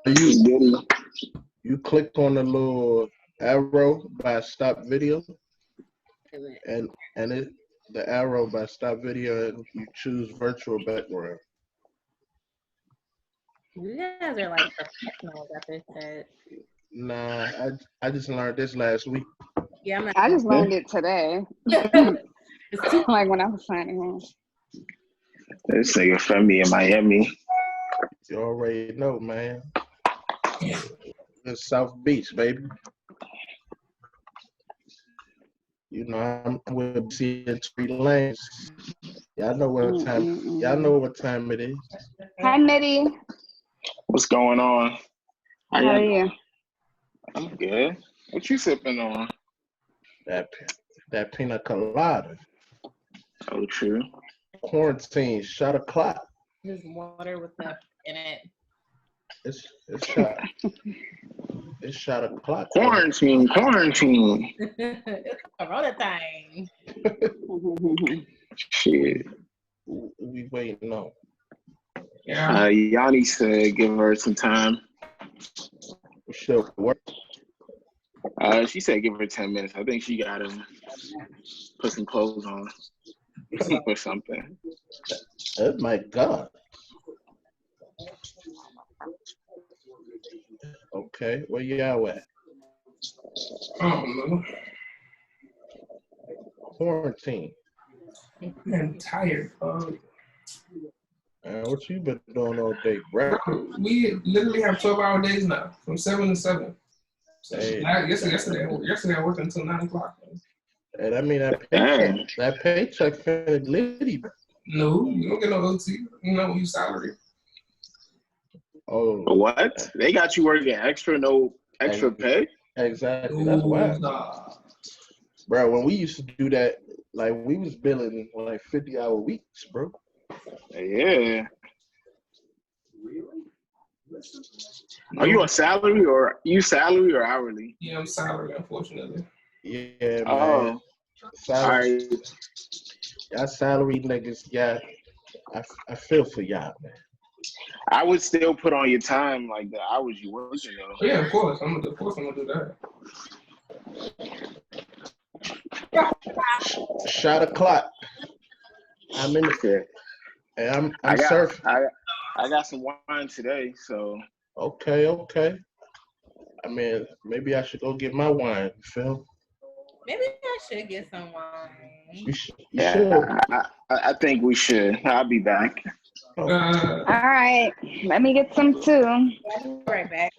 you click on the little arrow by stop video, and the arrow by stop video, and you choose virtual background. You guys are like professionals at this shit. Nah, I just learned this last week. Yeah, I just learned it today. Like when I was signing in. This nigga from me in Miami. You already know, man. It's South Beach, baby. You know, I'm with seeing 3 lanes. Y'all know what time. Y'all know what time it is. Hi, Mitty. What's going on? How are you? I'm good. What you sipping on? That pina colada. Oh, true. Quarantine shot o'clock. Just water with the in it. It's shot. It's shot o'clock. Quarantine. It's Corona time. Shit. We waiting on. Yoni said give her some time. She'll work. She said give her 10 minutes. I think she got to put some clothes on or something. Oh my God. Okay, where y'all at? I don't know. Quarantine. I'm tired, bro. What you been doing all day, bro? We literally have 12-hour days now, from 7 to 7. So Hey. yesterday I worked until 9 o'clock. And I mean that paycheck finna litty. No, you don't get no OT. You know, you salary. Oh, what? They got you working extra, no extra pay? Exactly. That's wild. Bro, when we used to do that, like we was billing like 50-hour weeks, bro. Yeah. Are you on salary or hourly? Yeah, I'm salary, unfortunately. Yeah, man. Oh. Salary. Y'all salary niggas, yeah. I feel for y'all, man. I would still put on your time, like the hours you work, you know. Yeah, of course. I'm gonna do that. Shot o'clock. I'm in the fit. And I'm surfing. I got some wine today, so. Okay. I mean, maybe I should go get my wine, Phil. Maybe I should get some wine. You should. I think we should. I'll be back. All right, let me get some too. I'll be right back.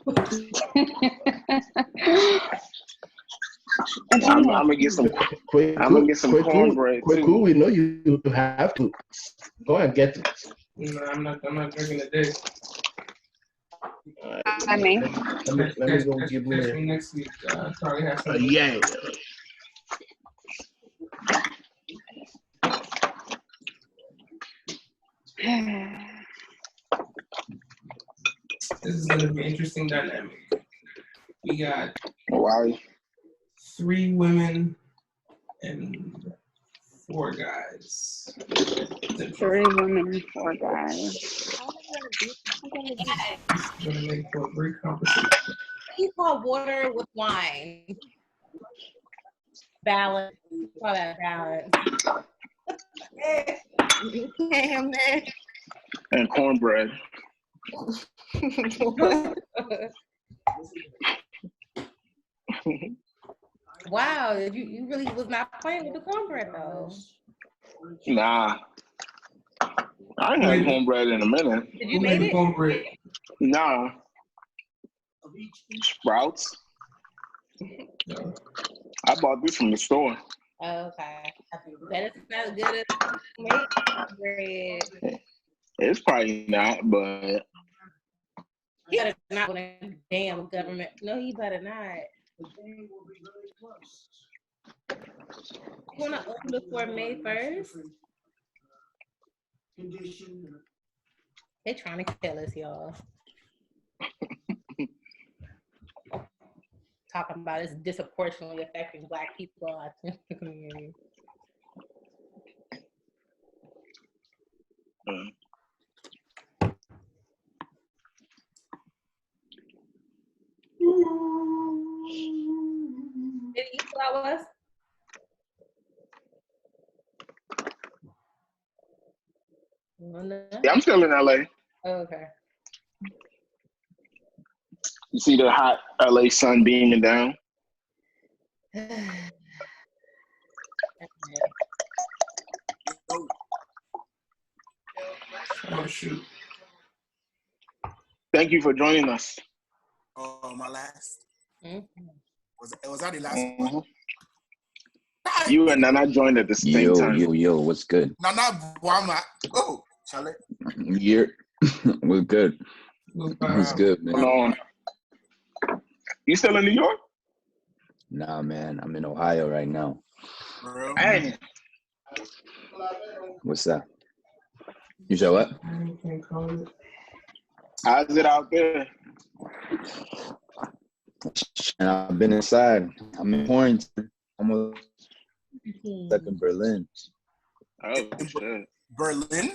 I'm gonna get some. I'm gonna get some cornbread too. Quick, we know you have to. Go ahead and get it. No, I'm not drinking today. I mean, let me go give me from next week. Probably have some. Yeah. This is gonna be an interesting dynamic. We got 3 women and 4 guys. 3 women and 4 guys. It's gonna make for a great conversation. You call water with wine. Balance. Call that balance. Damn, man. And cornbread. Wow, you really was not playing with the cornbread though. Nah. I ain't had cornbread in a minute. Did you make it? Cornbread? Nah. Sprouts. I bought this from the store. Okay. That is not good as make bread. It's probably not, but You better not with a damn government. No, you better not. You wanna open before May 1st? They're trying to kill us, y'all. Talking about it's disproportionately affecting Black people in the community. Did you feel I was? Oh, no. Yeah, I'm still in LA. Oh, okay. You see the hot LA sun beaming down? Oh shoot. Thank you for joining us. Oh, my last. Mm-hmm. Was that the last one? You and Nana joined at the same time. Yo, what's good? Nana, oh, Charlie. You're what's good? What's good, man? Hold on. You still in New York? Nah, man, I'm in Ohio right now. Hey. What's that? You said what? How's it out there? And I've been inside. I'm in quarantine. Almost stuck in Berlin. Oh, shit. Berlin?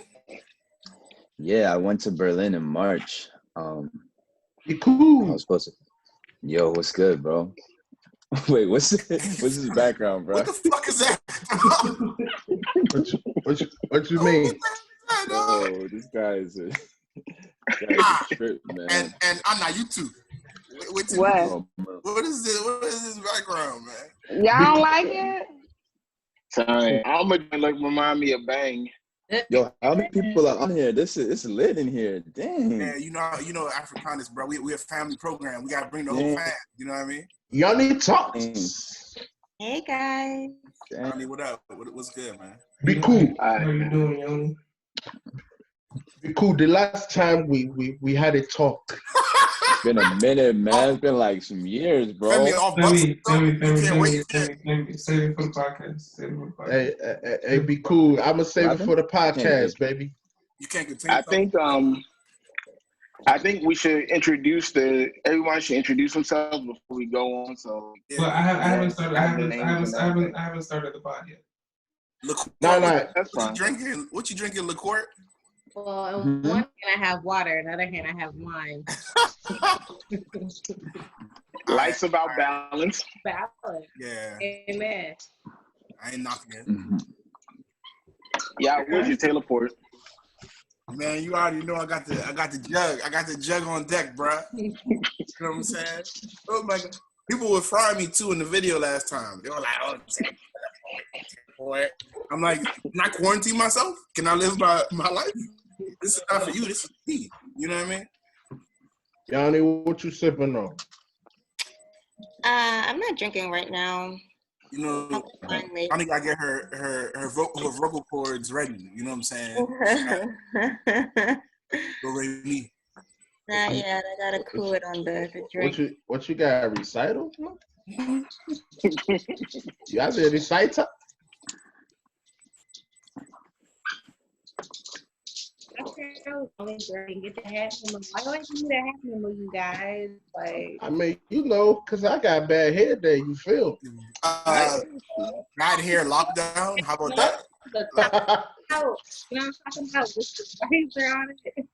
Yeah, I went to Berlin in March. You cool. I was supposed to. Yo, what's good, bro? Wait, what's his background, bro? What the fuck is that? What you mean? Oh, this guy is a trip, man. And Anna, you too. What? What is this? What is this background, man? Y'all don't like it? Sorry. I'm gonna like remind me of Bang. Yo, how many people are on here? It's lit in here. Dang. Yeah, you know Afrikaners, bro. We're a family program. We gotta bring the whole fam. You know what I mean? Yoni Talks. Hey guys. Ronnie, what up? What's good, man? Be cool. How you doing, Yoni? Be cool. The last time we had a talk. It's been a minute, man. It's been like some years, bro. Save me for the podcast. Hey, be cool. I'm gonna save it for the podcast, baby. You can't continue. I think we should everyone should introduce themselves before we go on. So well, I haven't started the pod yet. No, that's fine. What you drinking, liqueur? Well, on one hand I have water, on the other hand I have wine. Life's about balance. Balance. Yeah. Amen. I ain't knocking it. Mm-hmm. Yeah, where's your teleport? Man, you already know I got the jug. I got the jug on deck, bruh. You know what I'm saying? Oh my God. People were frying me too in the video last time. They were like, "Oh, boy." I'm like, "Can I quarantine myself? Can I live my life? This is not for you. This is me." You know what I mean? Yanni, what you sipping on? I'm not drinking right now. You know, I only gotta get her vocal cords ready. You know what I'm saying? Go ready me. Not yet. I gotta cool it on the drink. What you got? A recital? You have a recital? Get the hat. Why do I do that happening with you guys? Like, I mean, cause I got bad hair day. You feel? Bad hair lockdown. How about that? You know what I'm talking about? With the razor on it.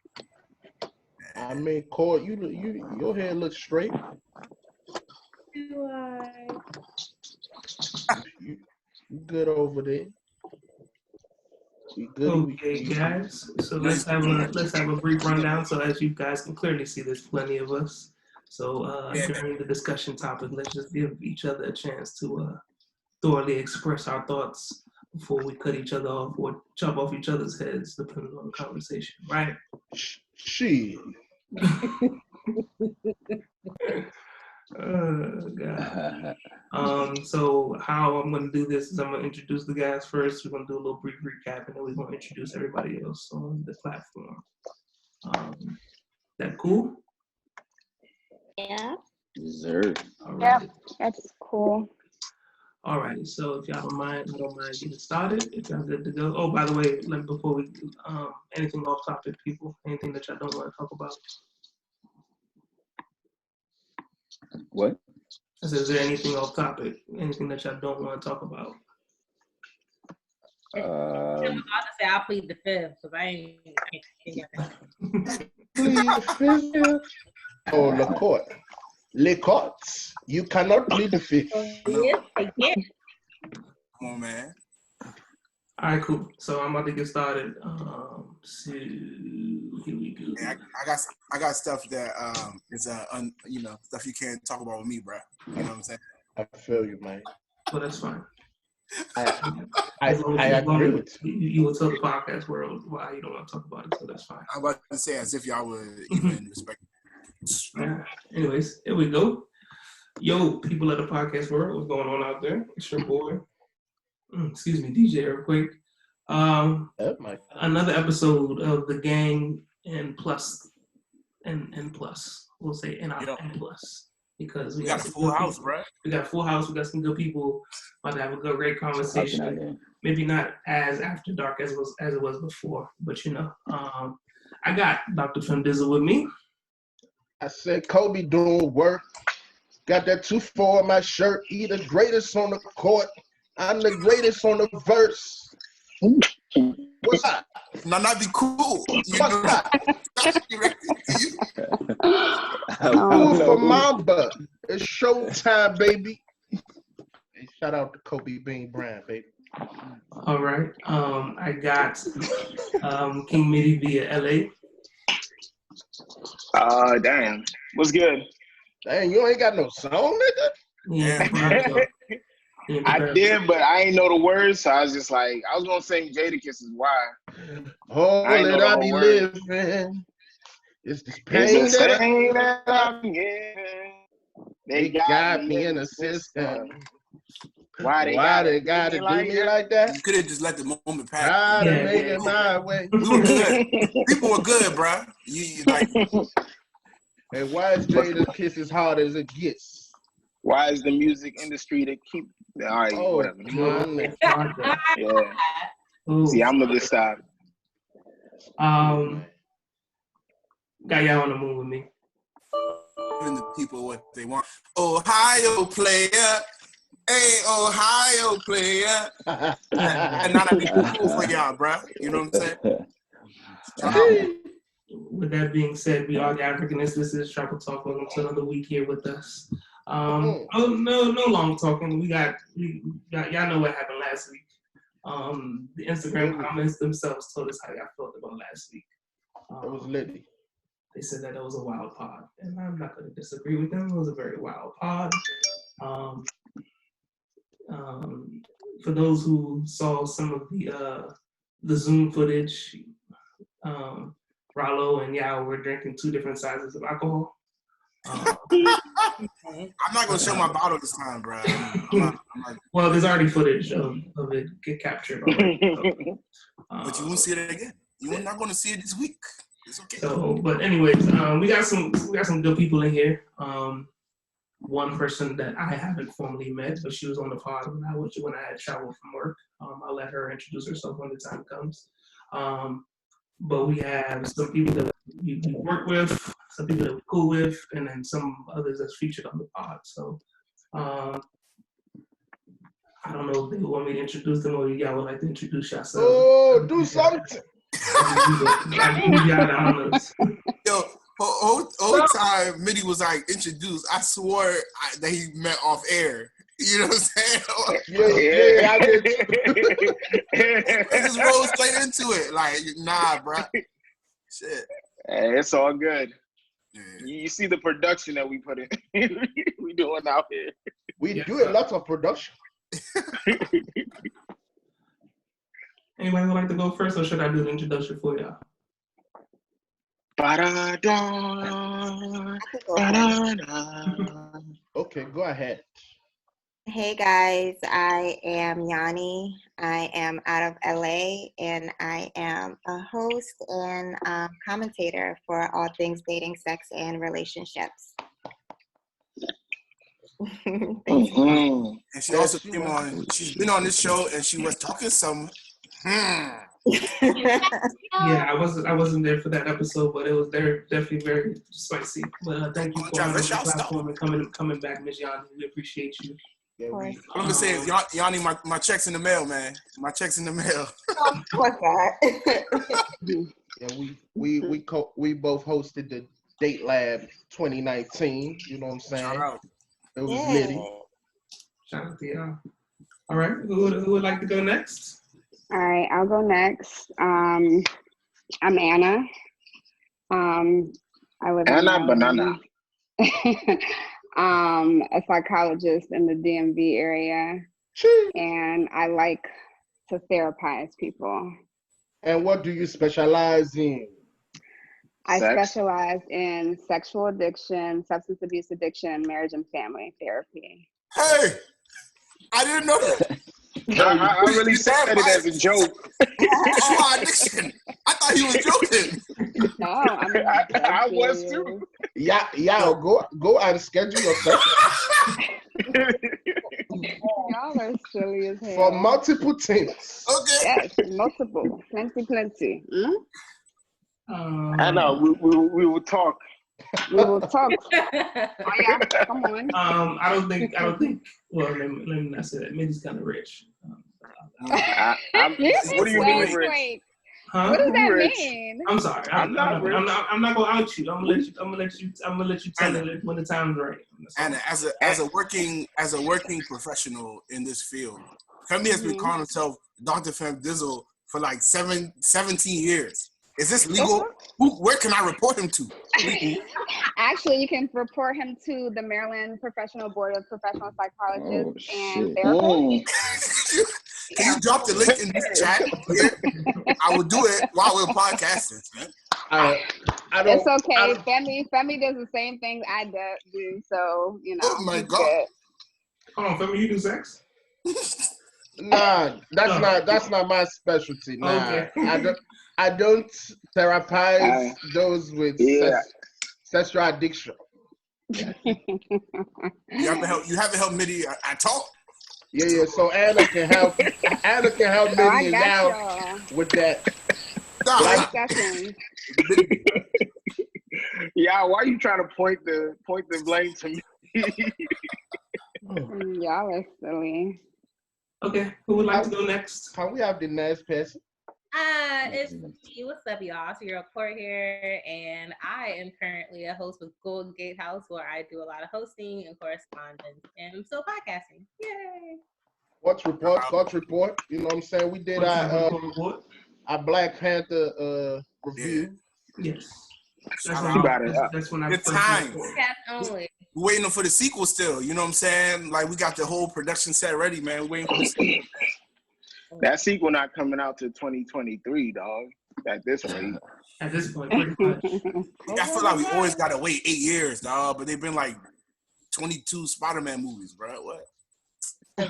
I mean, Court, your hair looks straight. Do You good over there? Okay, guys. So let's have a brief rundown. So as you guys can clearly see, there's plenty of us. So during the discussion topic, let's just give each other a chance to thoroughly express our thoughts before we cut each other off or chop off each other's heads, depending on the conversation. Right? She. God. So how I'm going to do this is I'm going to introduce the guys first. We're going to do a little brief recap, and then we're going to introduce everybody else on the platform. That cool? Yeah. Dessert. All Yeah, right. that's cool. All right. So if y'all don't mind, I don't mind getting started. If y'all good to go. Oh, by the way, before we anything off topic, people, anything that y'all don't want to talk about. What? I said, is there anything off topic? Anything that y'all don't want to talk about? Honestly, I'll plead the fifth because I ain't Plead the fifth. Oh, the court. Les courts. You cannot plead the fifth. Yes, they can. Come on, man. All right, cool. So I'm about to get started. So here we go. Yeah, I got stuff that is stuff you can't talk about with me, bro. You know what I'm saying? I feel you, man. Well, that's fine. I agree with you. You will tell the podcast world why you don't want to talk about it, so that's fine. I'm about to say as if y'all would even respect it. Anyways, here we go. Yo, people of the podcast world, what's going on out there? It's your boy. Excuse me, DJ Earthquake. Another episode of the gang and plus. We'll say and plus. Because we got a full house, bro. We got a full house. We got some good people. About to have a good, great conversation. Maybe not as after dark as it was before, but I got Dr. Femdizzle with me. I said Kobe doing work. Got that 2-4 on my shirt. He the greatest on the court. I'm the greatest on the verse. What's up? NanaBcool. What's up? Cool for Mamba. It's showtime, baby. Hey, shout out to Kobe Bean Bryant, baby. All right. I got King Mitty via LA. Damn. What's good? Dang, you ain't got no song, nigga? Yeah. I did, but I ain't know the words, so I was just like, I was gonna sing Jadakiss' Why. Oh, that I be living. It's this pain that I'm getting. They got me in a system. Why they gotta do me like that? You could have just let the moment pass. Gotta make it my way. We were good. People were good, bro. You like. And why is Jadakiss as hard as it gets? Why is the music industry to keep? All right, whatever. Yeah. See, I'm gonna just stop. Got y'all on the move with me. Giving the people what they want. Ohio player. Hey, Ohio player. And NanaBcool for y'all, bro. You know what I'm saying? With that being said, we are the Africanists. This is Trapper Talk. Welcome to another week here with us. No long talking. We got y'all know what happened last week. The Instagram comments themselves told us how y'all felt about last week. It was litty. They said that it was a wild pod, and I'm not going to disagree with them. It was a very wild pod. For those who saw some of the Zoom footage, Rallo and Yao were drinking 2 different sizes of alcohol. I'm not gonna show my bottle this time, bro. Well, there's already footage of it get captured already. But you won't see it again. You're not gonna see it this week. It's okay. So, but anyways, we got some good people in here. One person that I haven't formally met, but she was on the pod when I had traveled from work. I'll let her introduce herself when the time comes. But we have some people that we work with, some people that we're cool with, and then some others that's featured on the pod. So I don't know if they want me to introduce them or y'all would like to introduce yourselves. Oh, do something. Yo, whole time Mitty was like introduced, I swore that he meant off air. You know what I'm saying? Yeah, I did. I just rolled straight into it. Like, nah, bro. Shit. Hey, it's all good. Yeah. You see the production that we put in. We doing out here. We do a lot of production. Anybody would like to go first, or should I do the introduction for y'all? Okay, go ahead. Hey guys, I am Yoni. I am out of LA and I am a host and commentator for all things dating, sex, and relationships. And she also came on, she's been on this show and she was talking some. Yeah, I wasn't there for that episode, but it was definitely very spicy. But thank you for the platform and coming back, Ms. Yanni. We appreciate you. Yeah, What I'm gonna say is, Yanni, my check's in the mail, man. My check's in the mail. What's that? Yeah, we both hosted Date Lab 2019. You know what I'm saying? Shout out. It was Yeah. litty. Shout out to y'all. All right, who would like to go next? All right, I'll go next. I'm Anna. I live Anna in Banana. a psychologist in the DMV area, and I like to therapize people. And what do you specialize in? I Sex? specialize in sexual addiction, substance abuse addiction, marriage and family therapy. Hey, I didn't know that. I really said it as a joke. Sexual addiction. I thought he was joking. No, I mean, I was too. Yeah, go and schedule your session Y'all are silly as hell. for multiple things. Okay. Yes, multiple, plenty. I know. We will talk. We will talk. Oh yeah, come on. I don't think. Well, let me not say that. Minnie's kind of rich. What do you mean, Rich? Wait, Huh? what does that Rich. mean? I'm sorry. I'm not gonna out you. I'm gonna let you tell it when the time's right. And as a working professional in this field, Femi has been calling himself Dr. Fem Dizzle for like 17 years. Is this legal? Where can I report him to? Actually, you can report him to the Maryland Professional Board of Professional Psychologists and shit. Therapists. Can you drop the link in this chat here? I will do it while we're podcasting. I don't. It's okay. Femi does the same thing I do, so you know. Oh my he's God. good. Hold on, Femi, you do sex? Nah, that's not my specialty. Nah, Okay. I don't therapize those with sexual addiction. You haven't helped Mitty at all. Yeah. So Anna can help. Anna can help Oh, I Minnie got out y'all. with that. Nah, Sessions. Yeah, why you trying to point the blame to me? Y'all are silly. Okay, who would like to go next? Can we have the next person? It's me. What's up, y'all? So you're a court here, and I am currently a host with Golden Gate House, where I do a lot of hosting and correspondence, and I'm still podcasting. Yay! Sports report. You know what I'm saying? We did Report? our Black Panther review. Yes. That's when I Good time. Podcast only. We're waiting for the sequel still. You know what I'm saying? Like, we got the whole production set ready, man. We're waiting for the sequel. That sequel not coming out to 2023, dog. At this rate. At this point, pretty much. I feel like we always got to wait 8 years, dog. But they've been like 22 Spider-Man movies, bro. What? I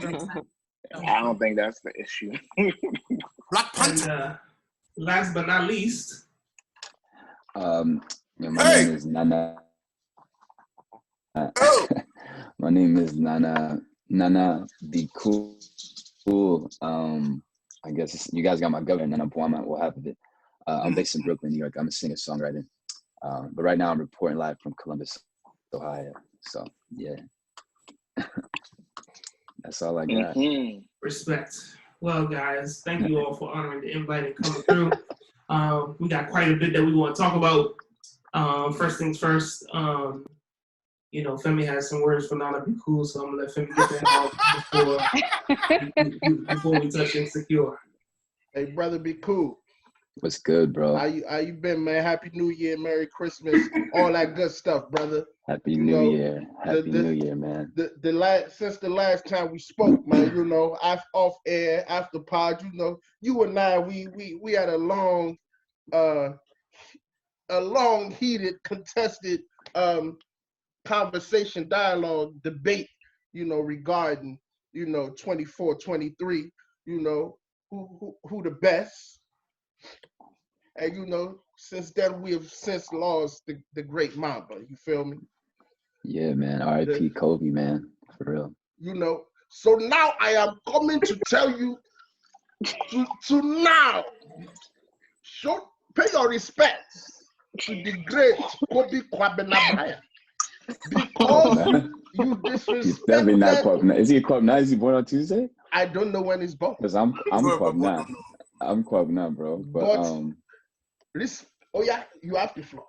don't think that's the issue. Black Panther. And, last but not least. My name is Nana. My name is NanaBcool. I guess you guys got my government, NanaBcool. I'm at what half of it. I'm based in Brooklyn, New York. I'm a singer-songwriter. But right now I'm reporting live from Columbus, Ohio. So yeah. That's all I got. Mm-hmm. Respect. Well, guys, thank you all for honoring the invite and coming through. We got quite a bit that we want to talk about. First things first, Femi has some words for NanaBcool, so I'm gonna let Femi get that out before we touch Insecure. Hey, brother, be cool. What's good, bro? How you been, man? Happy New Year, Merry Christmas, all that good stuff, brother. Happy New Year. Happy New Year, man. Since the last time we spoke, man, off air, after pod, you and I, we had a long heated, contested conversation, dialogue, debate, regarding, 24, 23, who the best. And, since then, we have since lost the great Mamba. You feel me? Yeah, man. R.I.P. Kobe, man. For real. So now I am coming to tell you to now pay your respects to the great Kobe Kwabena because you disrespect. He's definitely not Kwabena. Is he Kwabena? Is he born on Tuesday? I don't know when he's born. Because I'm Kwabena. I'm Kwabena, bro. But you have the floor.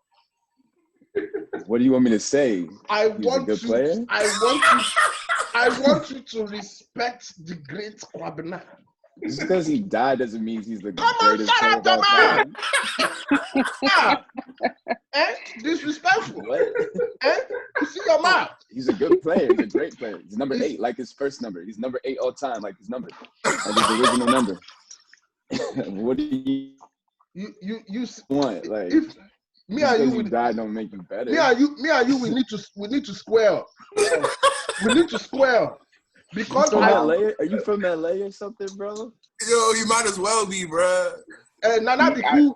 What do you want me to say? I He's a good player? I want you to respect the great Kwabena. Just because he died doesn't mean he's the Come on, greatest shut player up, of all time. Disrespectful. What? You see your mouth. He's a good player. He's a great player. He's number 8, like his first number. He's number 8 all time, like his number, like his original number. What do you want? Like, if me and you died don't make you better. Me and you, we need to square up. We need to square up. Because LA? Are you from LA or something, bro? Yo, you might as well be, bro. NanaBcool,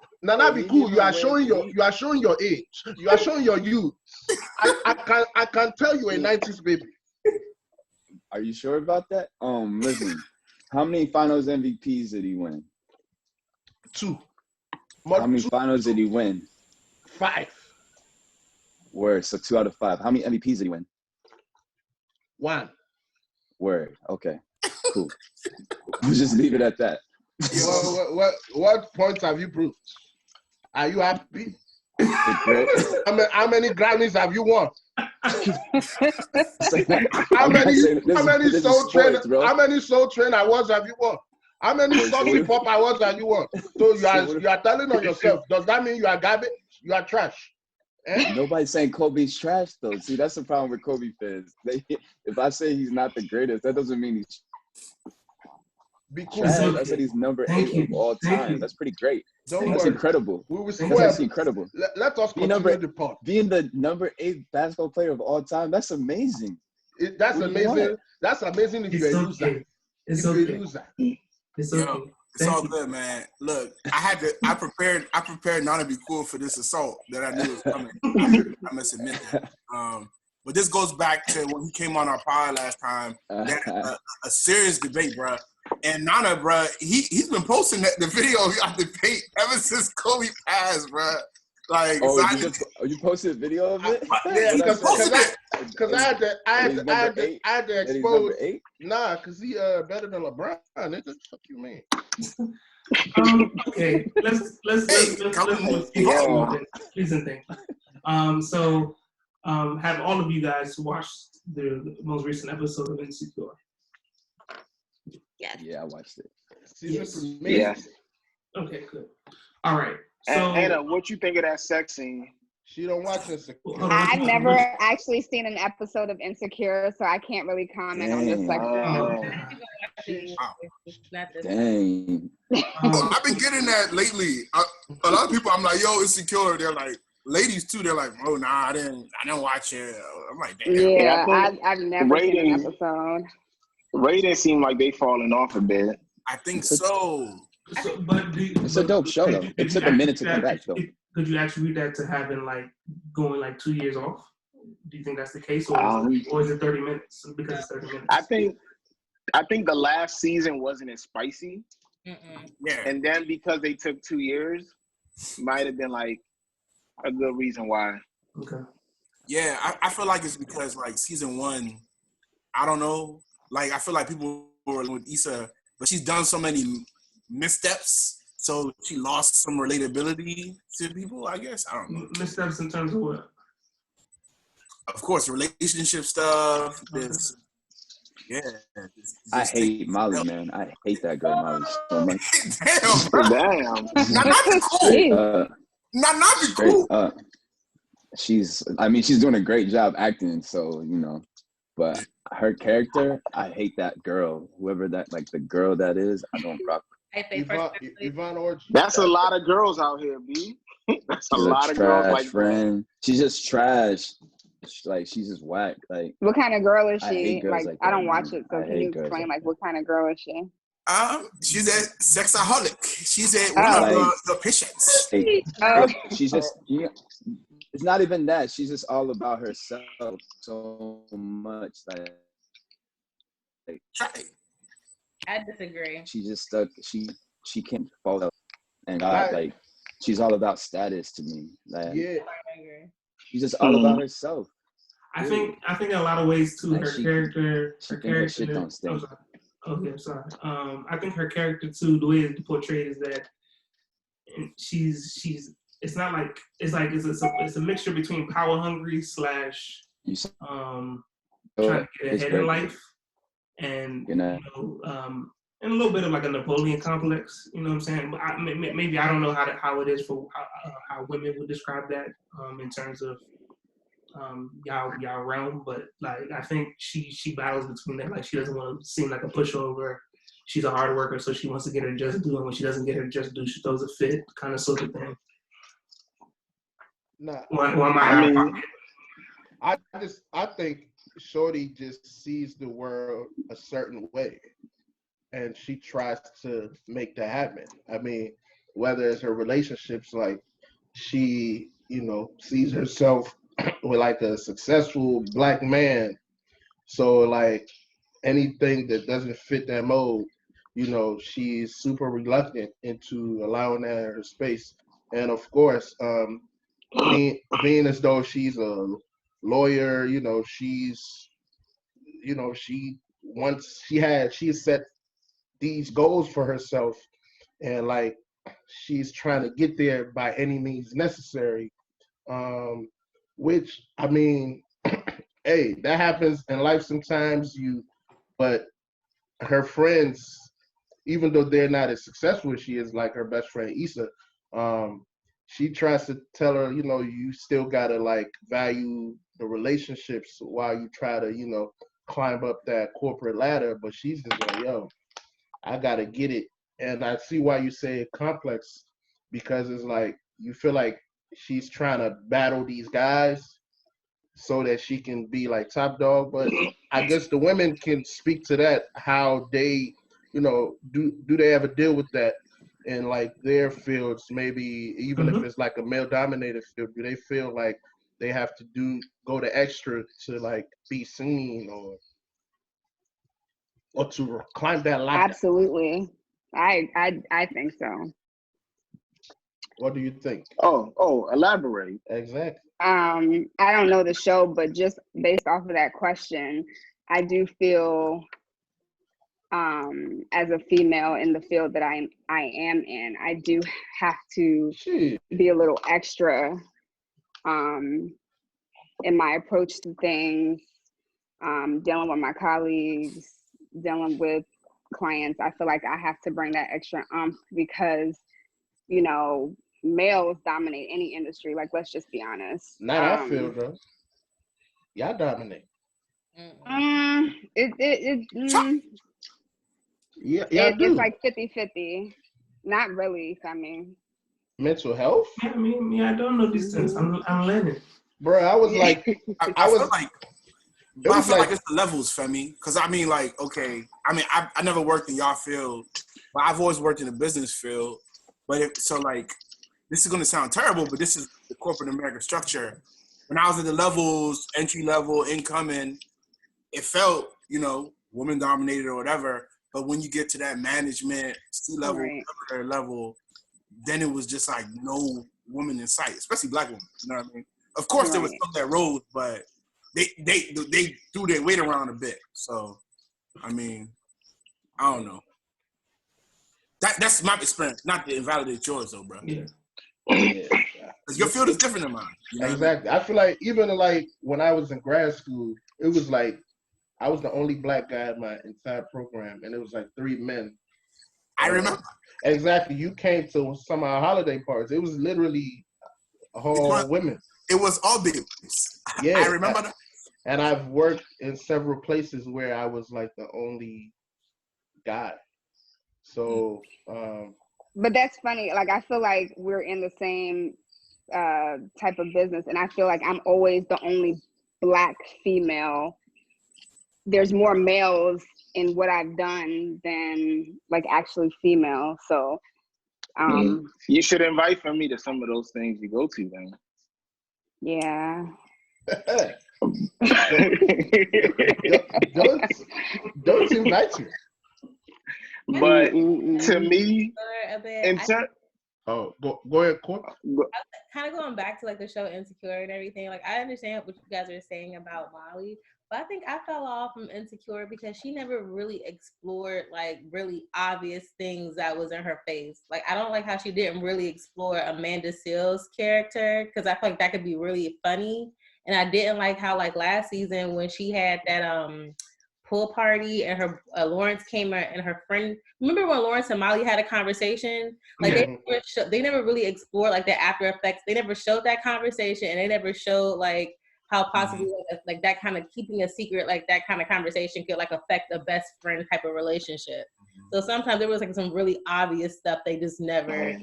you are showing your age. You are showing your youth. I can tell you a 90s baby. Are you sure about that? Listen, how many finals MVPs did he win? 2. How many finals did he win? 5. Word. So 2 out of 5. How many MVPs did he win? 1. Word. Okay. Cool. We'll just leave it at that. What points have you proved? Are you happy? How many Grammys have you won? How many Soul Train awards have you won? How many Saucy Pop awards have you won? So you are telling on yourself. Does that mean you are garbage? You are trash? Nobody's saying Kobe's trash though. See, that's the problem with Kobe fans. If I say he's not the greatest, that doesn't mean he's trash. I said he's number 8 of all time. That's pretty great. That's incredible. That's actually incredible. Let us continue the pod. Being the number 8 basketball player of all time, that's amazing. That's amazing. That's amazing if you're a loser. It's okay. It's okay. Yo, it's all good, man. Look, I prepared NanaBcool for this assault that I knew was coming. I must admit that. But this goes back to when he came on our pod last time. A serious debate, bro. And Nana, bro, he's been posting the video of our debate ever since Kobe passed, bro. Like, you posted a video of it? Yeah, because I had to expose. Nah, because he better than LeBron. Nigga, fuck you, man. Okay, let's please and thank you. So, have all of you guys watched the most recent episode of Insecure? Yes. Yeah, I watched it. Yes. Okay, good. All right. So, Anna, what you think of that sex scene? She don't watch Insecure. I've never actually seen an episode of Insecure, so I can't really comment on this section. Dang. I've been getting that lately. A lot of people, I'm like, yo, Insecure. They're like, ladies too. They're like, oh, nah, I didn't watch it. I'm like, damn. Yeah, I've never seen an episode. Ratings seem like they falling off a bit. I think so. It's a dope show though. It took a minute to come back though. Could you attribute that to having going 2 years off? Do you think that's the case, or is it 30 minutes? Because it's 30 minutes. I think the last season wasn't as spicy. Yeah. And then because they took 2 years, might have been a good reason why. Okay. Yeah, I feel like it's because season 1, I don't know. I feel like people were with Issa, but she's done so many missteps. So she lost some relatability to people, I guess. I don't know. Missteps in terms of what? Of course, relationship stuff. I hate Molly, man. I hate that girl Molly so much. Damn. NanaBcool. NanaBcool. She's doing a great job acting, so but her character, I hate that girl. Whoever that, the girl that is, I don't rock. Yvonne Orji. That's a lot of girls out here, B. That's a lot of girls like friend. She's just trash. She's just whack. What kind of girl is she? I don't that, watch it, so can you explain what kind of girl is she? She's a sexaholic. She's one of the patients. She's just it's not even that. She's just all about herself so much. I disagree. She just stuck. She can't follow, and she's all about status to me. Yeah, she's just all about herself. I think in a lot of ways too. Her character. Shit don't stink. Okay, sorry. I think her character too, the way it's portrayed is that she's it's not like it's a mixture between power hungry / trying to get ahead in life, and and a little bit of like a Napoleon complex. You know what I'm saying? But maybe I don't know how it is for how women would describe that in terms of y'all realm, but like I think she battles between that. Like she doesn't want to seem like a pushover. She's a hard worker, so she wants to get her just due, and when she doesn't get her just due, she throws a fit, kind of sort of thing. Nah, I think Shorty just sees the world a certain way, and she tries to make that happen. I mean, whether it's her relationships, like she, sees herself with like a successful Black man. So like anything that doesn't fit that mold, she's super reluctant into allowing that in her space. And of course, being as though she's a lawyer, she's, she has set these goals for herself, and like she's trying to get there by any means necessary. Which I mean, hey, that happens in life sometimes. But her friends, even though they're not as successful as she is, like her best friend Issa, she tries to tell her, you still gotta like value the relationships while you try to, climb up that corporate ladder. But she's just like, yo, I gotta get it. And I see why you say complex, because it's like you feel like she's trying to battle these guys so that she can be like top dog. But I guess the women can speak to that, how they, do they ever deal with that in like their fields, maybe even if it's like a male dominated field? Do they feel like they have to go the extra to like be seen or to climb that ladder? Absolutely. I think so. What do you think? Oh, elaborate. Exactly. I don't know the show, but just based off of that question, I do feel as a female in the field that I am in, I do have to be a little extra in my approach to things, dealing with my colleagues, dealing with clients. I feel like I have to bring that extra because, males dominate any industry. Like, let's just be honest. Not our field, though. Y'all dominate. Yeah, it's like 50-50. Not really, I mean. Mental health? I mean, I don't know these things. I'm learning. Bro, I was like, I feel like it's the levels, Femi. Because I mean, like, okay, I mean, I never worked in y'all field, but I've always worked in the business field. But this is going to sound terrible, but this is the corporate America structure. When I was at the levels, entry level, incoming, it felt, woman dominated or whatever. But when you get to that management, C-level, level, then it was just like no woman in sight, especially Black women. You know what I mean? Of course, there was some that rose, but they threw their weight around a bit. So, I mean, I don't know. That's my experience, not to invalidate yours, though, bro. Yeah. Because your field is different than mine. Exactly. I feel like even like when I was in grad school, it was like I was the only Black guy in my entire program, and it was like 3 men. I remember. Exactly. You came to some of our holiday parties. It was literally all women. It was all babies. Yeah, I remember that. And I've worked in several places where I was like the only guy. So, but that's funny. Like, I feel like we're in the same type of business, and I feel like I'm always the only Black female. There's more males in what I've done than like actually female. So, you should invite me to some of those things you go to then. Yeah. don't invite me. But to me, Oh, go ahead, Court. Kind of going back to like the show Insecure and everything. Like I understand what you guys are saying about Molly, but I think I fell off from Insecure because she never really explored like really obvious things that was in her face. Like I don't like how she didn't really explore Amanda Seales' character because I feel like that could be really funny. And I didn't like how like last season when she had that pool party and her Lawrence came and her friend. Remember when Lawrence and Molly had a conversation? Like they never really explored like the after effects. They never showed that conversation, and they never showed like how possibly like that kind of keeping a secret, like that kind of conversation could like affect a best friend type of relationship. So sometimes there was like some really obvious stuff they just never.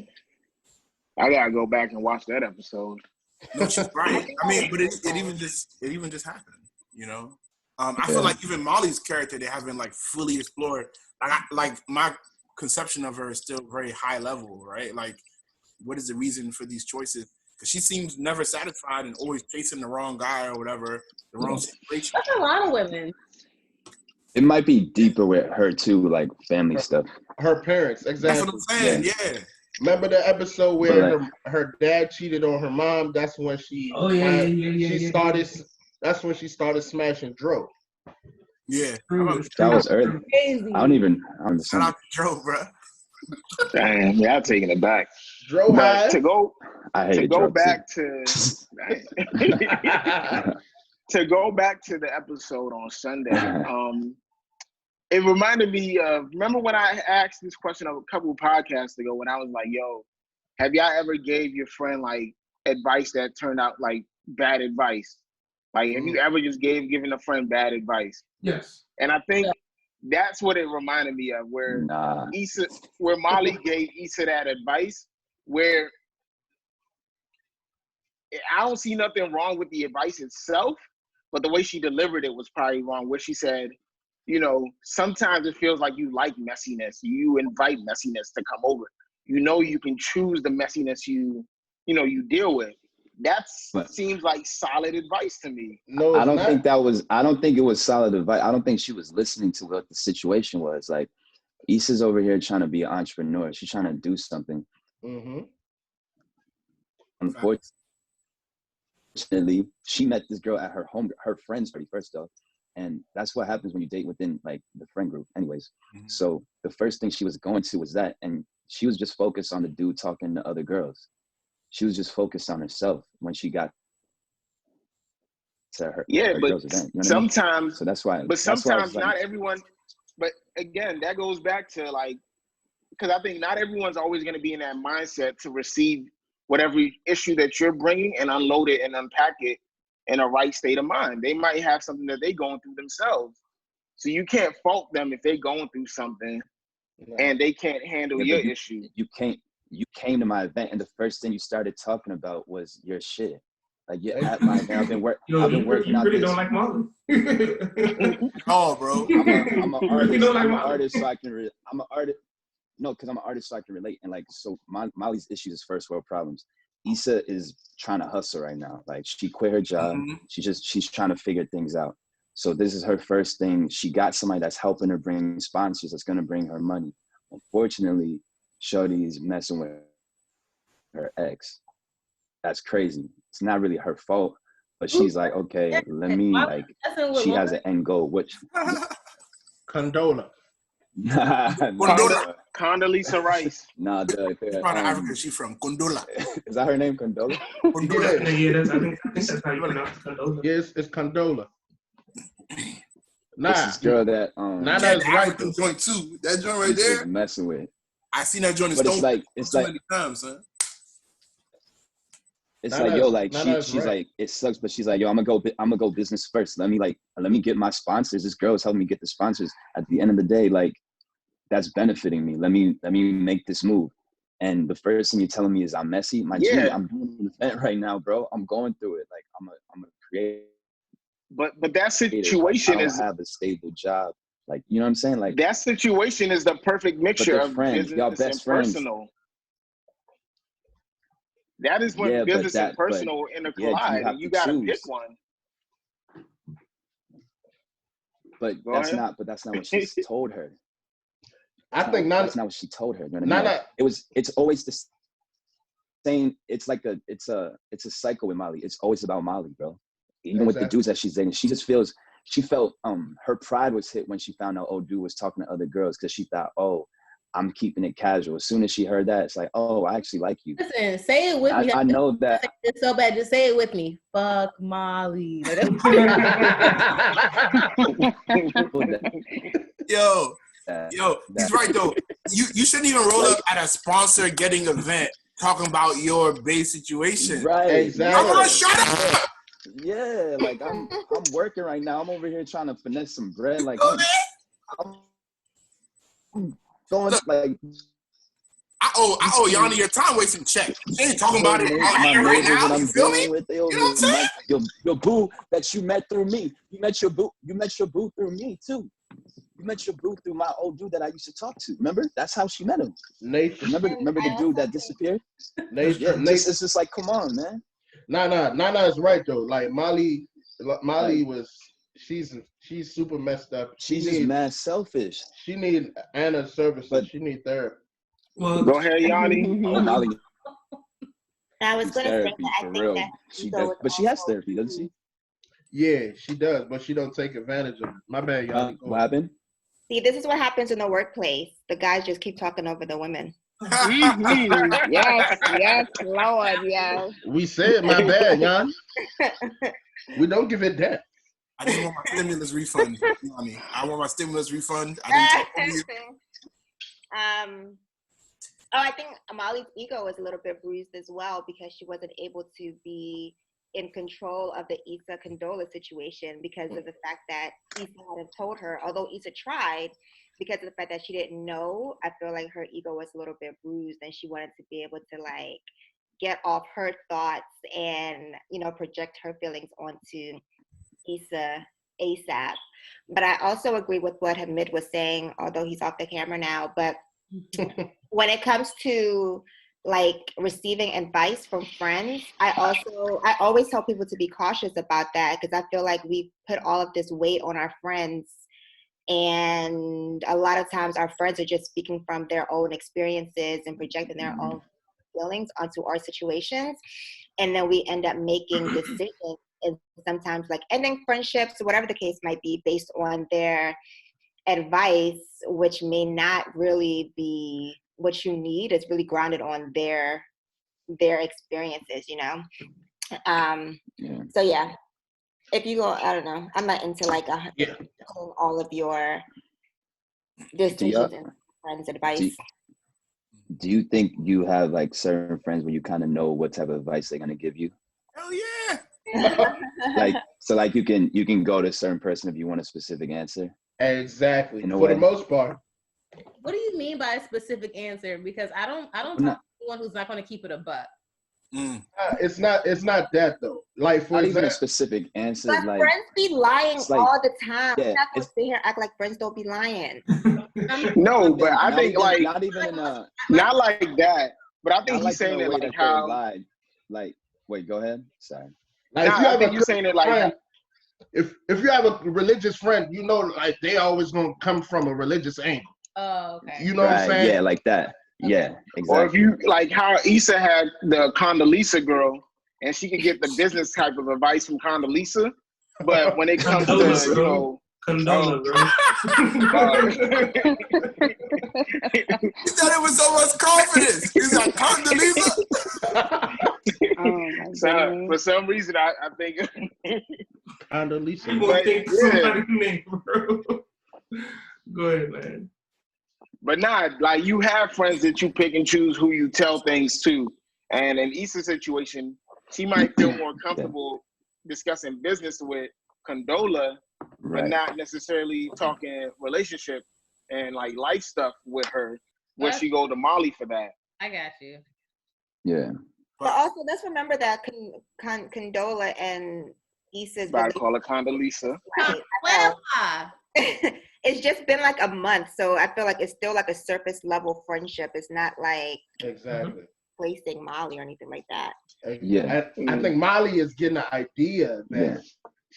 I gotta go back and watch that episode. No, she's right. I mean, but it even just happened, you know. I feel like even Molly's character, they haven't like fully explored. Like my conception of her is still very high level, right? Like, what is the reason for these choices? Because she seems never satisfied and always chasing the wrong guy or whatever, the wrong situation. That's a lot of women. It might be deeper with her too, like family stuff. Her parents, exactly. That's what I'm saying. Yeah. Remember the episode where her dad cheated on her mom? That's when she. That's when she started smashing Dro. Yeah, that was early. Crazy. I don't understand. Shout out to Dro, bro. Damn, yeah, I'm taking it back. Dro high. To go back too. To go back to the episode on Sunday. It reminded me of, remember when I asked this question a couple of podcasts ago when I was like, yo, have y'all ever gave your friend like advice that turned out like bad advice? Like, have you ever just given a friend bad advice? Yes. And I think that's what it reminded me of, where where Molly gave Issa that advice, where I don't see nothing wrong with the advice itself, but the way she delivered it was probably wrong, where she said, you know, sometimes it feels like you like messiness. You invite messiness to come over. You know, you can choose the messiness you deal with. Seems like solid advice to me. No, I don't think it was solid advice. I don't think she was listening to what the situation was. Like, Issa's over here trying to be an entrepreneur. She's trying to do something. Mm-hmm. Unfortunately, she met this girl at her friend's party first off. And that's what happens when you date within like the friend group anyways. Mm-hmm. So the first thing she was going to was that, and she was just focused on the dude talking to other girls. She was just focused on herself when she got to her girls event. You know sometimes, I mean? So that's why. But sometimes not everyone. But again, that goes back to like, because I think not everyone's always going to be in that mindset to receive whatever issue that you're bringing and unload it and unpack it in a right state of mind. They might have something that they're going through themselves. So you can't fault them if they're going through something and they can't handle your issue. You came to my event and the first thing you started talking about was your shit. Like, you're at my event. I've been working on this. You really don't like Molly. Oh, bro. I'm an artist. I'm an artist, so I can I'm an artist. No, because I'm an artist, so I can relate. And like, so Molly's issues is first world problems. Issa is trying to hustle right now. Like, she quit her job. Mm-hmm. She's trying to figure things out. So this is her first thing. She got somebody that's helping her bring sponsors that's going to bring her money. Unfortunately, Shorty is messing with her ex. That's crazy. It's not really her fault, but she's like, okay, let me like. She has an end goal, which Condola. Condoleezza Rice. Nah, she's from Africa. She's from Condola. Is that her name, Condola? Condola. Yeah, I think that's how you pronounce Condola. Yes, it's Condola. Nah, this girl that that's right. Joint too. That joint right there. Messing with. I seen that joint in Stone it's like many times, son. It's like, yo, like she's like, it sucks, but she's like, yo, I'm gonna go business first. Let me get my sponsors. This girl is helping me get the sponsors. At the end of the day, like, that's benefiting me. Let me make this move. And the first thing you're telling me is I'm messy. I'm doing an event right now, bro. I'm going through it. Like, I'm a creator. But that situation is have a stable job. Like, you know what I'm saying? Like, that situation is the perfect mixture of business and personal. That is when business and personal intercollide, and you gotta pick one. But that's not what she told her. I think that's not what she told her. You know what I mean? It's always this. saying it's a cycle with Molly. It's always about Molly, bro. Even with the dudes that she's dating, she felt her pride was hit when she found out old dude was talking to other girls, because she thought, oh, I'm keeping it casual. As soon as she heard that, it's like, oh, I actually like you. Listen, say it with me. I know that. It's so bad. Just say it with me. Fuck Molly. Yo, he's right though. You shouldn't even roll up at a sponsor getting event talking about your base situation. Right. Exactly. I'm gonna shut up. Yeah, like I'm working right now. I'm over here trying to finesse some bread. Like I'm going like I owe Yoni your time wasting check. She ain't talking about it right now. You feel me? You know what I'm saying? Your boo that you met through me. You met your boo through me too. You met your boo through my old dude that I used to talk to. Remember? That's how she met him. Nathan. Remember the dude that disappeared? Nathan. Yeah, it's just like, come on, man. Nana is right though. Like Molly was, she's super messed up. She's just mad selfish. She need Anna's services, but she need therapy. Well, go ahead, Yoni. Oh, Molly. I was going to say that I think that she does, but she has therapy, doesn't she? Yeah, she does, but she don't take advantage of it. My bad, Yoni. What happened? See, this is what happens in the workplace. The guys just keep talking over the women. Yes, Lord, yes. We said, my bad, Jan. We don't give it that. I just want my stimulus refund, Yoni. I want my stimulus refund. I didn't talk to you. I think Molly's ego was a little bit bruised as well, because she wasn't able to be in control of the Issa Condola situation because of the fact that Issa hadn't told her, although Issa tried, because of the fact that she didn't know. I feel like her ego was a little bit bruised, and she wanted to be able to like get off her thoughts and, you know, project her feelings onto Issa ASAP. But I also agree with what Hamid was saying, although he's off the camera now. But when it comes to like receiving advice from friends, I always tell people to be cautious about that, because I feel like we put all of this weight on our friends, and a lot of times our friends are just speaking from their own experiences and projecting their own feelings onto our situations, and then we end up making decisions, and sometimes like ending friendships, whatever the case might be, based on their advice, which may not really be what you need. It's really grounded on their experiences, you know. So yeah, if you go, I don't know, I'm not into like all of your decisions and friends' advice. Do you think you have like certain friends where you kind of know what type of advice they're gonna give you? Hell yeah. like you can go to a certain person if you want a specific answer. Exactly. For the most part. What do you mean by a specific answer? Because I don't talk to anyone who's not going to keep it a buck. It's not that though. Like for not example, even a specific answer. But like friends be lying like, all the time. Yeah, I'm not gonna sit here and act like friends don't be lying. No, but I think like not even in a not like that. But I think he's like saying it like how lied. Like wait, go ahead. Sorry. Like I think you're saying it like friend, if you have a religious friend, you know, like they always gonna come from a religious angle. Oh, okay. You know what I'm saying? Yeah, like that. Okay. Yeah, exactly. Or if you like how Issa had the Condoleezza girl, and she could get the business type of advice from Condoleezza, but when it comes to Condola, bro. He thought it was so much confidence. He's like, Condoleezza. So for some reason, I think Condoleezza. People think somebody's name, bro. Go ahead, man. But not like you have friends that you pick and choose who you tell things to, and in Issa's situation, she might feel more comfortable discussing business with Condola, but not necessarily talking relationship and like life stuff with her. Where she go to Molly for that. I got you. Yeah. But also, let's remember that Condola and Issa's. I call her Condoleezza. Right. It's just been like a month, so I feel like it's still like a surface level friendship. It's not like placing Molly or anything like that. Yeah, I think Molly is getting an idea that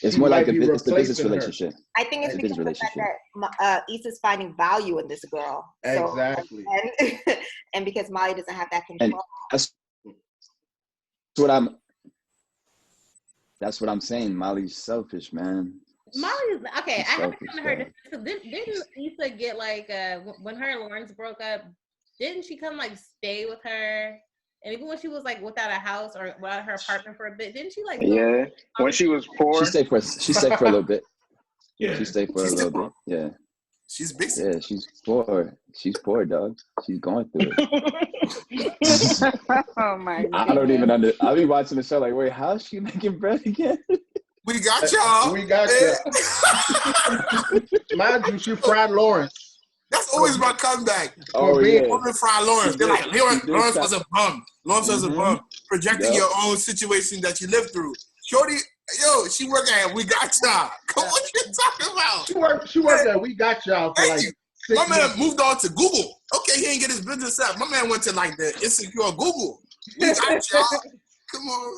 it's more like it's the business relationship. I think it's because of the fact that Issa's finding value in this girl. Exactly. So, and because Molly doesn't have that control. That's what I'm saying. Molly's selfish, man. Molly's okay. She's I haven't selfish, come to her. dog. Didn't Issa get like when her and Lawrence broke up? Didn't she come like stay with her? And even when she was like without a house or without her apartment for a bit, didn't she like? Yeah, when she was poor. She stayed for a little bit. Yeah. She stayed for a little bit. Yeah. She's big. Yeah, she's poor. She's poor, dog. She's going through it. Oh my god. I don't even I'll be watching the show like, wait, how's she making bread again? We got y'all. We got you. Mind you, she fried Lawrence. That's always my comeback. Oh, yeah. Women fry Lawrence. They're like, Lawrence was a bum. Lawrence was a bum. Projecting your own situation that you lived through. Shorty, yo, she worked at We Got Y'all. Come on, what you talking about? She worked at We Got Y'all for like 6 My man months. moved on to Google. Okay, he didn't get his business up. My man went to like the Insecure Google. We got y'all. Come on,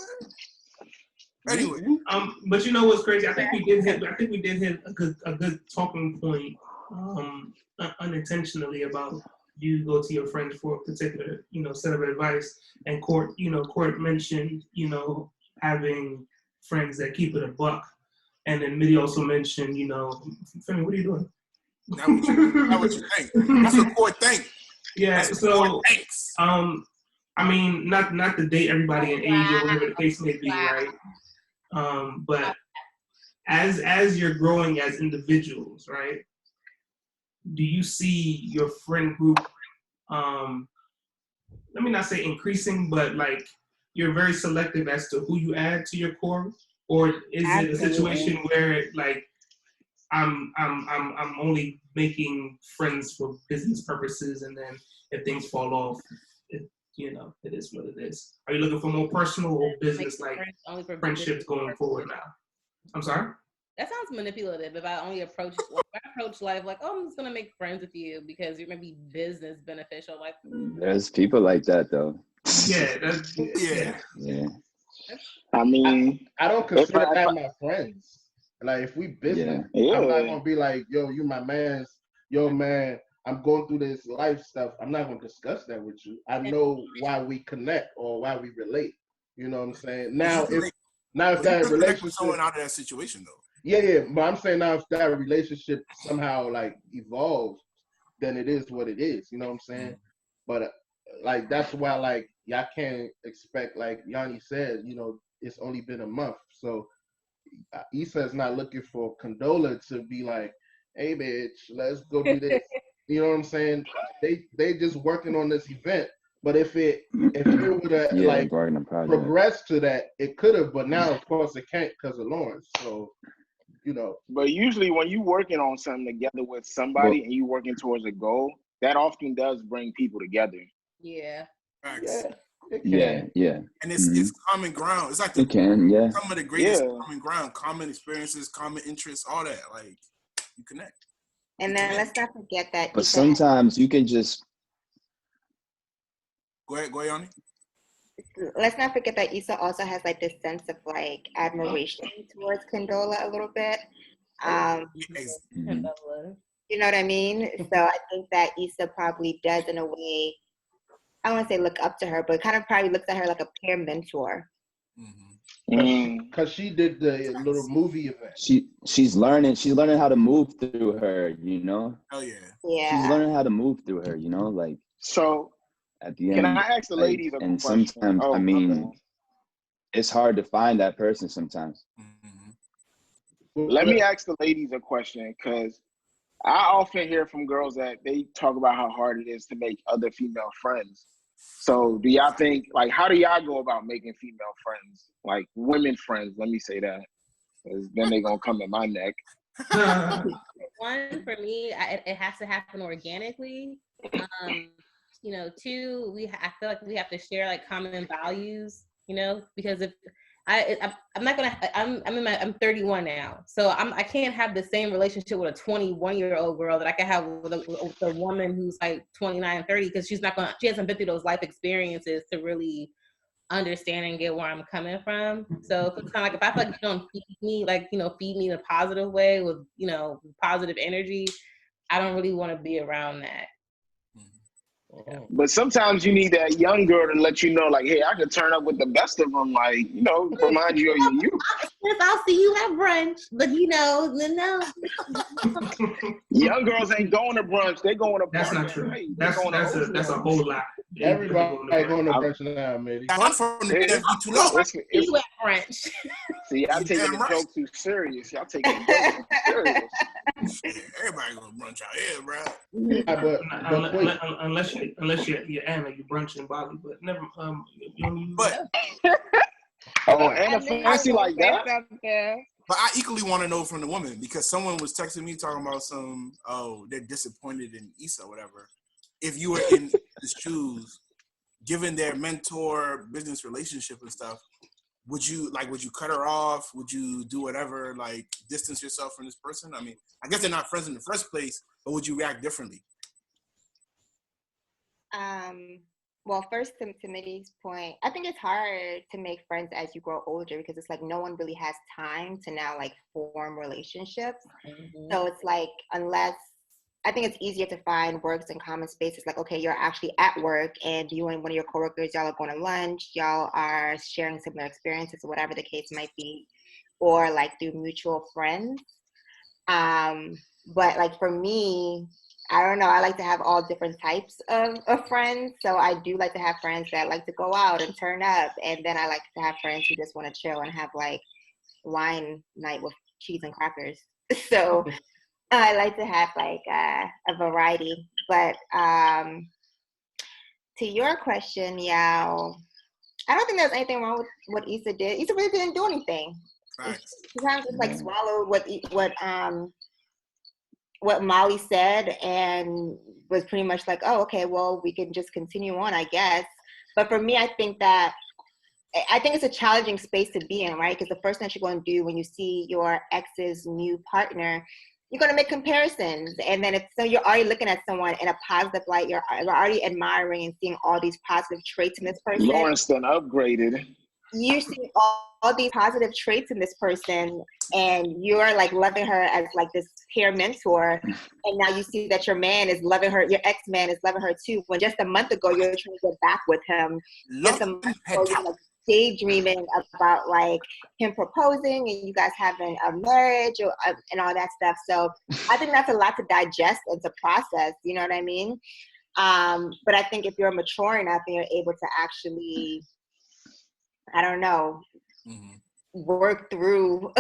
man. Anyway, but you know what's crazy? I think we did hit a good talking point, unintentionally about you go to your friends for a particular, set of advice. And Court mentioned, having friends that keep it a buck. And then Mitty also mentioned, Femi, what are you doing? Not what you think. That's what Court think. Yeah. So, I mean, not to date everybody in age or whatever the case may be, right? But as you're growing as individuals, right? Do you see your friend group, let me not say increasing, but like you're very selective as to who you add to your core, or is it a situation where like I'm only making friends for business purposes, and then if things fall off, it is what it is. Are you looking for more personal or business like friendships going forward now? I'm sorry? That sounds manipulative. If I only approach life like, oh, I'm just gonna make friends with you because you're gonna be business beneficial. Like, There's people like that though. Yeah, Yeah. I mean, I don't consider that my friends. Like, if we business, I'm not gonna be like, yo, you my man. Yo, man, I'm going through this life stuff. I'm not gonna discuss that with you. I know why we connect or why we relate. You know what I'm saying? Now, if that relationship, someone out of that situation though. Yeah, but I'm saying now if that relationship somehow like evolves, then it is what it is. You know what I'm saying? But like that's why like y'all can't expect, like Yoni said, it's only been a month, so Issa's not looking for Condola to be like, hey bitch, let's go do this. You know what I'm saying? They just working on this event. But if it would have progressed to that, it could have. But now, of course, it can't because of Lawrence. So, But usually, when you working on something together with somebody and you working towards a goal, that often does bring people together. Yeah. Facts. Yeah. And it's common ground. It's like some of the greatest common ground, common experiences, common interests, all that. Like you connect. And then let's not forget that. But sometimes you can just go ahead, Yoni. Let's not forget that Issa also has like this sense of like admiration towards Condola a little bit. You know what I mean? So I think that Issa probably does in a way, I don't want to say look up to her, but kind of probably looks at her like a peer mentor. Because she did the little movie event. She's learning how to move through her, Oh yeah. Yeah. She's learning how to move through her, like. So at the end, can I ask the ladies a question? And sometimes, it's hard to find that person sometimes. Let me ask the ladies a question, because I often hear from girls that they talk about how hard it is to make other female friends. So do y'all think, like, how do y'all go about making female friends? Like, women friends, let me say that. Because then they're going to come in my neck. One, for me, it has to happen organically. Two, I feel like we have to share like common values, because if I'm 31 now, so I can't have the same relationship with a 21-year-old girl that I can have with a woman who's like 29, 30, because she hasn't been through those life experiences to really understand and get where I'm coming from. So it's kind of like, if I feel like you don't feed me in a positive way with, positive energy, I don't really want to be around that. But sometimes you need that young girl to let you know, like, hey, I can turn up with the best of them, like, you know, remind you of your youth. I'll see you at brunch, but no. Young girls ain't going to brunch; they going to. That's not true. That's a whole lot. Everybody going to brunch now, maybe. I'm from the DFB too low. You at brunch. See, y'all taking the joke too serious. Y'all taking the joke too serious. Everybody going to brunch out here, bro. Yeah, but unless you're Anna, you brunch in Bali, but never But Anna fancy like that. But I equally want to know from the woman, because someone was texting me talking about they're disappointed in Issa or whatever. If you were in the shoes, given their mentor business relationship and stuff, would you cut her off? Would you do whatever, like distance yourself from this person? I mean, I guess they're not friends in the first place, but would you react differently? Well, first to Mitty's point, I think it's hard to make friends as you grow older, because it's like no one really has time to now like form relationships. Mm-hmm. So it's like, unless, I think it's easier to find works in common spaces. Like, okay, you're actually at work and you and one of your coworkers, y'all are going to lunch, y'all are sharing similar experiences or whatever the case might be, or like through mutual friends. But like for me, I don't know, I like to have all different types of friends. So I do like to have friends that like to go out and turn up. And then I like to have friends who just want to chill and have like wine night with cheese and crackers. So I like to have like a variety. But to your question, Yao, I don't think there's anything wrong with what Issa did. Issa really didn't do anything. Right. She kind of just like swallowed what Molly said and was pretty much like, oh, okay, well, we can just continue on, I guess. But for me, I think it's a challenging space to be in, right? Because the first thing you're going to do when you see your ex's new partner, you're going to make comparisons. And then you're already looking at someone in a positive light. You're already admiring and seeing all these positive traits in this person. Lawrence done upgraded. You see all these positive traits in this person, and you're like loving her as like this peer mentor. And now you see that your man is loving her, your ex-man is loving her too. When just a month ago, you're trying to get back with him. Just a month ago, you're like daydreaming about like him proposing and you guys having a marriage and all that stuff. So I think that's a lot to digest and to process, you know what I mean? But I think if you're mature enough and you're able to actually, I don't know, work through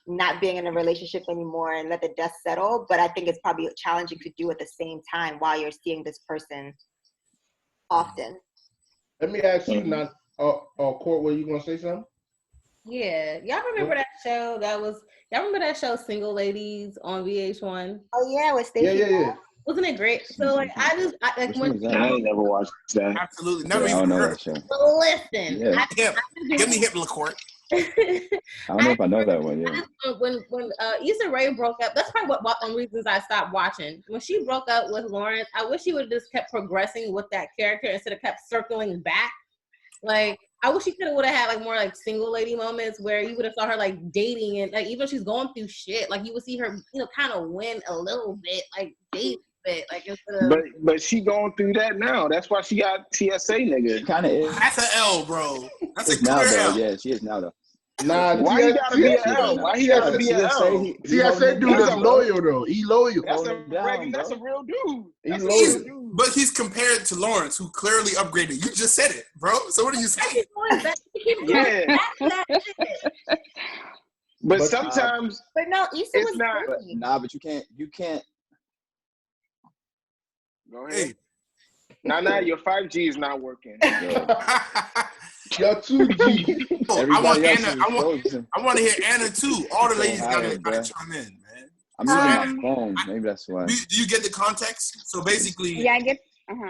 not being in a relationship anymore and let the dust settle. But I think it's probably challenging to do at the same time while you're seeing this person often. Let me ask you, Court, were you going to say something? Yeah. Y'all remember that show y'all remember that show Single Ladies on VH1? Oh, yeah, with Stacey. Yeah. Wasn't it great? So like I ain't never watched that. Absolutely, never even heard of it. Listen, yeah. Give me hip, LaCourt. I don't know if I know that one. Yeah. When Issa Rae broke up, that's probably one of the reasons I stopped watching. When she broke up with Lawrence, I wish she would have just kept progressing with that character instead of kept circling back. Like I wish she would have had like more like single lady moments where you would have saw her like dating and like even if she's going through shit, like you would see her kind of win a little bit, like date. Like but she going through that now. That's why she got TSA nigga. Kind of is. That's an L, bro. That's a now, clear though. L. Yeah, she is now though. Nah, why he gotta be an L? Why he gotta be an L? TSA dude is loyal though. He loyal. That's a real dude. He's loyal. But he's compared to Lawrence, who clearly upgraded. You just said it, bro. So what are you saying? Yeah. But sometimes. But no, Issa was not. But you can't. Go ahead. Hey. Your 5G is not working. Your 2G. I want Anna. I want to hear Anna too. All the ladies gotta chime in, man. I'm using my phone. Maybe that's why. Do you get the context? So basically, yeah, I get.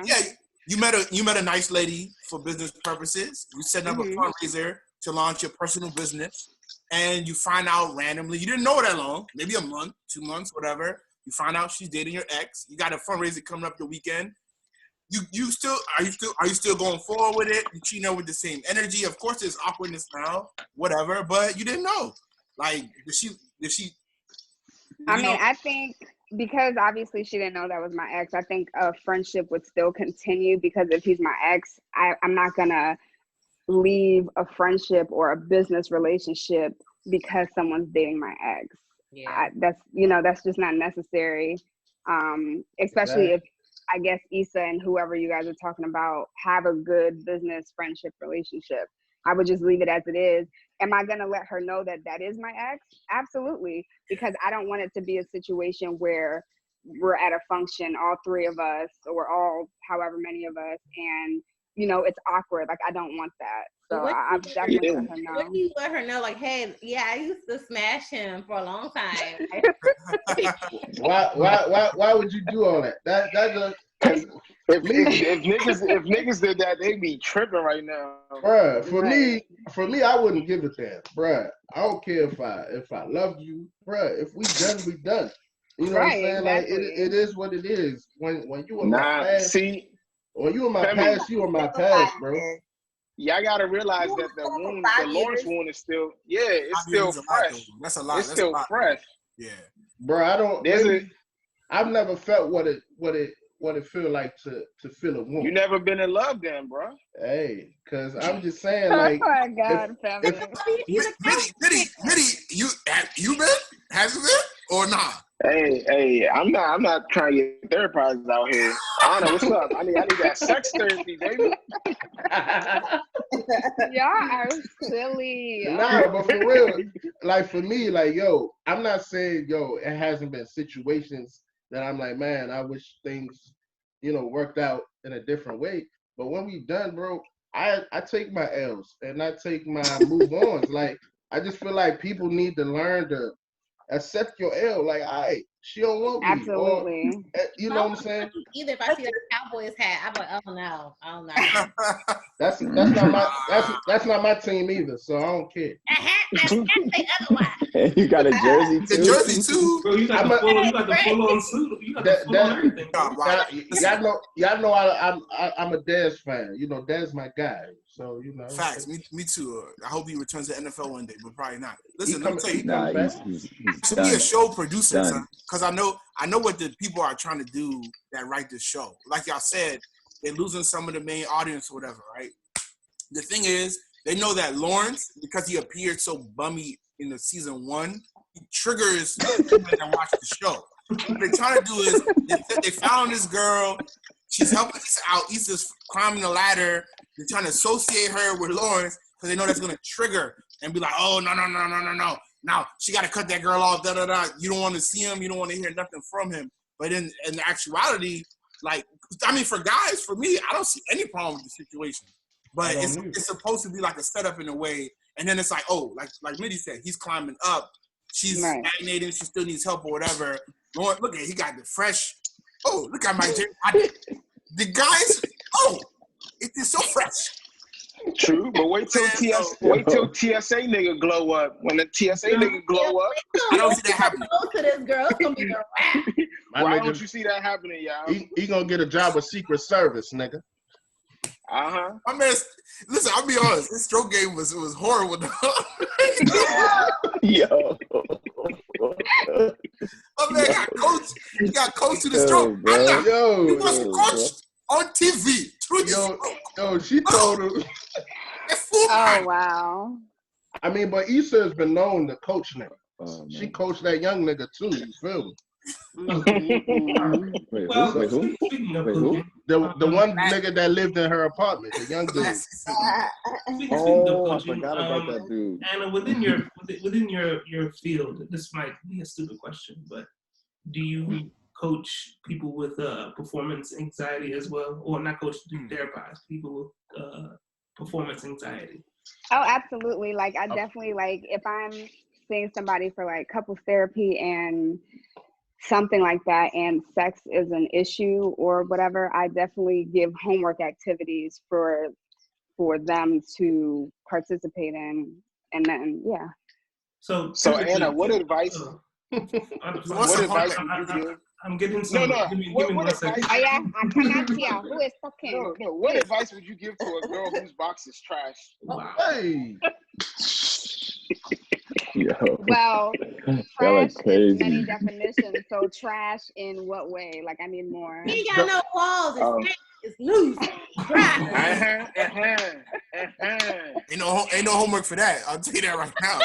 Yeah, you met a nice lady for business purposes. You setting up a fundraiser to launch your personal business, and you find out randomly. You didn't know her that long, maybe a month, 2 months, whatever. You find out she's dating your ex. You got a fundraiser coming up the weekend. Are you still going forward with it? You cheating her with the same energy. Of course, there's awkwardness now, whatever. But you didn't know. Like, did she? I mean, I think because obviously she didn't know that was my ex, I think a friendship would still continue, because if he's my ex, I'm not gonna leave a friendship or a business relationship because someone's dating my ex. Yeah. That's just not necessary. Especially if, I guess, Issa and whoever you guys are talking about have a good business friendship relationship. I would just leave it as it is. Am I going to let her know that that is my ex? Absolutely. Because I don't want it to be a situation where we're at a function, all three of us, or all however many of us, and, it's awkward. Like, I don't want that. So I'm definitely let her know. What do you let her know? Like, hey, yeah, I used to smash him for a long time. Why would you do all that? That just if niggas did that, they'd be tripping right now. Bruh, for me, I wouldn't give a damn. Bruh, I don't care if I love you. Bruh, if we done, we done. You know what I'm saying? Exactly. Like it is what it is. When you in my past, when you in my past, you in my past, bro. Yeah, I gotta realize that the Lawrence wound is still, it's still fresh. That's a lot. It's still fresh. Yeah, bro. I've never felt what it feel like to feel a wound. You never been in love, then, bro. Hey, cause I'm just saying, like, oh my God, family. Mitty, you been? Has you been or not? Hey, I'm not trying to get therapized out here. Anna, what's up? I need that sex therapy, baby. Y'all are silly. Nah, but for real, like for me, like, yo, I'm not saying, it hasn't been situations that I'm like, man, I wish things, worked out in a different way. But when we done, bro, I take my L's and I take my move ons. Like, I just feel like people need to learn to accept your L. Like, she don't want me. Absolutely. Or, you know what I'm saying? Either if I see a Cowboys hat, I'm like, oh no, I don't know. That's not my team either, so I don't care. A hat, say otherwise. You got a jersey too. The jersey too. Bro, you got the full on suit. You got the full on everything. Y'all know I'm a Dez fan. Dez my guy. So Facts. Me too. I hope he returns to NFL one day, but probably not. Listen, let me tell you. He's to be a show producer, because I know what the people are trying to do that write this show. Like y'all said, they're losing some of the main audience or whatever, right? The thing is, they know that Lawrence, because he appeared so bummy in the season 1, he triggers people that watch the show. What they're trying to do is they found this girl. She's helping us out. Issa's climbing the ladder. They're trying to associate her with Lawrence because they know that's going to trigger and be like, oh, no. Now, she got to cut that girl off, da-da-da. You don't want to see him. You don't want to hear nothing from him. But in actuality, for guys, for me, I don't see any problem with the situation. But it's supposed to be like a setup in a way. And then it's like, oh, like Mitty said, he's climbing up. She's stagnating. She still needs help or whatever. Lord, look at he got the fresh. Oh, look at my the guys. Oh, it is so fresh. True, but wait till TSA nigga glow up. When the TSA nigga glow up, I don't see that happening. To this girl, it's gonna be a wrap. Why don't you see that happening, y'all? He gonna get a job with Secret Service, nigga. My man, listen, I'll be honest. This stroke game was horrible. Yo. My man got coached. He got coached to the stroke. He was coached on TV. Yo, she told him. Oh wow. I mean, but Issa has been known to coach nigga. She coached that young nigga too. You feel me? Wait, who? The one nigga that lived in her apartment, the young dude. I forgot about that dude. Anna, within your field, this might be a stupid question, but do you coach people with performance anxiety as well, or not coach, therapize people with performance anxiety? Oh, absolutely. Like, I definitely, like, if I'm seeing somebody for like couples therapy and something like that, and sex is an issue or whatever, I definitely give homework activities for them to participate in, and then So Anna, what advice? What advice would you give? I'm getting some. No. Give me 1 second. I cannot hear. Who is talking? No. What advice would you give to a girl whose box is trash? Wow. Hey. Yo. Well, Y'all trash are crazy. is many definitions. So trash in what way? Like, I need more. He ain't got no walls. It's loose. Right. Ain't no homework for that. I'll tell you that right now.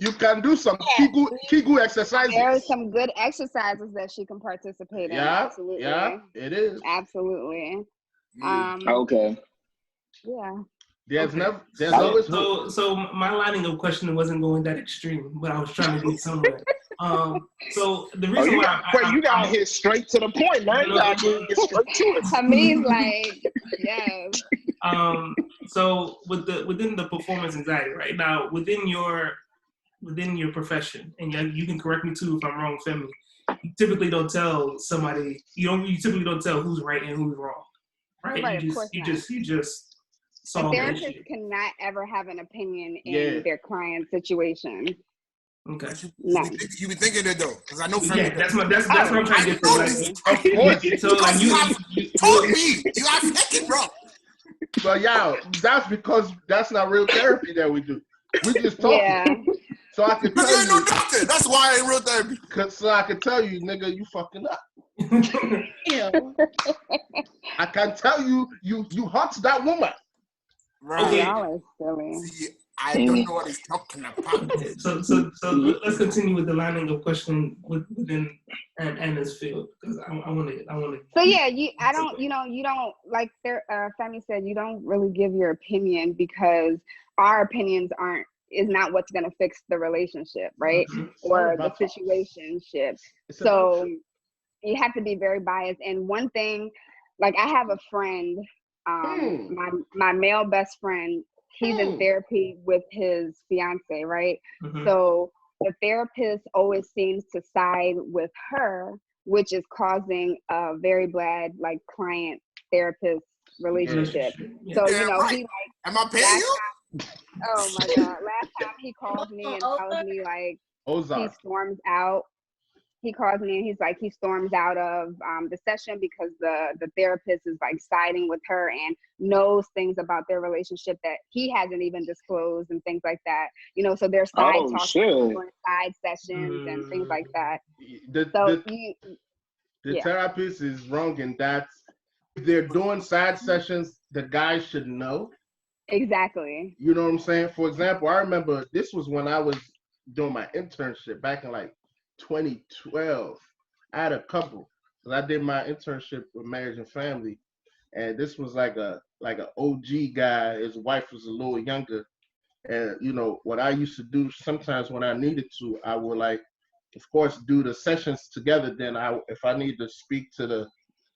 You can do some Kigu exercises. There are some good exercises that she can participate in. Yeah, Absolutely. yeah, it is. Absolutely. Okay. Yeah. There's always so my lining of questioning wasn't going that extreme, but I was trying to get somewhere. So the reason you got hit straight to the point, man. You got to get straight to it. I mean, like, yes. So within the performance anxiety, right now, within your profession, and you can correct me too if I'm wrong, Femi. You typically don't tell somebody. You typically don't tell who's right and who's wrong, right? Right, You just a solve the therapist issue. cannot ever have an opinion in their client's situation. Okay. No. You be thinking it though, because I know. Yeah, that's what I'm trying to get from. Of course. So like you told me you are thinking, bro. But y'all, that's because that's not real therapy that we do. We just talking. Yeah. So I can tell you ain't no doctor. That's why I ain't real therapy. So I can tell you, nigga, you fucking up. I can tell you, you hurt that woman. Right. Okay. Y'all are silly. See, I don't know what he's talking about. So let's continue with the lining of question within Anna's field, because I want to. So yeah, you don't like Femi said, you don't really give your opinion because our opinions is not what's going to fix the relationship, right? Mm-hmm. Or the situationship. So you have to be very biased. And one thing, like I have a friend, my male best friend, he's in therapy with his fiance, right? Mm-hmm. So the therapist always seems to side with her, which is causing a very bad like client therapist relationship. Yeah. So right. he like, am I paying you? oh my God, last time he calls me and tells me like he storms out. He calls me and he's like, he storms out of the session because the therapist is like siding with her and knows things about their relationship that he hasn't even disclosed and things like that. So there's side talks during side sessions and things like that. The therapist is wrong in that if they're doing side sessions, the guy should know. Exactly. You know what I'm saying? For example, I remember this was when I was doing my internship back in like 2012. I had a couple because I did my internship with marriage and family, and this was like a OG guy. His wife was a little younger, and what I used to do sometimes when I needed to, I would like, of course, do the sessions together. Then if I need to speak to the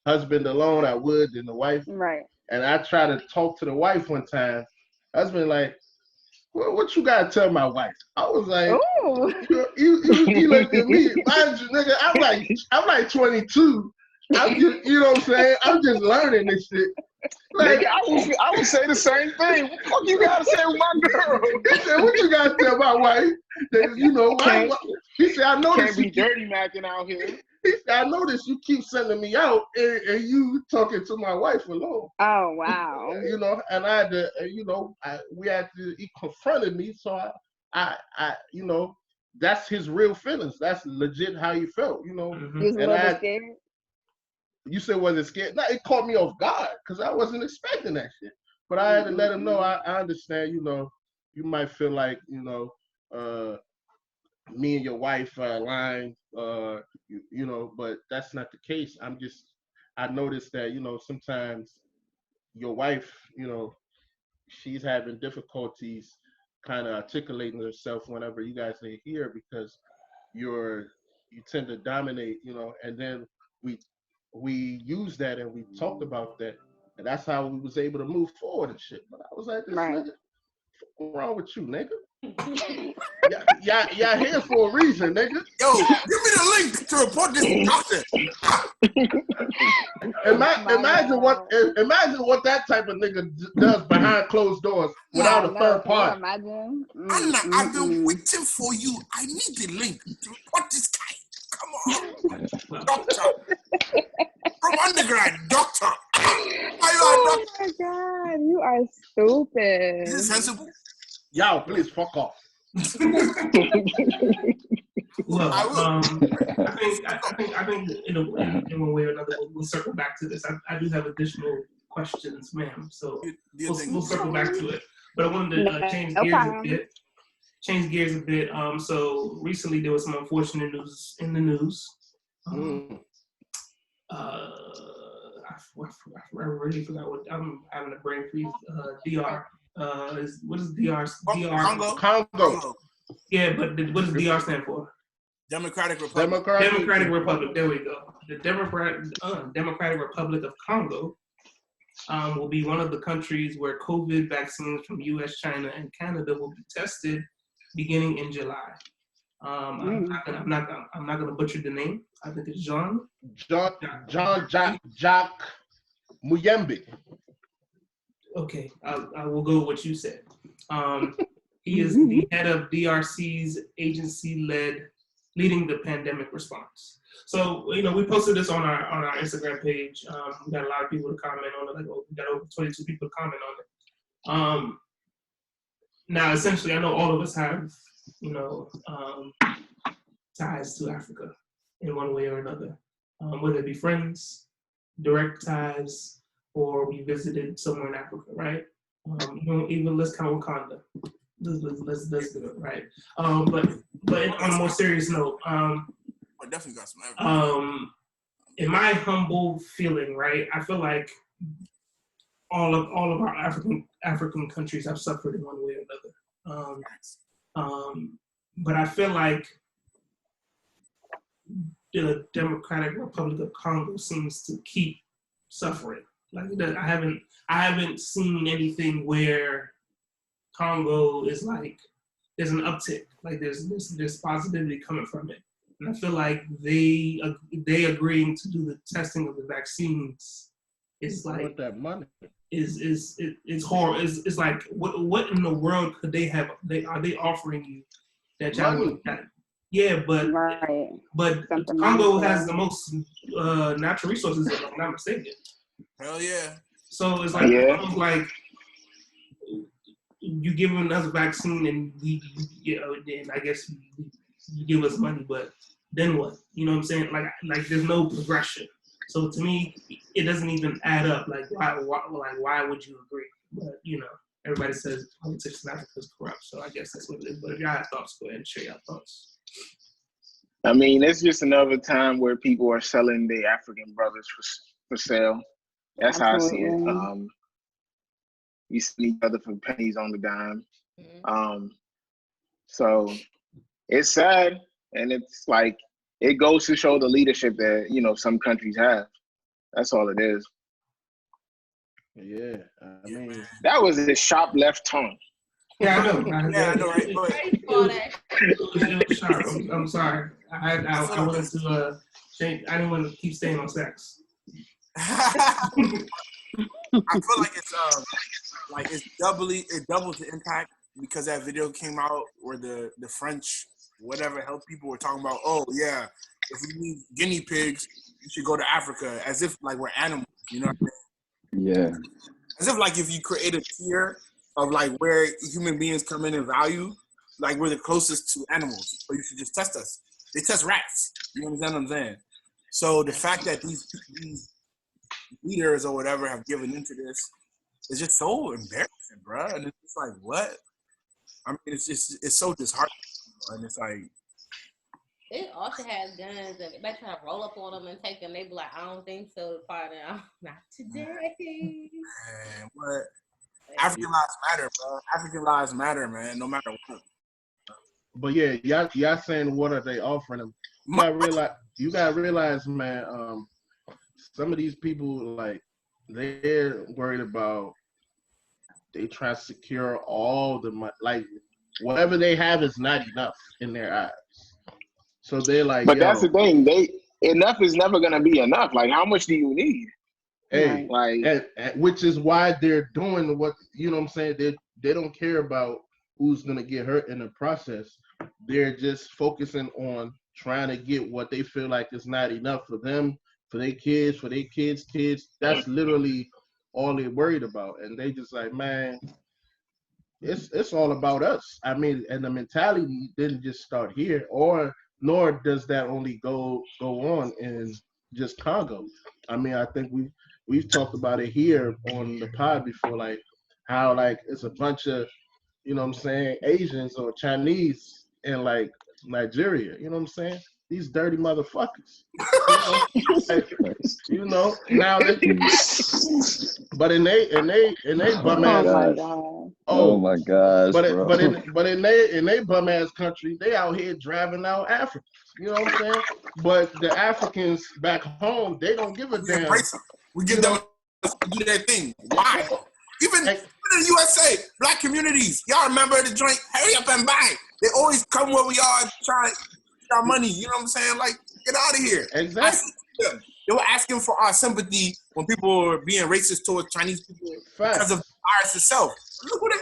husband alone, I would. Then the wife, right? And I tried to talk to the wife one time. Husband like, what you gotta tell my wife? I was like, you looked at me, mind you, nigga. I'm like 22. I'm just, you know what I'm saying? I'm just learning this shit. Like, I would say the same thing. What the fuck you gotta say with my girl? He said, what you gotta tell my wife? That, he said, I know can't be dirty macking out here. He said, I noticed you keep sending me out and you talking to my wife alone. Oh, wow. And I had to, he confronted me. So I that's his real feelings. That's legit how he felt, Mm-hmm. You was a little bit scared? You said, was it scared? No, it caught me off guard because I wasn't expecting that shit. But I had to let him know, I understand, you might feel like, me and your wife are aligned, but that's not the case. I noticed that, sometimes your wife, she's having difficulties kind of articulating herself whenever you guys are here because you tend to dominate, and then we use that and we talked about that, and that's how we was able to move forward and shit. But I was like, this nigga, what's wrong with you, nigga? Y'all here for a reason, nigga. Yo, give me the link to report this doctor. Imagine what that type of nigga does behind closed doors without a third party. Imagine. Anna, I've been waiting for you. I need the link to report this guy. Come on, doctor. From undergrad, doctor. Oh my God, you are stupid. Is this sensible? Y'all, please fuck off. Well, I think in one way or another, we'll circle back to this. I do have additional questions, ma'am. So we'll circle back to it. But I wanted to change gears a bit. So recently there was some unfortunate news in the news. I really forgot what I'm having a brain freeze. DR. What is DR? Congo. Yeah, but what does DR stand for? Democratic Republic. Democratic Republic. There we go. The Democratic Republic of Congo will be one of the countries where COVID vaccines from U.S., China, and Canada will be tested beginning in July. I'm not gonna butcher the name. I think it's Jacques Muyembe. Okay, I will go with what you said. He is the head of DRC's agency leading the pandemic response. So, we posted this on our Instagram page. We got a lot of people to comment on it. We got over 22 people to comment on it. Now, essentially, I know all of us have, ties to Africa in one way or another, whether it be friends, direct ties, or we visited somewhere in Africa, right? Even let's count Wakanda. Let's do it, right? But on a more serious note, definitely got some Africa. In my humble feeling, right, I feel like all of our African countries have suffered in one way or another. But I feel like the Democratic Republic of Congo seems to keep suffering. Like I haven't seen anything where Congo is like there's an uptick. Like there's positivity coming from it. And I feel like they agreeing to do the testing of the vaccines is like that money it's horrible. It's like what in the world could they have? Are they offering you that y'all? Yeah, but Congo has the most natural resources, if I'm not mistaken. Hell yeah. So it's like almost like you giving us a vaccine and then I guess you give us money, but then what? You know what I'm saying? Like there's no progression. So to me, it doesn't even add up. Like why would you agree? But everybody says politics in Africa is corrupt, so I guess that's what it is. But if y'all have thoughts, go ahead and share your thoughts. I mean, it's just another time where people are selling their African brothers for sale. That's how I see it. You see each other for pennies on the dime. So it's sad, and it's like it goes to show the leadership that some countries have. That's all it is. Yeah, I mean that was a sharp left tongue. Yeah, I know. I know, right? It was sharp. I'm sorry. I wanted to change. I didn't want to keep staying on sex. I feel like it's doubled the impact because that video came out where the French whatever health people were talking about. Oh yeah, if we need guinea pigs, you should go to Africa, as if like we're animals. You know what I mean? Yeah. As if like if you create a tier of like where human beings come in value, like we're the closest to animals, so you should just test us. They test rats. You understand what I'm saying? So the fact that these leaders or whatever have given into this is just so embarrassing, bro. And it's just like, what? I mean, it's so disheartening, and it's like they also have guns and they try to roll up on them and take them. They be like, I don't think so, partner. Not today. Man, what? African lives matter, bro. African lives matter, man. No matter what. But yeah, y'all saying what are they offering them? You gotta realize, man. Some of these people like they're worried about. They try to secure all the money. Like whatever they have is not enough in their eyes. So they're like, but that's the thing. Enough is never gonna be enough. Like, how much do you need? Hey, like, which is why they're doing what you know. What I'm saying they don't care about who's gonna get hurt in the process. They're just focusing on trying to get what they feel like is not enough for them, for their kids, kids. That's literally all they're worried about, and they just like, man, it's all about us. I mean, and the mentality didn't just start here, or nor does that only go on in just Congo. I mean, I think we've talked about it here on the pod before, like how like it's a bunch of, you know what I'm saying, Asians or Chinese in like Nigeria. You know what I'm saying? These dirty motherfuckers. Like, now they, but in they bum Oh ass. my god. Oh my gosh, bro. But in they bum ass country, they out here driving out Africans. You know what I'm saying? But the Africans back home, they don't give a We damn. embrace them. We give them to do their thing. Why? Even in the USA, black communities, y'all remember the joint? Hurry up and buy. They always come where we are trying our money. You know what I'm saying? Like, get out of here. Exactly. They were asking for our sympathy when people were being racist towards Chinese people because of the virus itself. Look what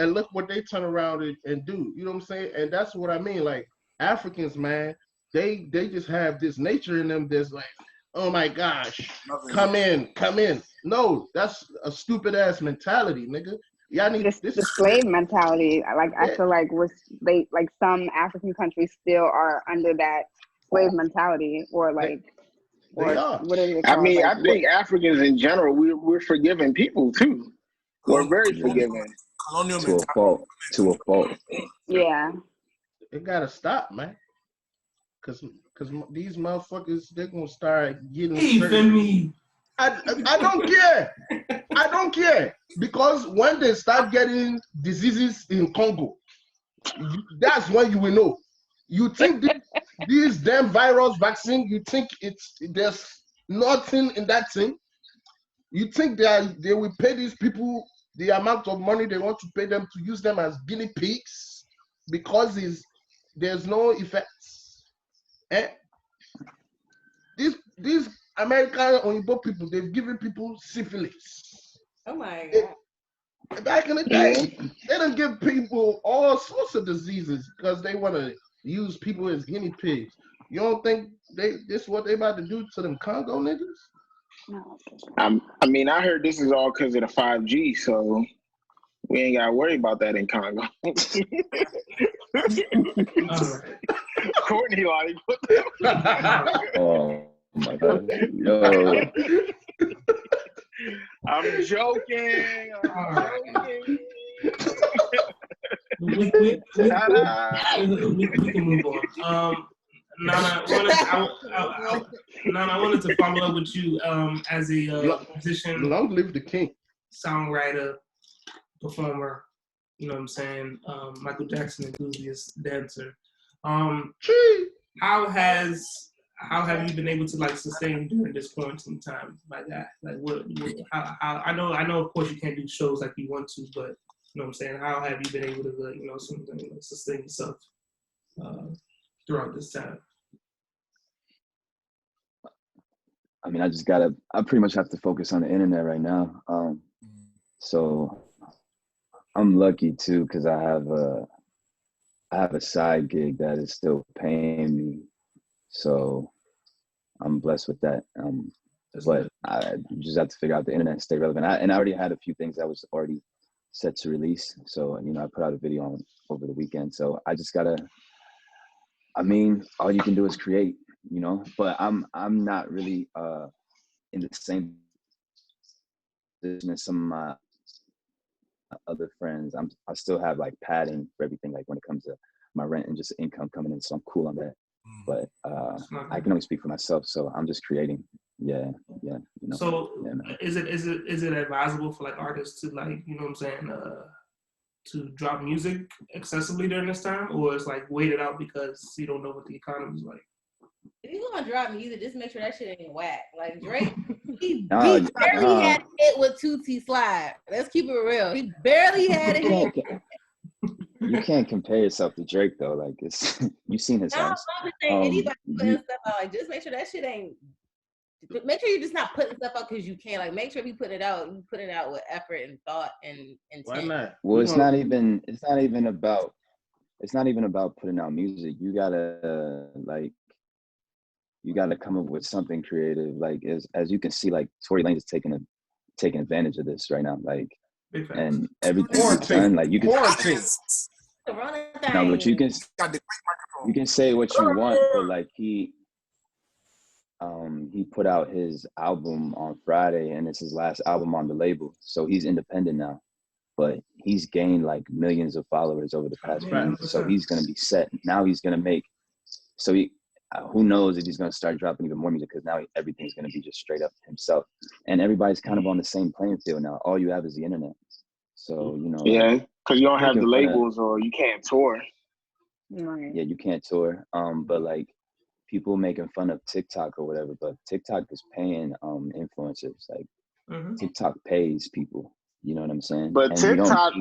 look what they turn around and do. You know what I'm saying? And that's what I mean. Like Africans, man, they just have this nature in them that's like, oh my gosh, come in. No, that's a stupid ass mentality, nigga. Y'all need the slave mentality. Like I feel like some African countries still are under that slave mentality, or like. They are. What is it I called? mean, like, I think Africans in general, we're forgiving people too. We're very forgiving. Colonial to a fault. Yeah. It gotta stop, man. Cause these motherfuckers, they're gonna start getting. Me. I don't care. I don't care, because when they start getting diseases in Congo, that's when you will know. You think these damn virus vaccine, you think there's nothing in that thing? You think they will pay these people the amount of money they want to pay them to use them as guinea pigs because there's no effects? Eh? These American Oyibo people, they've given people syphilis. Oh my god. Back in the day, they don't give people all sorts of diseases because they want to use people as guinea pigs. You don't think this what they about to do to them Congo niggas? No. I mean, I heard this is all because of the 5G, so we ain't got to worry about that in Congo. Courtney, like, what the Oh my god. Yo. I'm joking. We can move on. Nana, I wanted to follow up with you as a musician. Long live the king. Songwriter, performer, you know what I'm saying? Michael Jackson enthusiast, dancer. How have you been able to like sustain during this quarantine time like that? Like how I know of course you can't do shows like you want to, but you know what I'm saying? How have you been able to sustain yourself throughout this time? I mean, I pretty much have to focus on the internet right now. So I'm lucky too, because I have a side gig that is still paying me. So I'm blessed with that. But I just have to figure out the internet and stay relevant. I already had a few things that was already set to release. So, I put out a video on over the weekend. So I just gotta, all you can do is create, but I'm not really in the same position as some of my other friends. I still have like padding for everything, like when it comes to my rent and just income coming in. So I'm cool on that. But I can only speak for myself, so I'm just creating. Yeah. So man. is it advisable for like artists to like, you know what I'm saying, to drop music accessibly during this time, or it's like wait it out because you don't know what the economy's like? If you're gonna drop music, just make sure that shit ain't whack. Like Drake, he barely had it with Tootsie Slide. Let's keep it real. He barely had it. You can't compare yourself to Drake though. Like you've seen his house. I'm not saying anybody putting stuff out. Like just make sure that shit ain't. Make sure you're just not putting stuff out because you can. Like make sure if you put it out, you put it out with effort and thought and intent. Why not? Well, it's not even about putting out music. You gotta come up with something creative. Like as you can see, like Tory Lanez is taking advantage of this right now. Like and everything's done. Like you can no, but you can say what you want, but like he put out his album on Friday, and it's his last album on the label, so he's independent now. But he's gained like millions of followers over the past few years, so he's gonna be set. Now he's gonna make. So who knows if he's gonna start dropping even more music, because now everything's gonna be just straight up himself, and everybody's kind of on the same playing field now. All you have is the internet, so you know. Yeah, because you don't have the labels, or you can't tour. Yeah, you can't tour. But like people making fun of TikTok or whatever, but TikTok is paying influencers. Like TikTok pays people. You know what I'm saying? But TikTok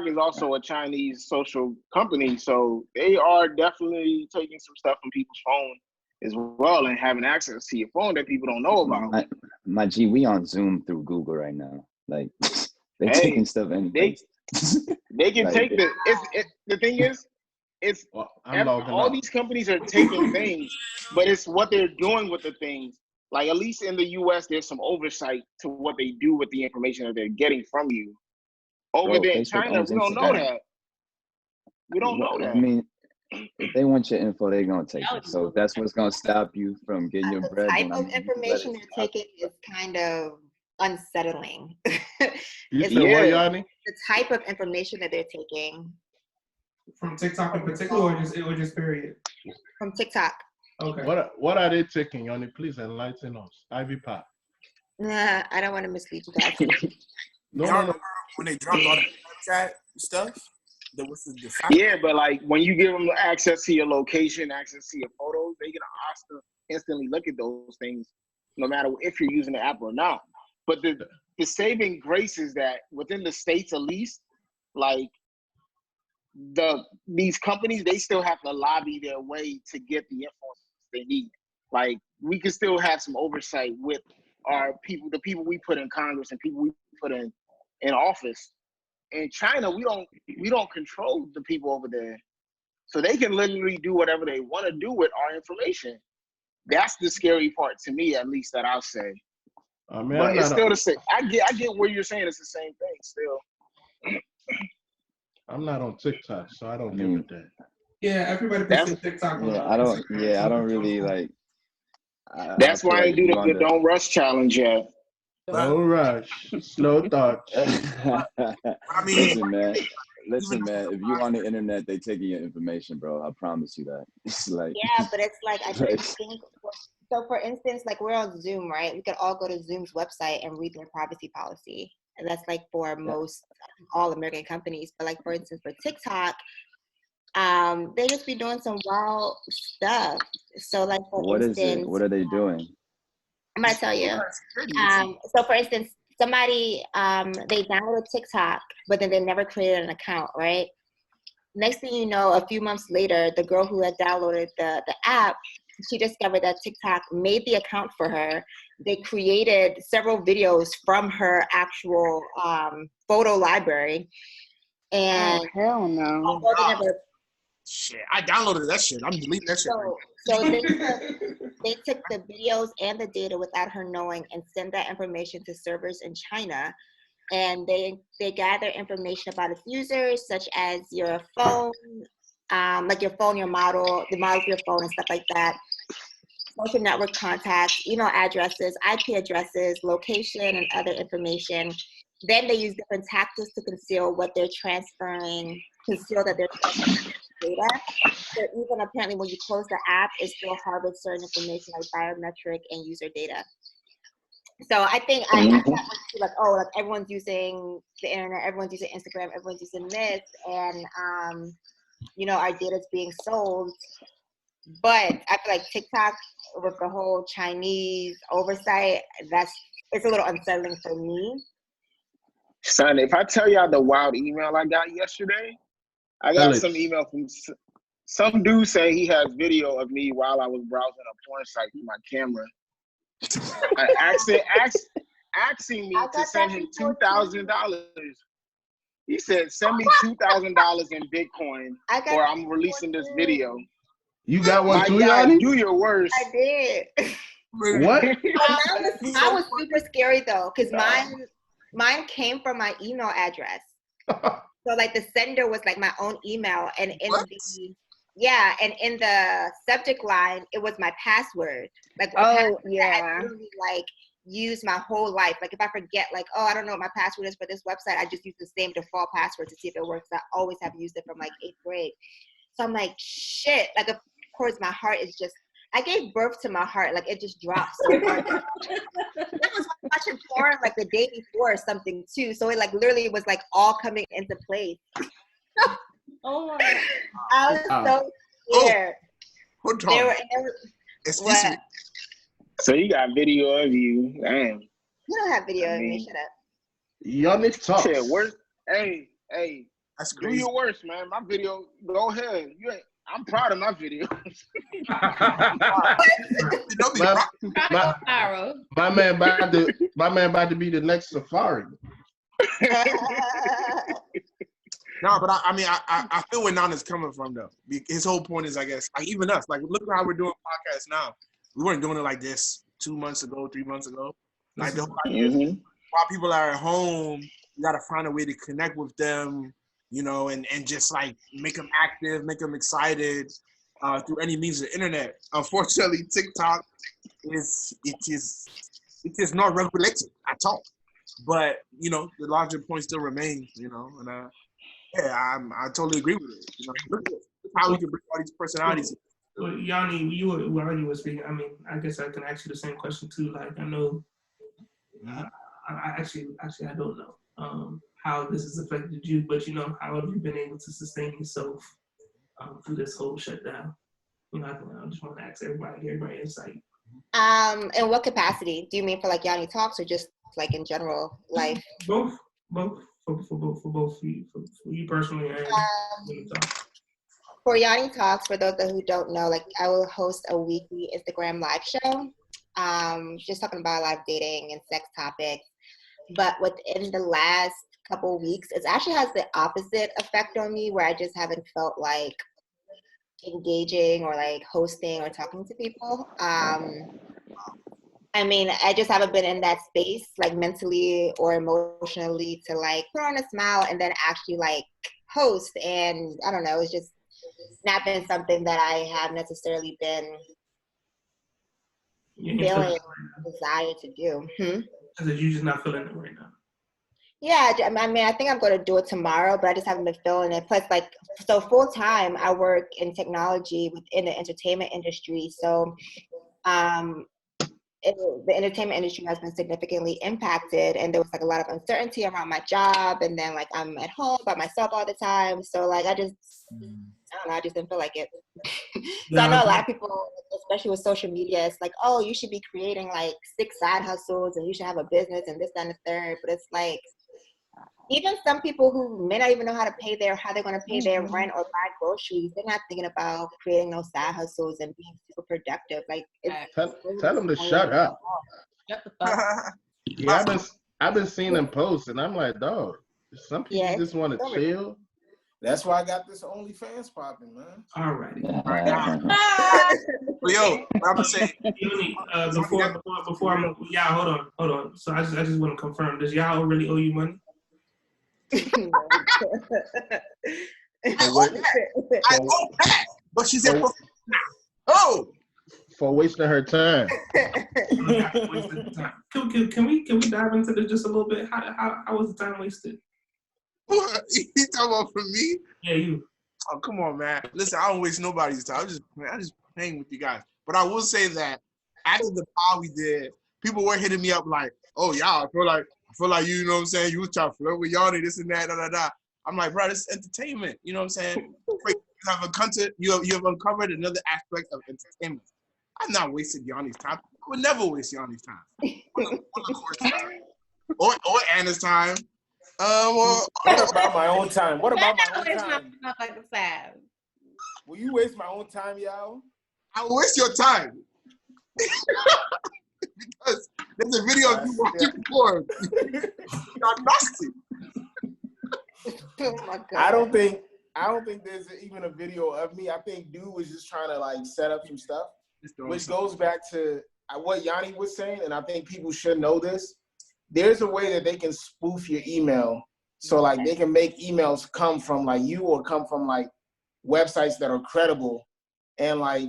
is also a Chinese social company, so they are definitely taking some stuff from people's phone as well and having access to your phone that people don't know about. My G, we on Zoom through Google right now. Like they're taking stuff anyway. They can like, take the thing is, it's all these companies are taking things, but it's what they're doing with the things. Like at least in the US, there's some oversight to what they do with the information that they're getting from you. Over there in China, we don't know that. We don't know that. I mean, if they want your info, they're gonna take it. So that's what's gonna stop you from getting your bread. The type of information they're taking is kind of unsettling. You said what, Yoni? The type of information that they're taking. From TikTok in particular, or just period? From TikTok. Okay. What are they taking, Yoni? Please enlighten us. Ivy Pop. Nah, I don't want to mislead you guys. No. When they dropped all the Snapchat stuff, there was the yeah, but like when you give them access to your location, access to your photos, they can instantly look at those things, no matter if you're using the app or not. But the saving grace is that within the States, at least, like these companies, they still have to lobby their way to get the influence they need. Like we can still have some oversight with our people, the people we put in Congress and people we put in office. In China, we don't control the people over there, so they can literally do whatever they want to do with our information. That's the scary part to me, at least, that I'll say. But it's still the same. I get where you're saying it's the same thing still. I'm not on TikTok, so I don't give a damn. Yeah, everybody puts TikTok. I don't really like. That's why I do the Don't Rush challenge yet. Don't rush. Slow thoughts. I mean, listen, man. If you're on the internet, they taking your information, bro. I promise you that. It's like but it's like I think. So, for instance, like we're on Zoom, right? We could all go to Zoom's website and read their privacy policy, and that's like for most all American companies. But like for instance, for TikTok, they just be doing some wild stuff. So like for instance, what are they doing? I'm gonna tell you. So for instance, somebody they downloaded TikTok, but then they never created an account, right? Next thing you know, a few months later, the girl who had downloaded the app, she discovered that TikTok made the account for her. They created several videos from her actual photo library, and hell no. Shit, I downloaded that shit. I'm deleting that shit. So they took the videos and the data without her knowing and sent that information to servers in China. And they gather information about its users, such as your phone, like your phone, your model, the model of your phone and stuff like that. Social network contacts, email addresses, IP addresses, location, and other information. Then they use different tactics to conceal that they're transferring data. So even apparently when you close the app, it still harbors certain information like biometric and user data. So I think I got like, like everyone's using the internet, everyone's using Instagram, everyone's using this, and our data is being sold. But I feel like TikTok with the whole Chinese oversight, it's a little unsettling for me. Son, if I tell y'all the wild email I got yesterday, I got some email from some dude saying he has video of me while I was browsing a porn site with my camera. Asking me to send him $2,000. He said, send me $2,000 in Bitcoin or I'm releasing this video. You got one too, Yoni? Do your worst. I did. What? Mine was super scary though, because mine Mine came from my email address. So like the sender was like my own email, and in the subject line it was my password. Like I literally like use my whole life. Like if I forget, like, oh, I don't know what my password is for this website, I just use the same default password to see if it works. I always have used it from like 8th grade. So I'm like, shit. Like of course my heart is just, I gave birth to my heart. Like it just dropped so hard. I was watching porn like the day before or something too. So it like literally was like all coming into place. Oh my God. I was so scared. Hold on. Excuse me. So you got video of you. Damn. You don't have video of me. Shut up. Yoni Talks. Shit, worst. Hey. That's Do crazy. your worst, man. My video, go ahead. I'm proud of my video. My man about to be the next Safari. No, but I feel where Nana's coming from though. His whole point is, I guess, like even us, like look at how we're doing podcasts now. We weren't doing it like this 2 months ago, 3 months ago. Like the whole idea is, while people are at home, you gotta find a way to connect with them, you know, and just like make them active, make them excited through any means of the internet. Unfortunately, TikTok is not regulated at all. But you know, the larger point still remains, you know, and I totally agree with it. You know, look at how we can bring all these personalities. Well, Yanni, while you were speaking, I mean, I guess I can ask you the same question too. Like, I know, I actually I don't know how this has affected you, but you know, how have you been able to sustain yourself through this whole shutdown? You know, I just want to ask everybody insight. In what capacity? Do you mean for like Yoni Talks or just like in general life? Both. For both you personally and Yoni Talks. For Yoni Talks, for those who don't know, like I will host a weekly Instagram live show, just talking about a lot of dating and sex topics. But within the last couple of weeks, it actually has the opposite effect on me, where I just haven't felt like engaging or like hosting or talking to people. I mean, I just haven't been in that space, like mentally or emotionally, to like put on a smile and then actually like host. And I don't know, it's just not been something that I have necessarily been feeling desire to do. Because you're just not feeling it right now. Yeah, I mean, I think I'm going to do it tomorrow, but I just haven't been feeling it. Plus, like, so full time, I work in technology within the entertainment industry. So, the entertainment industry has been significantly impacted, and there was like a lot of uncertainty around my job. And then, like, I'm at home by myself all the time. So, like, I don't know, I just didn't feel like it. So I know a lot of people, especially with social media, it's like, oh, you should be creating like 6 side hustles and you should have a business and this, that, and the third. But it's like, even some people who may not even know how they're going to pay their rent or buy groceries, they're not thinking about creating those side hustles and being super productive. Like, tell them to shut up. Shut the fuck up. Yeah, I've been seeing them post, and I'm like, dog, some people just want to chill. That's why I got this OnlyFans popping, man. All righty. Yo, I'm gonna say, before I'm, hold on. So I just want to confirm, does y'all really owe you money? I owe that, but she's at for wasting her time. Can we dive into this just a little bit? How was the time wasted? What? You talking about for me? Yeah, you. Oh, come on, man. Listen, I don't waste nobody's time. I just hang with you guys. But I will say that after the pod we did, people were hitting me up like, "Oh, y'all, I feel like you know what I'm saying? You was trying to flirt with Yoni, this and that, da. I'm like, bro, this is entertainment. You know what I'm saying? You have uncovered another aspect of entertainment. I'm not wasting Yoni's time. I would never waste Yoni's time. Or Anna's time. What about my own time? What about my own time? Will you waste my own time, y'all? I will waste your time. Because there's a video of you watching porn. You're nasty. Oh my God. I don't think there's even a video of me. I think dude was just trying to like set up some stuff, which goes back to what Yoni was saying, and I think people should know this. there's a way that they can spoof your email. So like they can make emails come from like you or come from like websites that are credible. And like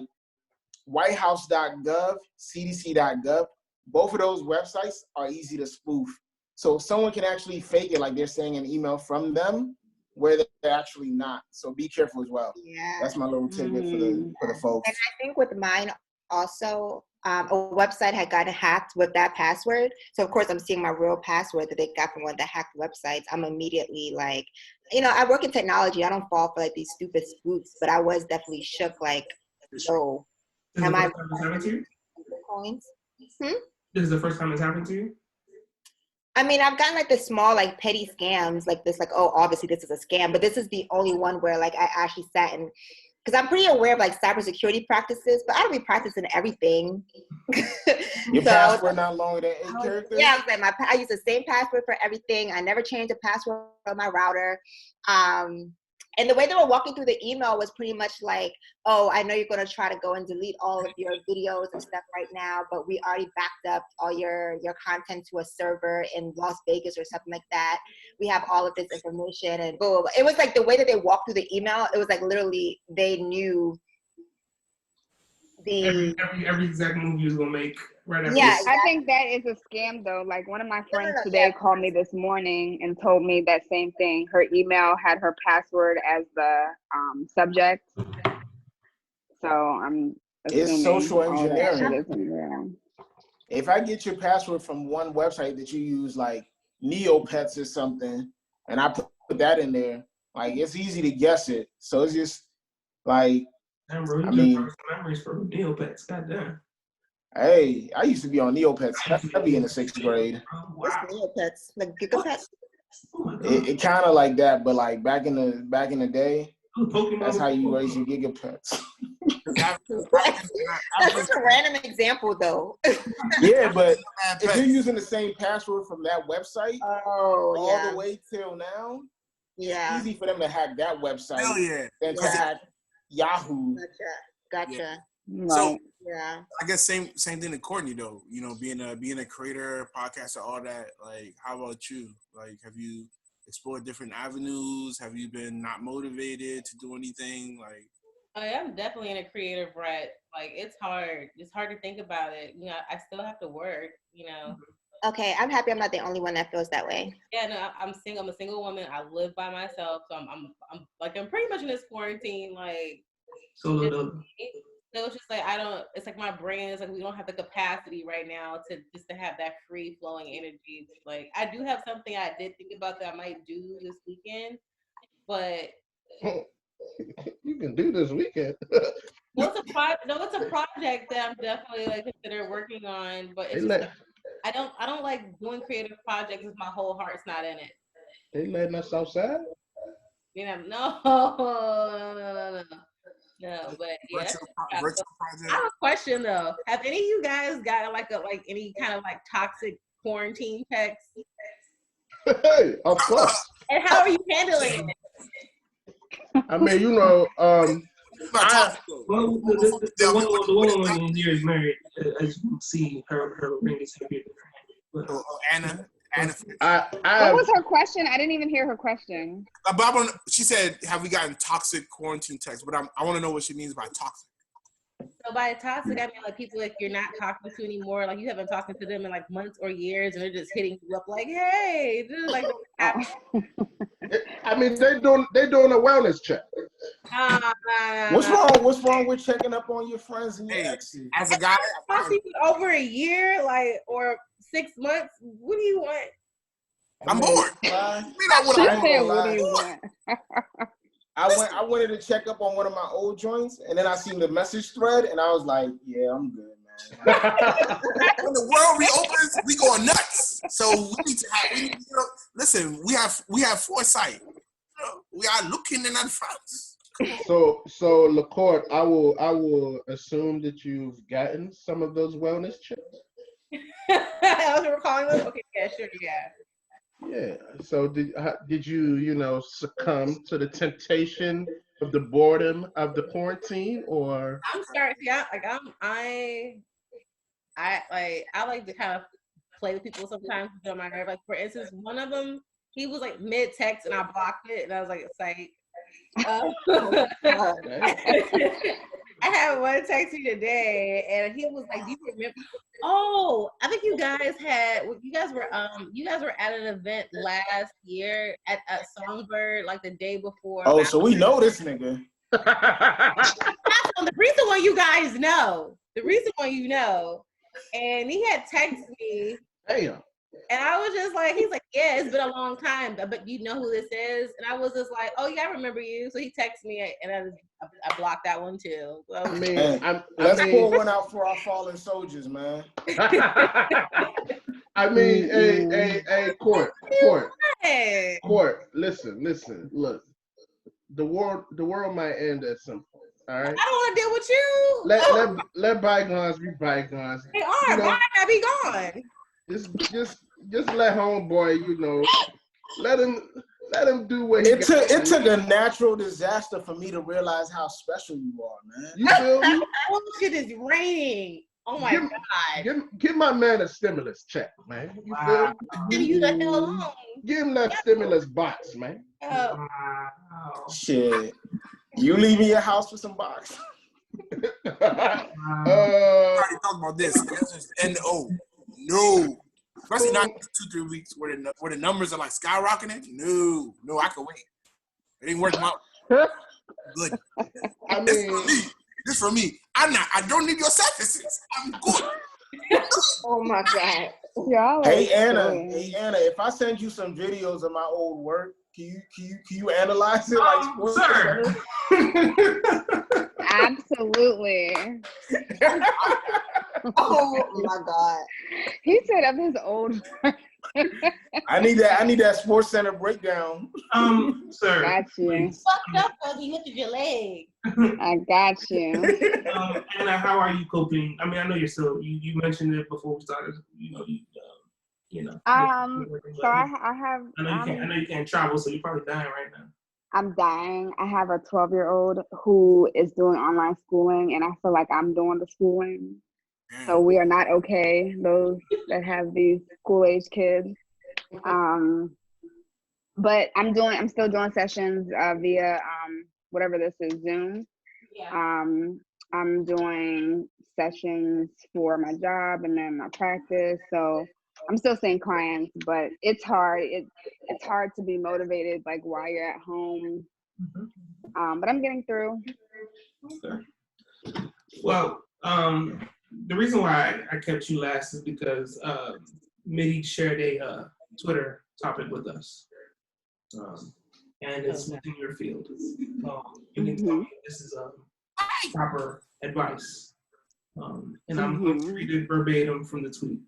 whitehouse.gov, cdc.gov, both of those websites are easy to spoof. So someone can actually fake it like they're saying an email from them where they're actually not. So be careful as well. Yeah. That's my little tidbit for the folks. And I think with mine also, a website had gotten hacked with that password. So of course I'm seeing my real password that they got from one of the hacked websites. I'm immediately like, I work in technology. I don't fall for like these stupid spoofs, but I was definitely shook. Like, yo, am I happened to you? Coins? This is the first time it's happened to you? I mean, I've gotten like the small, like petty scams, like this, like, oh, obviously this is a scam, but this is the only one where like I actually sat and, because I'm pretty aware of like cybersecurity practices, but I don't be practicing everything. Your password not longer than 8 characters? Yeah, I was like, I use the same password for everything. I never changed the password on my router. And the way they were walking through the email was pretty much like, oh, I know you're going to try to go and delete all of your videos and stuff right now, but we already backed up all your content to a server in Las Vegas or something like that. We have all of this information and boom. It was like the way that they walked through the email, it was like literally they knew the every exact move you was going to make right after. Yeah, I think that is a scam though. Like one of my friends today called me this morning and told me that same thing. Her email had her password as the subject. So I'm assuming it's social engineering. If I get your password from one website that you use, like Neopets or something, and I put that in there, like it's easy to guess it. So it's just like, I mean, memories for Neopets. Goddamn. Hey, I used to be on Neopets heavy in the 6th grade. What's Neopets? Like Gigapets? It kind of like that, but like back in the day, that's how you raise your Gigapets. That's just a random example, though. Yeah, but if you're using the same password from that website all the way till now, it's easy for them to hack that website than to hack Yahoo. Gotcha. Yeah. So yeah, I guess same thing to Courtney though. Being a creator, podcaster, all that. Like, how about you? Like, have you explored different avenues? Have you been not motivated to do anything? Like, I am definitely in a creative rut. Like, it's hard. It's hard to think about it. I still have to work. Okay, I'm happy I'm not the only one that feels that way. Yeah, no, I'm single. I'm a single woman. I live by myself, so I'm pretty much in this quarantine. Like, so it's just like it's like my brain is like, we don't have the capacity right now to have that free flowing energy. Like, I do have something I did think about that I might do this weekend, but you can do this weekend. It's a project that I'm definitely like consider working on, but it's just, I don't like doing creative projects if my whole heart's not in it. They letting us outside? No, but yeah. Virtual project. I have a question though. Have any of you guys got like any kind of like toxic quarantine texts? Hey, of course. And how are you handling it? I mean, the one in here is married. As you can see, her ring is heavier than her. Anna. What was her question? I didn't even hear her question. She said, "Have we gotten toxic quarantine texts?" But I want to know what she means by toxic. So by toxic, I mean like people like you're not talking to anymore. Like you haven't talked to them in like months or years, and they're just hitting you up like, "Hey," just like. I mean, they're doing a wellness check. What's wrong with checking up on your friends and your exes? As a guy, over a year, like, or 6 months. What do you want? I'm bored. I wanted to check up on one of my old joints, and then I seen the message thread, and I was like, "Yeah, I'm good, man." When the world reopens, we going nuts. So we need to listen. We have foresight. We are looking in advance. So LaCourt, I will assume that you've gotten some of those wellness checks. That's what we're calling them? Okay, yeah, sure, yeah. Yeah. So did you succumb to the temptation of the boredom of the quarantine, or? I'm starting. Yeah, like I like to kind of play with people sometimes to get on my nerve. Like, for instance, one of them, he was like mid-text and I blocked it, and I was like, psych. I had one text you today, and he was like, "Do you remember?" Oh, I think you guys were at an event last year at Songbird, like the day before. Oh, so we know this nigga. The reason why you guys know. The reason why you know. And he had texted me. Damn. And I was just like, he's like, yeah, it's been a long time, but you know who this is? And I was just like, oh yeah, I remember you. So he texted me, and I blocked that one too. So, I mean, let's pour one out for our fallen soldiers, man. I mean, hey, Court. Listen, look. The world might end at some point. All right. I don't want to deal with you. Let bygones be bygones. They are. Why not be gone? Just let homeboy, let him do what it took a natural disaster for me to realize how special you are, man. You feel me? Shit is raining. Oh my God. Give my man a stimulus check, man. You feel me? You the hell alone. Give him that stimulus box, man. Shit. You leaving your house for some box? Already talked about this. No. Especially not 2-3 weeks where the numbers are like skyrocketing. No, I can wait. It ain't working out. Good. I mean, this for me. I don't need your services. I'm good. Oh my God. Hey Anna, if I send you some videos of my old work, can you analyze it like sir? Absolutely. Oh my God. He said of his old work. I need that Sports Center breakdown. Sir. Got you. Fucked up because he lifted your leg. I got you. Anna, how are you coping? I mean, I know you're still. You mentioned it before we started. So I have. I know you can't travel, so you're probably dying right now. I'm dying. I have a 12-year-old who is doing online schooling, and I feel like I'm doing the schooling. So we are not okay, those that have these school-age kids. But I'm still doing sessions via whatever this is, Zoom. Yeah. I'm doing sessions for my job and then my practice. So I'm still seeing clients, but it's hard. It's hard to be motivated like while you're at home. But I'm getting through. Okay. Well, the reason why I kept you last is because Mitty shared a Twitter topic with us, and it's within your field. You can tell me this is proper advice, and I'm going to read it verbatim from the tweet.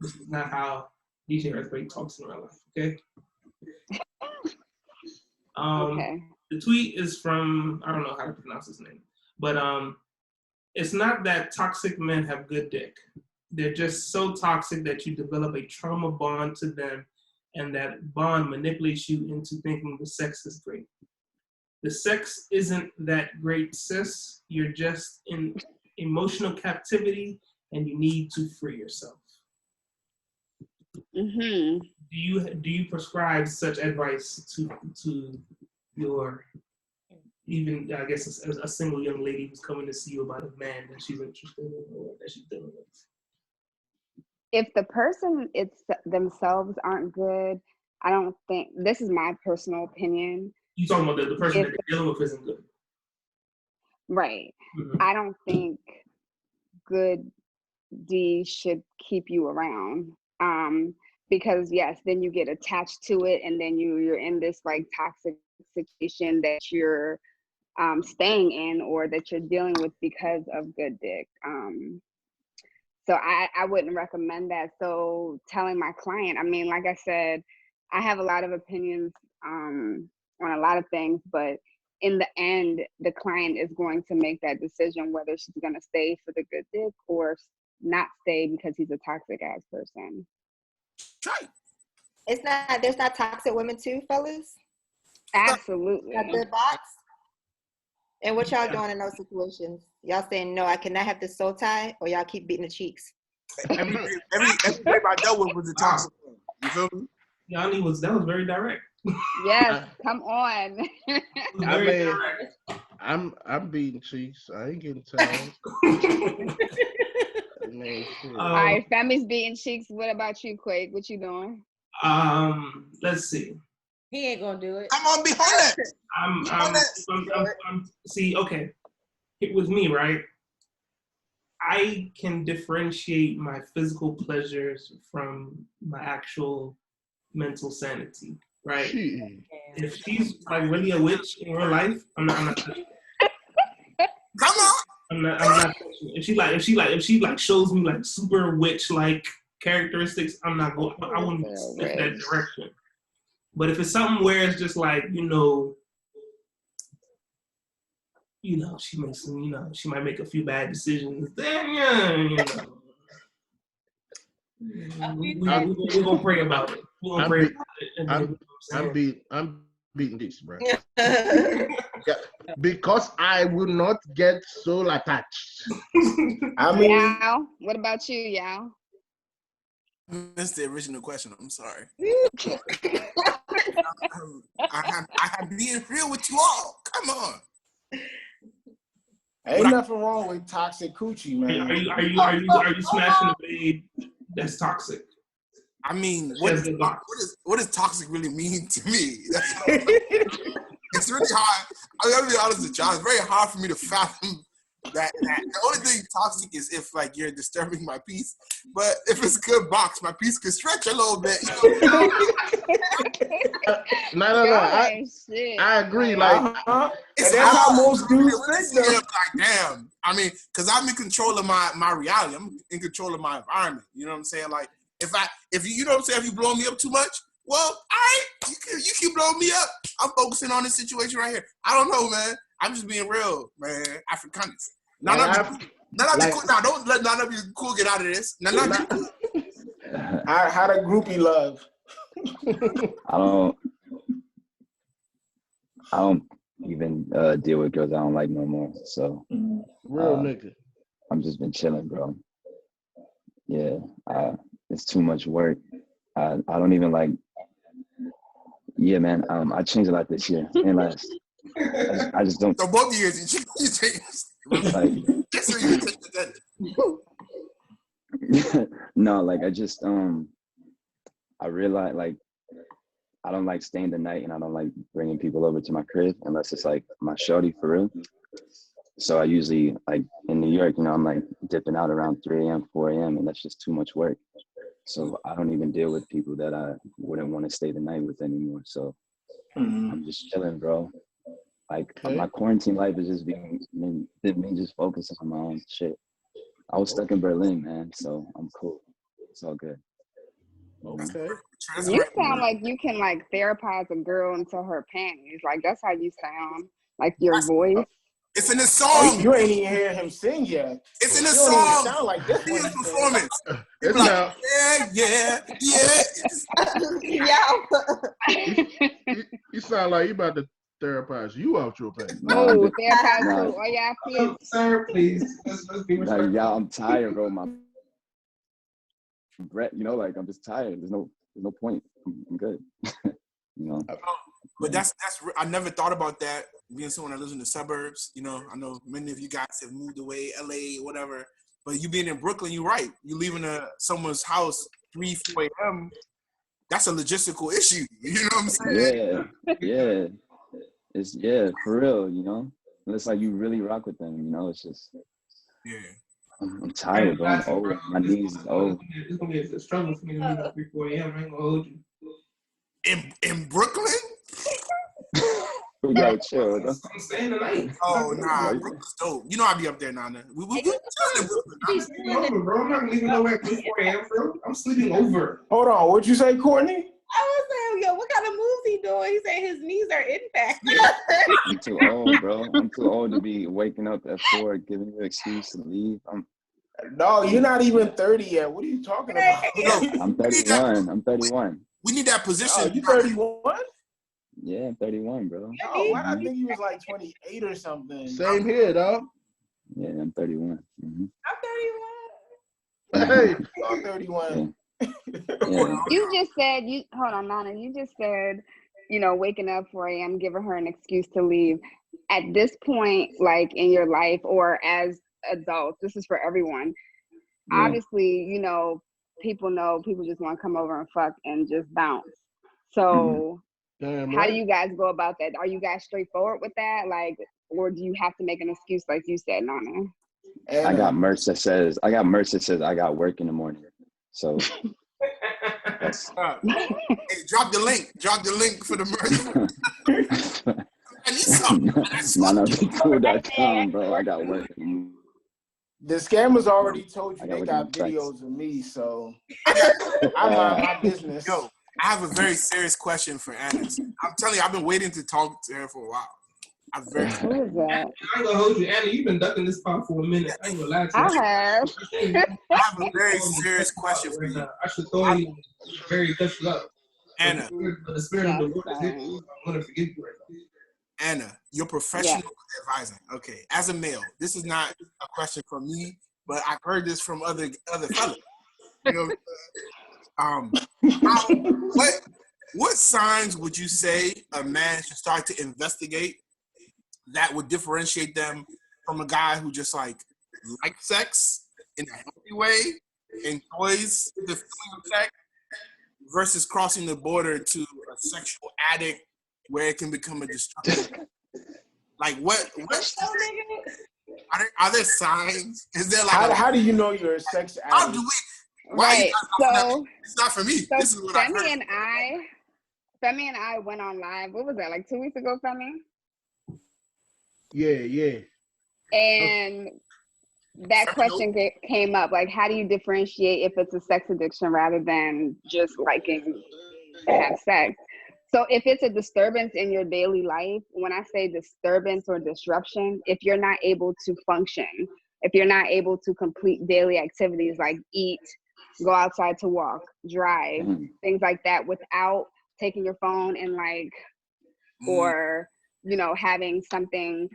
This is not how DJ Earthquake talks in real life, okay? Okay. The tweet is from, I don't know how to pronounce his name, but it's not that toxic men have good dick. They're just so toxic that you develop a trauma bond to them, and that bond manipulates you into thinking the sex is great. The sex isn't that great, sis. You're just in emotional captivity, and you need to free yourself. Mm-hmm. Do you prescribe such advice to your, even I guess a single young lady who's coming to see you about a man that she's interested in or that she's dealing with? If the person themselves aren't good, I don't think, this is my personal opinion. You talking about the person that they're dealing with isn't good? Right. Mm-hmm. I don't think good deeds should keep you around. Because yes, then you get attached to it, and then you're in this like toxic situation that you're staying in or that you're dealing with because of good dick. So I wouldn't recommend that. So telling my client, I mean, like I said, I have a lot of opinions on a lot of things, but in the end, the client is going to make that decision whether she's going to stay for the good dick or not stay because he's a toxic ass person. Right. There's not toxic women too, fellas? Absolutely. A good box? And what y'all doing in those situations? Y'all saying, no, I cannot have this soul tie, or y'all keep beating the cheeks? Every babe I dealt with was a toxic one. You feel me? Yoni that was very direct. Yes, come on. I mean, I'm beating cheeks. I ain't getting tired. All right, Family's beating cheeks. What about you, Quake? What you doing? Let's see. He ain't gonna do it. I'm on behind that. See, okay. With me, right? I can differentiate my physical pleasures from my actual mental sanity, right? If she's like really a witch in real life, I'm not touching it. Come on. I'm not touching it. If she shows me like super witch like characteristics, I'm not going. I wouldn't sniff that direction. But if it's something where it's just like, she makes some, she might make a few bad decisions, then we're gonna pray about it. We're gonna pray about it. I'm beating this, bro. Because I will not get so attached. Yao, what about you, Yao? That's the original question. I'm sorry. I'm being real with you all. Come on. Ain't nothing wrong with toxic coochie, man. Are you smashing a babe that's toxic? I mean, what does toxic really mean to me? It's really hard. I'm gonna be honest with y'all. It's very hard for me to fathom that. The only thing toxic is if like you're disturbing my peace. But if it's a good box, my peace could stretch a little bit. No. I agree. It's how most dudes think. Like, damn. I mean, because I'm in control of my reality. I'm in control of my environment. You know what I'm saying? Like, if you know what I'm saying, if you blow me up too much, well, all right, you keep blowing me up. I'm focusing on this situation right here. I don't know, man. I'm just being real, man. Afrikaners. None of you cool get out of this. How the groupie love? I don't even deal with girls I don't like no more. So real nigga. I'm just been chilling, bro. Yeah, it's too much work. I don't even like. Yeah, man. I changed a lot this year and last. I just don't. So both years you changed. Like, no, like I just I realize like I don't like staying the night and I don't like bringing people over to my crib unless it's like my shorty for real. So I usually like in New York, I'm like dipping out around 3 a.m., 4 a.m. and that's just too much work. So I don't even deal with people that I wouldn't want to stay the night with anymore. So I'm just chilling, bro. Like my quarantine life is just me just focusing on my own shit. I was stuck in Berlin, man, so I'm cool. It's all good. Okay. You sound like you can like therapize a girl into her panties. Like that's how you sound. Like your voice. It's in the song. You ain't even hear him sing yet. It's in the song. Sound like this one performance. It's like, yeah. You sound like you about to therapize you out your pain. Oh, therapize you. Oh yeah, please. Sir, please. Let's be respectful. Y'all, I'm tired, bro. My breath, like I'm just tired. There's no point. I'm good. But that's I never thought about that. Being someone that lives in the suburbs, I know many of you guys have moved away, LA, whatever. But you being in Brooklyn, you're right. You leaving someone's house 3, 4 a.m. That's a logistical issue. You know what I'm saying? Yeah. It's for real. It's like you really rock with them. It's just I'm tired, bro. I'm old. My knees is old. It's gonna be a struggle for me to leave at 3, 4 a.m. I ain't gonna hold you. In Brooklyn? Yo, chill. I'm staying the night. Oh, nah. Brooklyn's dope. I'll be up there, Nana. We chilling in Brooklyn, Nana. Bro. I'm not leaving nowhere at 3, 4 a.m., bro. I'm sleeping over. Hold on. What'd you say, Courtney? I was saying, what kind of moves he doing? He said his knees are impacted. I'm too old, bro. I'm too old to be waking up at 4, giving you an excuse to leave. No, you're not even 30 yet. What are you talking about? I'm 31. We need that position. Oh, you 31? Yeah, I'm 31, bro. Oh, why did I think he was like 28 or something? Same here, dog. Yeah, I'm 31. I'm 31. Hey, 31. Yeah. You just said hold on, Nana. You just said, waking up 4 a.m., giving her an excuse to leave. At this point, like in your life or as adults, this is for everyone. Yeah. Obviously, people just want to come over and fuck and just bounce. So how do you guys go about that? Are you guys straightforward with that? Like, or do you have to make an excuse like you said, Nana? I got merch that says I got work in the morning. So that's hey, drop the link for the merch. I need something. NanaBcool.com, bro. I got work. The scammers already told you they got videos of me, so I mind my business. Yo, I have a very serious question for Anna. I'm telling you, I've been waiting to talk to her for a while. Who is that? I ain't gonna hold you, Anna. You've been ducking this spot for a minute. I ain't gonna lie to you. I have. I have a very serious question for you. I should throw you very touched up. Anna. The spirit of the Lord is hitting you. I'm gonna forgive you right now. Anna, you're professional advising. Okay, as a male, this is not a question from me, but I've heard this from other fellas. What signs would you say a man should start to investigate that would differentiate them from a guy who just likes sex in a healthy way, enjoys the feeling of sex, versus crossing the border to a sexual addict where it can become a destructive? Like what are there signs? Is there like how do you know you're a sex addict? How do we? Right. So it's not for me. So this is what I heard. Femi and I went on live. What was that? Like 2 weeks ago, Femi? Yeah. And that question came up. Like, how do you differentiate if it's a sex addiction rather than just liking to have sex? So if it's a disturbance in your daily life, when I say disturbance or disruption, if you're not able to function, if you're not able to complete daily activities like eat, go outside to walk, drive, things like that without taking your phone and or, having something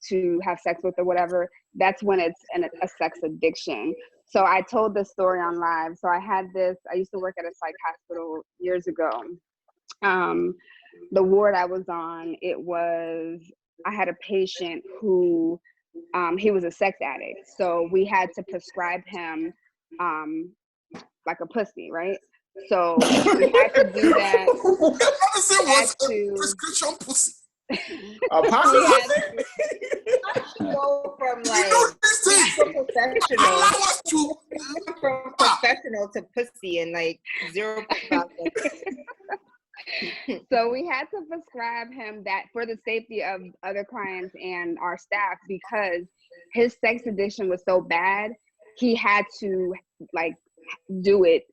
to have sex with or whatever, that's when it's a sex addiction. So I told this story on live. So I used to work at a psych hospital years ago. The ward I was on, I had a patient who, he was a sex addict. So we had to prescribe him like a pussy, right? So we had to do that. Prescription pussy. Go from professional to pussy in like 0.5 seconds. So we had to prescribe him that for the safety of other clients and our staff, because his sex addiction was so bad, he had to do it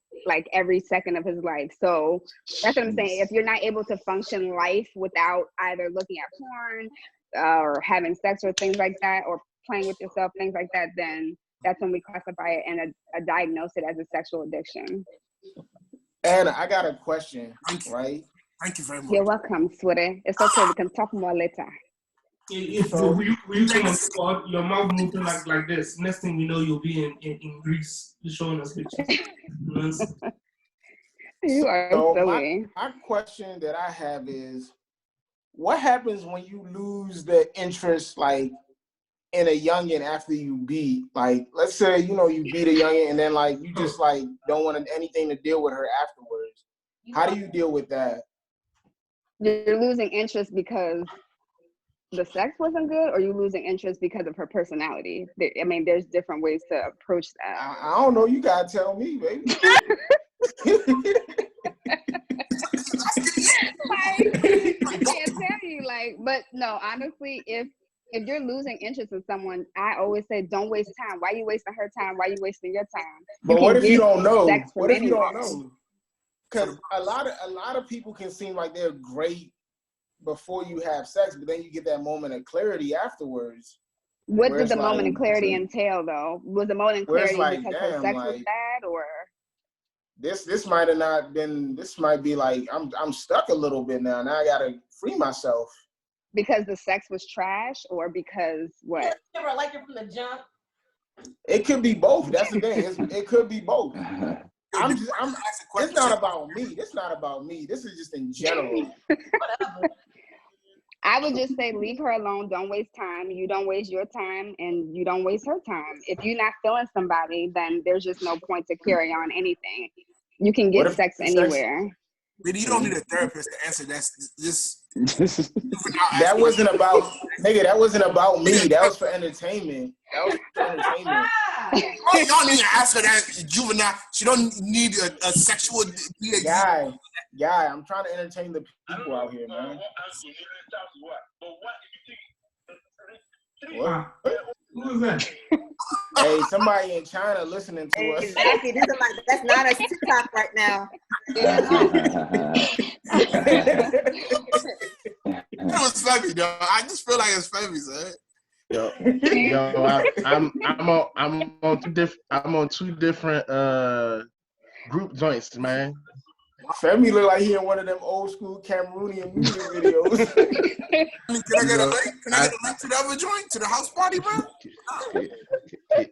every second of his life. So that's what I'm saying. If you're not able to function life without either looking at porn or having sex or things like that, or playing with yourself, things like that, then that's when we classify it and diagnose it as a sexual addiction. Anna, I got a question, right? Thank you very much. You're welcome, sweetie. It's okay. We can talk more later. So when you come on spot, your mouth moving like this. Next thing you know, you'll be in Greece, showing us pictures. You are silly. My question that I have is, what happens when you lose the interest, in a youngin after you beat? Let's say, you beat a youngin and then, you just, don't want anything to deal with her afterwards. How do you deal with that? You're losing interest because the sex wasn't good, or you losing interest because of her personality? I mean, there's different ways to approach that. I don't know. You gotta tell me, baby. I can't tell you, but no, honestly, if you're losing interest in someone, I always say, don't waste time. Why are you wasting her time? Why are you wasting your time? But what if you don't know? What if you don't know? Because a lot of people can seem like they're great before you have sex, but then you get that moment of clarity afterwards. What did the moment of clarity entail, though? Was the moment of clarity because her sex was bad, or this might have not been? This might be I'm stuck a little bit now. Now I gotta free myself. Because the sex was trash, or because what? Never liked her from the jump. It could be both. That's the thing. It could be both. It's not about me. It's not about me. This is just in general. I would just say leave her alone. Don't waste time. You don't waste your time, and you don't waste her time. If you're not feeling somebody, then there's just no point to carry on anything. You can get sex anywhere. Maybe you don't need a therapist to answer. That's just that wasn't about nigga. That wasn't about me. That was for entertainment. Oh, y'all need to ask her that juvenile. She don't need a sexual guy. I'm trying to entertain the people out here, man. What? Who is that? Hey, somebody in China listening to us. Exactly. That's not a TikTok right now. It was Femi, though. I just feel like it's Femi's, right? Yo, I'm on two different group joints, man. Femi look like he in one of them old school Cameroonian music videos. Can I get a link? Can I get a link to the other joint? To the house party, bro?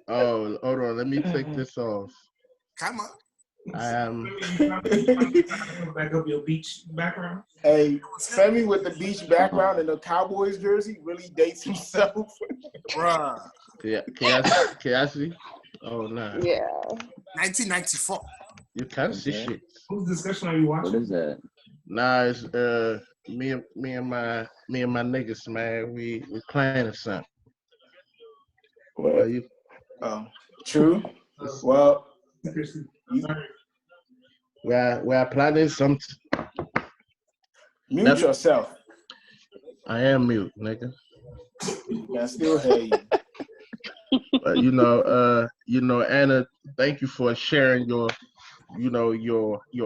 Oh, hold on. Let me take this off. Come on. Back up your beach background. Hey, Femi with the beach background and the Cowboys jersey really dates himself. Bruh. Can I see? Oh, no. Yeah. 1994. You can't see shit. Whose discussion are you watching? What is that? Nah, it's me and my niggas, man. We playing something. What? True. Well, we're planning something. Mute yourself. I am mute, nigga. I still hear you. But you know, Anna, thank you for sharing your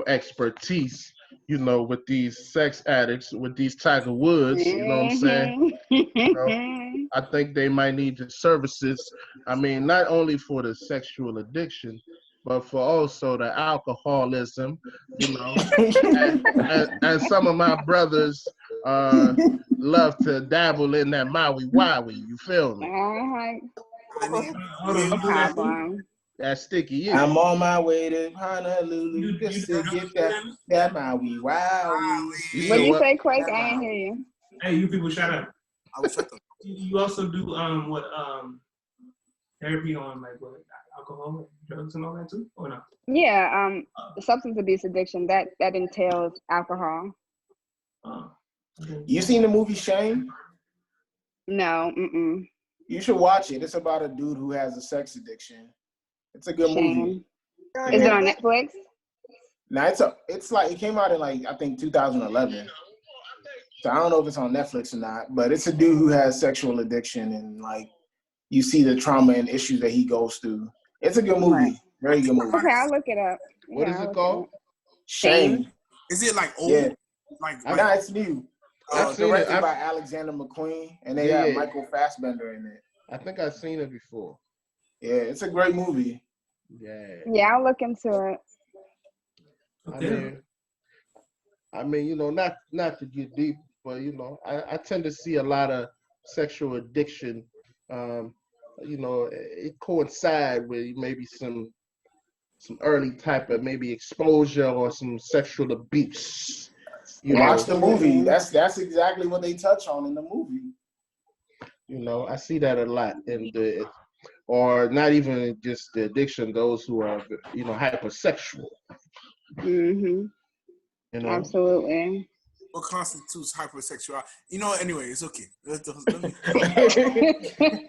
expertise, with these sex addicts, with these Tiger Woods, you know what I'm saying? I think they might need the services. I mean, not only for the sexual addiction, but for also the alcoholism, and some of my brothers love to dabble in that Maui Wowie, you feel me? That sticky. I'm on my way to Honolulu just to get that Maui Wowie. What did you say, Quake? I didn't hear you. Hey, you people, shut up. I was shut up. You also do therapy on like what, alcohol, drugs, and all that too, or not? Yeah, substance abuse addiction that entails alcohol. Okay. You seen the movie Shame? No. You should watch it. It's about a dude who has a sex addiction. It's a good movie. Is it on Netflix? No, it's like it came out in like I think 2011. So I don't know if it's on Netflix or not, but it's a dude who has sexual addiction and like you see the trauma and issues that he goes through. It's a good movie. Right. Very good movie. Okay, I'll look it up. What is it called? Shame. Is it like old? Yeah. Like no, it's new. Directed by Alexander McQueen, and they have Michael Fassbender in it. I think I've seen it before. Yeah, it's a great movie. Yeah, I'll look into it. Okay. I mean, not to get deep, but I tend to see a lot of sexual addiction. It coincides with maybe some early type of maybe exposure or some sexual abuse. Watch the movie. That's exactly what they touch on in the movie. I see that a lot or not even just the addiction, those who are, hypersexual. Absolutely. What constitutes hypersexuality? Anyway, it's okay.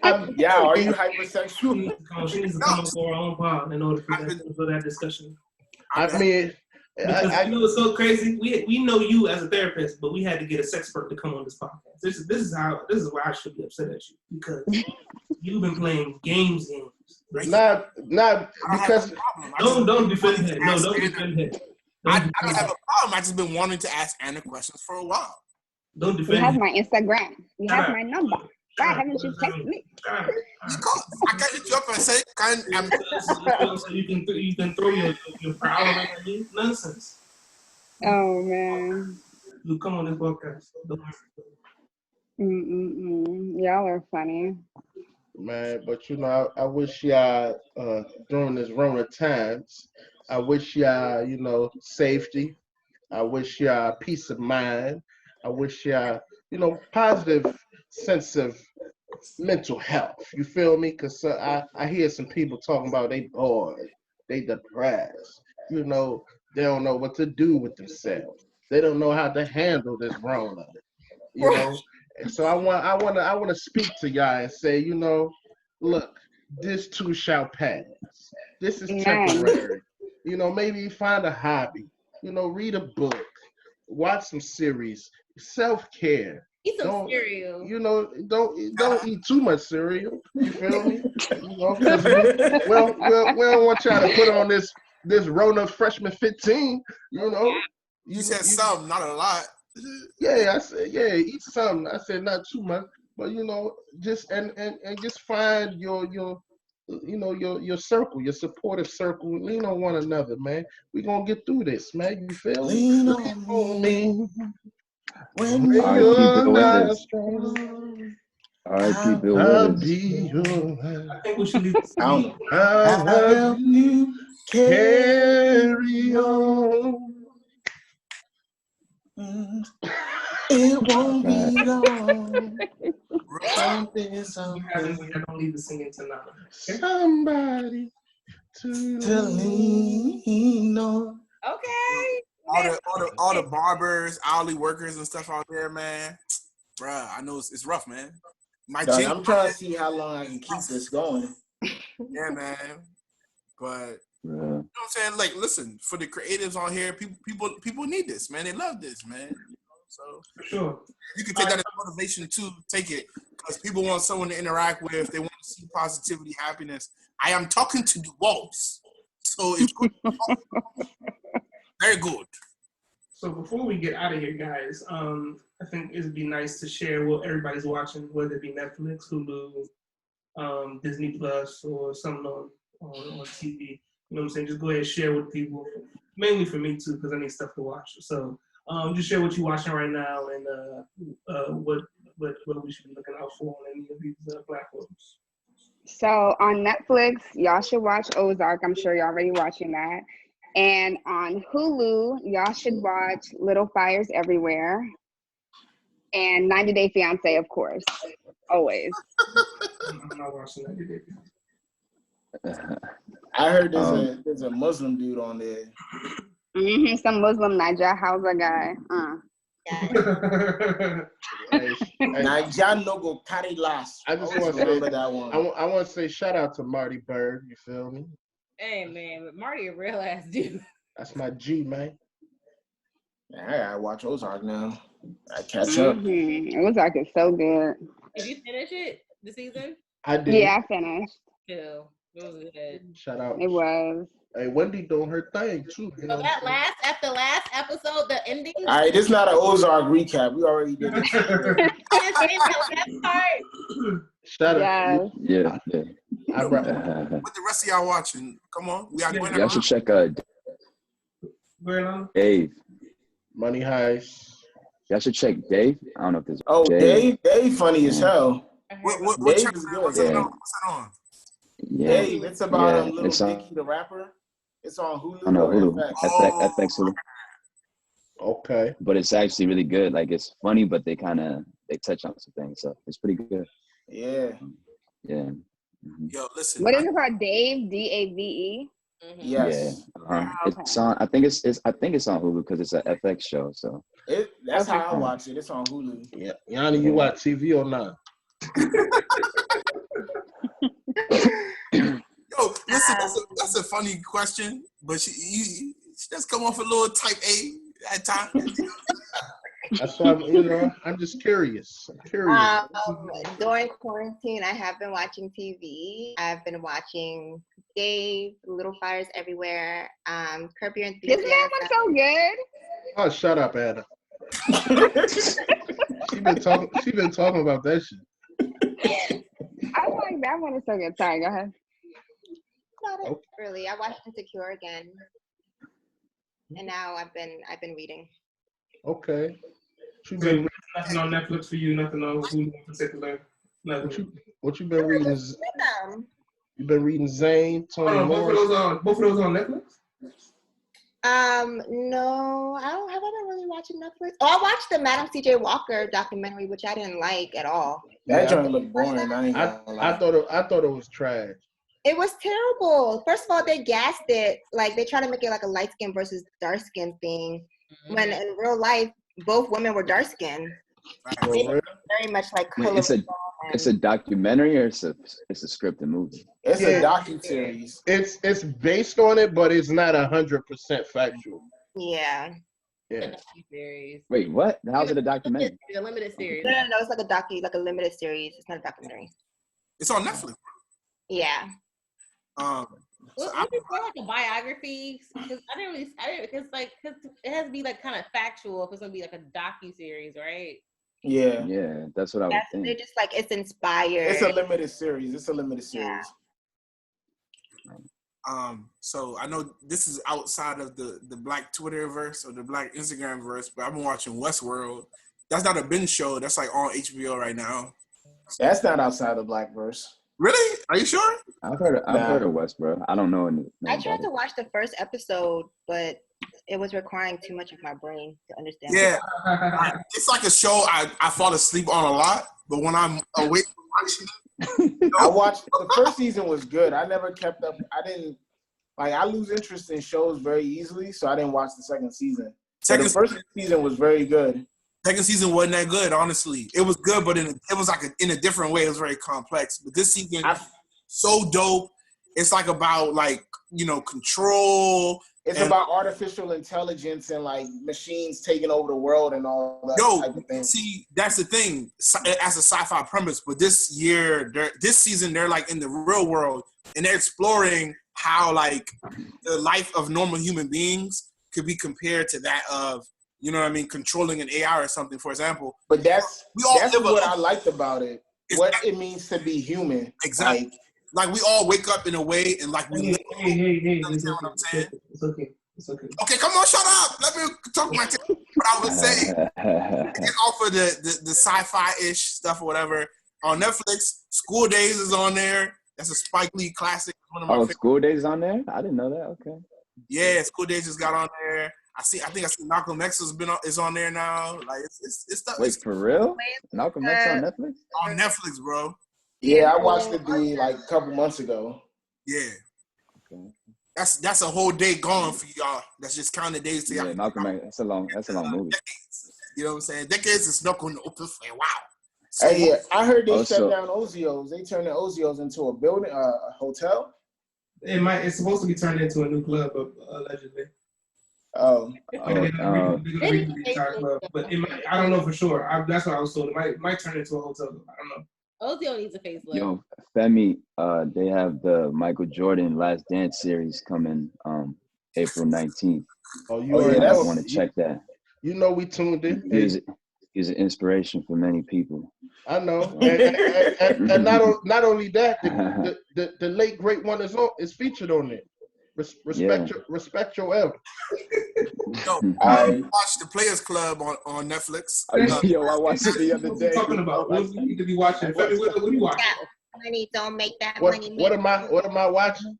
Are you hypersexual? She needs to come up for her own pod in order for that discussion. I mean, it's so crazy. We know you as a therapist, but we had to get a sexpert to come on this podcast. This is why I should be upset at you, because you've been playing games. Right? Not because don't defend him. No, don't defend him. I don't have a problem. I just been wanting to ask Anna questions for a while. Don't defend. You have my Instagram. You have my number. Why haven't you texted me? I can hit you up and say, so you can throw your power at me. Nonsense. Oh man. You come on this podcast. Y'all are funny. man. But you know, I wish y'all during this Rona times, I wish y'all, you know, safety. I wish y'all peace of mind. I wish y'all, you know, positive sense of mental health. You feel me? Cause I hear some people talking about they bored, they depressed. You know, they don't know what to do with themselves. They don't know how to handle this Rona. You know, and so I want to speak to y'all and say, you know, look, this too shall pass. This is temporary. You know, maybe find a hobby. You know, read a book, watch some series, self care. Eat some cereal. You know, don't eat too much cereal. You feel me? You know, because we don't want y'all to put on this Rona freshman 15. You know, you said some, not a lot. Yeah, I said eat some. I said not too much, but you know, just and just find your you know your circle, your supportive circle. Lean on one another, man. We gonna get through this, man. You feel me? Lean on me. When you're not strong, R.I.P. Bill I'll Withers. be your I think we should leave. I'll help you carry on. It won't be long. Something. I don't leave the singing tonight. Somebody to lean on. Okay. All the barbers, hourly workers and stuff out there, man. Bruh, I know it's rough, man. I'm trying to see how long I can keep this going. Yeah, man. But you know what I'm saying? Like, listen, for the creatives on here, people need this, man. They love this, man. You know, so sure, you can take that as motivation too. Take it because people want someone to interact with. They want to see positivity, happiness. I am talking to the walls, so it's good. Very good. So before we get out of here, guys, I think it'd be nice to share what everybody's watching, whether it be Netflix, Hulu, Disney Plus, or something on TV. You know what I'm saying? Just go ahead and share with people. Mainly for me too, because I need stuff to watch. So just share what you're watching right now and what we should be looking out for on any of these platforms. So on Netflix, y'all should watch Ozark. I'm sure you're already watching that. And on Hulu, y'all should watch Little Fires Everywhere. And 90 Day Fiancé, of course. Always. I'm not watching 90 Day Fiancé. I heard there's a Muslim dude on there. Some Muslim Niger Hausa guy. Niger no go carry last. I just want to remember that one. I want to say shout out to Marty Bird. You feel me? Hey man, but Marty a real ass dude. That's my G, man. I gotta watch Ozark now. I catch up. Ozark is so good. Did you finish it? The season? I did. Yeah, I finished. Chill. It was good. Shout out. It was. Hey, Wendy doing her thing too. You know that last episode, the ending. All right, this is not an Ozark recap. We already did this. Shut up. Yeah. What the rest of y'all watching? Come on, y'all should check Dave. Money Heist. Y'all should check Dave. I don't know if there's. Oh, Dave funny as hell. What Dave is good. What's that on? Yeah. Dave, it's about Little Dicky the rapper. It's on Hulu. I know Hulu. FX. FX Hulu. Okay. But it's actually really good. Like, it's funny, but they touch on some things, so it's pretty good. Yeah. Yeah. Yo, listen. What is it called? Dave, Dave? Yes. Yeah. It's on. I think it's on Hulu because it's an FX show. So that's how I watch it. It's on Hulu. Yeah. Yanni, you watch TV or not? Yo, listen. That's a funny question, but she just come off a little type A at times. That's why I'm just curious. During quarantine, I have been watching TV. I've been watching Dave, Little Fires Everywhere, Curb Your Enthusiasm. This man was so good. Oh, shut up, Anna. She been talking about that shit. I like that one is so good. Sorry, go ahead. Not really. I watched Insecure again, and now I've been reading. Okay. Nothing on Netflix for you. Nothing on Hulu in particular. What you been reading? You been reading Zane, Toni Morris? Both of those on Netflix? No, I haven't really watching Netflix. Oh, I watched the Madam C.J. Walker documentary, which I didn't like at all. That joint looked boring. I thought it was trash. It was terrible. First of all, they gassed it. Like, they try to make it like a light skin versus dark skin thing. When in real life, both women were dark skinned. Very much like color. It's a documentary, or it's a scripted movie. It's a docuseries. It's based on it, but it's not 100% factual. Yeah. Yeah. Wait, what? How's it a documentary? A limited series. No, it's like a limited series. It's not a documentary. It's on Netflix. Yeah. Would you say like a biography? Because because it has to be like kind of factual if it's gonna be like a docu-series, right? Yeah, that's what I was thinking. They're just like, it's inspired. It's a limited series. Yeah. So I know this is outside of the Black Twitterverse or the Black Instagramverse, but I've been watching Westworld. That's not a binge show. That's like on HBO right now. That's not outside the Blackverse. Really? Are you sure? I've heard of Westworld. I don't know. I tried to watch the first episode, but it was requiring too much of my brain to understand. Yeah. It's like a show I fall asleep on a lot, but when I'm awake watching it, I watched the first season was good. I never kept up. I lose interest in shows very easily, so I didn't watch the second season. The first season was very good. Second season wasn't that good, honestly. It was good, but it was like in a different way. It was very complex. But this season, so dope. It's like about control. It's about artificial intelligence and like machines taking over the world and all that type of thing. See, that's the thing. As a sci-fi premise, but this season, they're like in the real world and they're exploring how like the life of normal human beings could be compared to that of, you know what I mean, controlling an AI or something, for example. But that's what I liked about it. What it means to be human. Exactly. Like we all wake up in a way and like we live. Hey, you understand what I'm saying? It's okay. Okay, come on, shut up. Let me talk my thing. What I was saying, get off of the sci-fi-ish stuff or whatever. On Netflix, School Days is on there. That's a Spike Lee classic. One of my favorites. School Days is on there? I didn't know that. Okay. Yeah, School Days just got on there. I think Malcolm X is on there now. Like it's stuff. Wait, for real? Malcolm X on Netflix? On Netflix, bro. Yeah, I watched it like a couple months ago. Yeah. Okay. That's a whole day gone for y'all. That's just counting days to y'all. Yeah, Malcolm X. That's a long movie. Decades. You know what I'm saying? Decades is not going to open for wow. So, hey, yeah, I heard they shut down Ozio's. They turned the Ozio's into a building, a hotel. It's supposed to be turned into a new club, allegedly. Oh. But it might, I don't know for sure. That's what I was told. It might turn into a hotel. I don't know. Ozio needs a facelift. Yo, Femi, they have the Michael Jordan Last Dance series coming April 19th. Oh, I want to check that. You know we tuned in. He's an inspiration for many people. I know. And not only that, the late great one is featured on it. Respect your elder. Yo, I watched the Players Club on Netflix. Yo, I watched it the other day. What are you talking about? What do you need to be watching? What are you watching? Money don't make that money. What am I watching?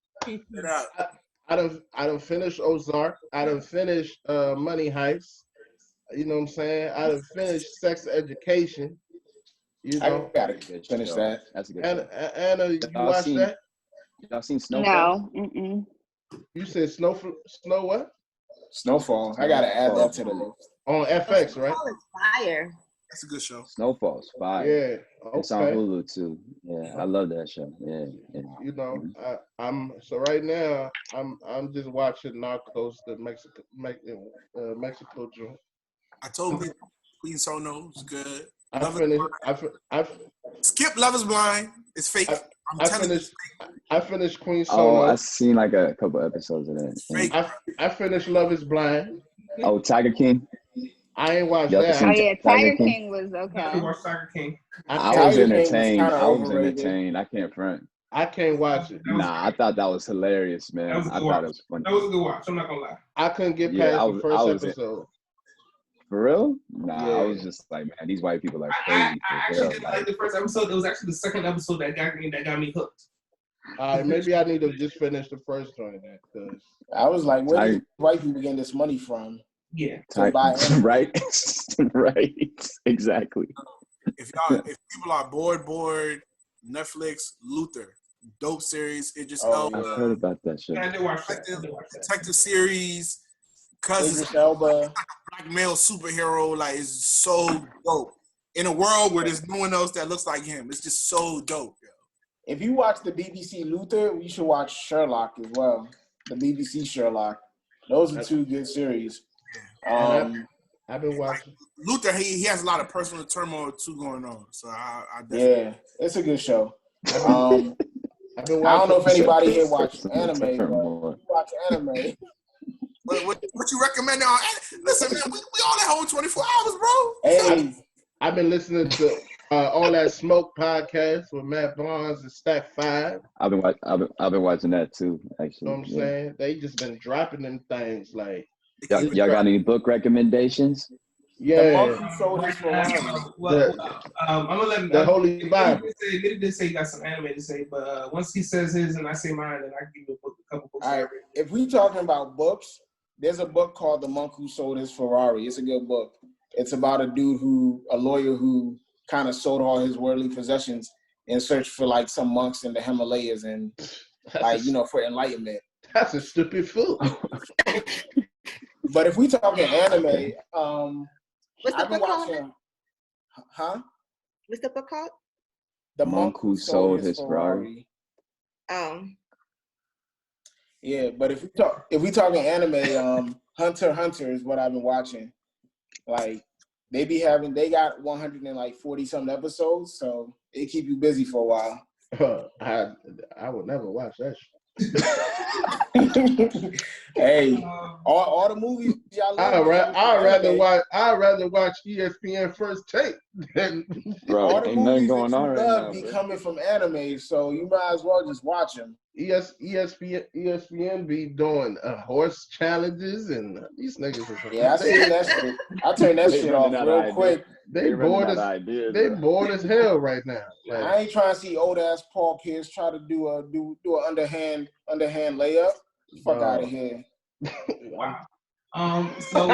I done finished Ozark. I done finished Money Heist. You know what I'm saying? I done finished Sex Education. You know, I gotta finish that. That's a good show. Anna, you watched that? Y'all seen Snowfall? No. Mm-mm. You said Snow what? Snowfall. I gotta add that to the list. On FX, right? Snowfall is fire. That's a good show. Snowfall's fire. Yeah. Okay. It's on Hulu too. Yeah, I love that show. Yeah. You know, I'm right now. I'm just watching Narcos, the Mexico joint. I told you, Queen Sono's good. I Skip Love is Blind. It's fake. I finished Queen Sono. Oh, I seen like a couple episodes of that. I finished Love is Blind. Oh, Tiger King. I ain't watched that. Oh yeah, Tiger King was okay. I watched Tiger King. I was entertained. I can't front. I can't watch it. Nah, I thought that was hilarious, man. I thought it was funny. That was a good watch. I'm not gonna lie. I couldn't get past the first episode. For real? Nah, Yeah. I was just like, man, these white people are crazy. I actually didn't like the first episode. It was actually the second episode that got me hooked. All right, maybe I need to just finish the first one then, because I was like, where do white people getting this money from? Yeah. Right? Right. Exactly. If people are bored, Netflix, Luther, dope series. Idris Elba. I've heard about that shit. I did watch that. Detective series. Idris Elba. Black male superhero, like, is so dope. In a world where there's no one else that looks like him, it's just so dope. Yo. If you watch the BBC Luther, you should watch Sherlock as well. The BBC Sherlock. Those are two good series. I've been watching. Luther, he has a lot of personal turmoil too going on. So I definitely. It's a good show. I don't know if anybody here watches anime, but you watch anime. What you recommend on? Listen, man, we all at home 24 hours, bro. Hey, I've been listening to All That Smoke podcast with Matt Barnes and Stack 5. I've been watching that too, actually. You know what I'm saying? They just been dropping them things like. Y'all got any book recommendations? Yeah. The Monk Who Sold His Ferrari. I'm gonna let him. The Holy Bible. He did say he got some anime to say, but once he says his and I say mine, then I can give you a couple books. All right. If we talking about books, there's a book called The Monk Who Sold His Ferrari. It's a good book. It's about a lawyer who kind of sold all his worldly possessions in search for like some monks in the Himalayas and for enlightenment. That's a stupid fool. But if we talking anime, what's the book called? Huh? What's the book called? The Monk Who Sold His Ferrari. Oh. Yeah, but if we talking anime, Hunter x Hunter is what I've been watching. Like they got 140 something episodes, so it keep you busy for a while. I would never watch that shit. Hey, all the movies y'all love. I'd rather watch ESPN First Take than all the movies that you love be coming from anime, so you might as well just watch them. ESPN be doing horse challenges and these niggas are I seen that shit. I turned that shit off real quick. They bored as hell right now. Like, I ain't trying to see old ass Paul Pierce try to do an underhand layup. Fuck out of here. Wow. So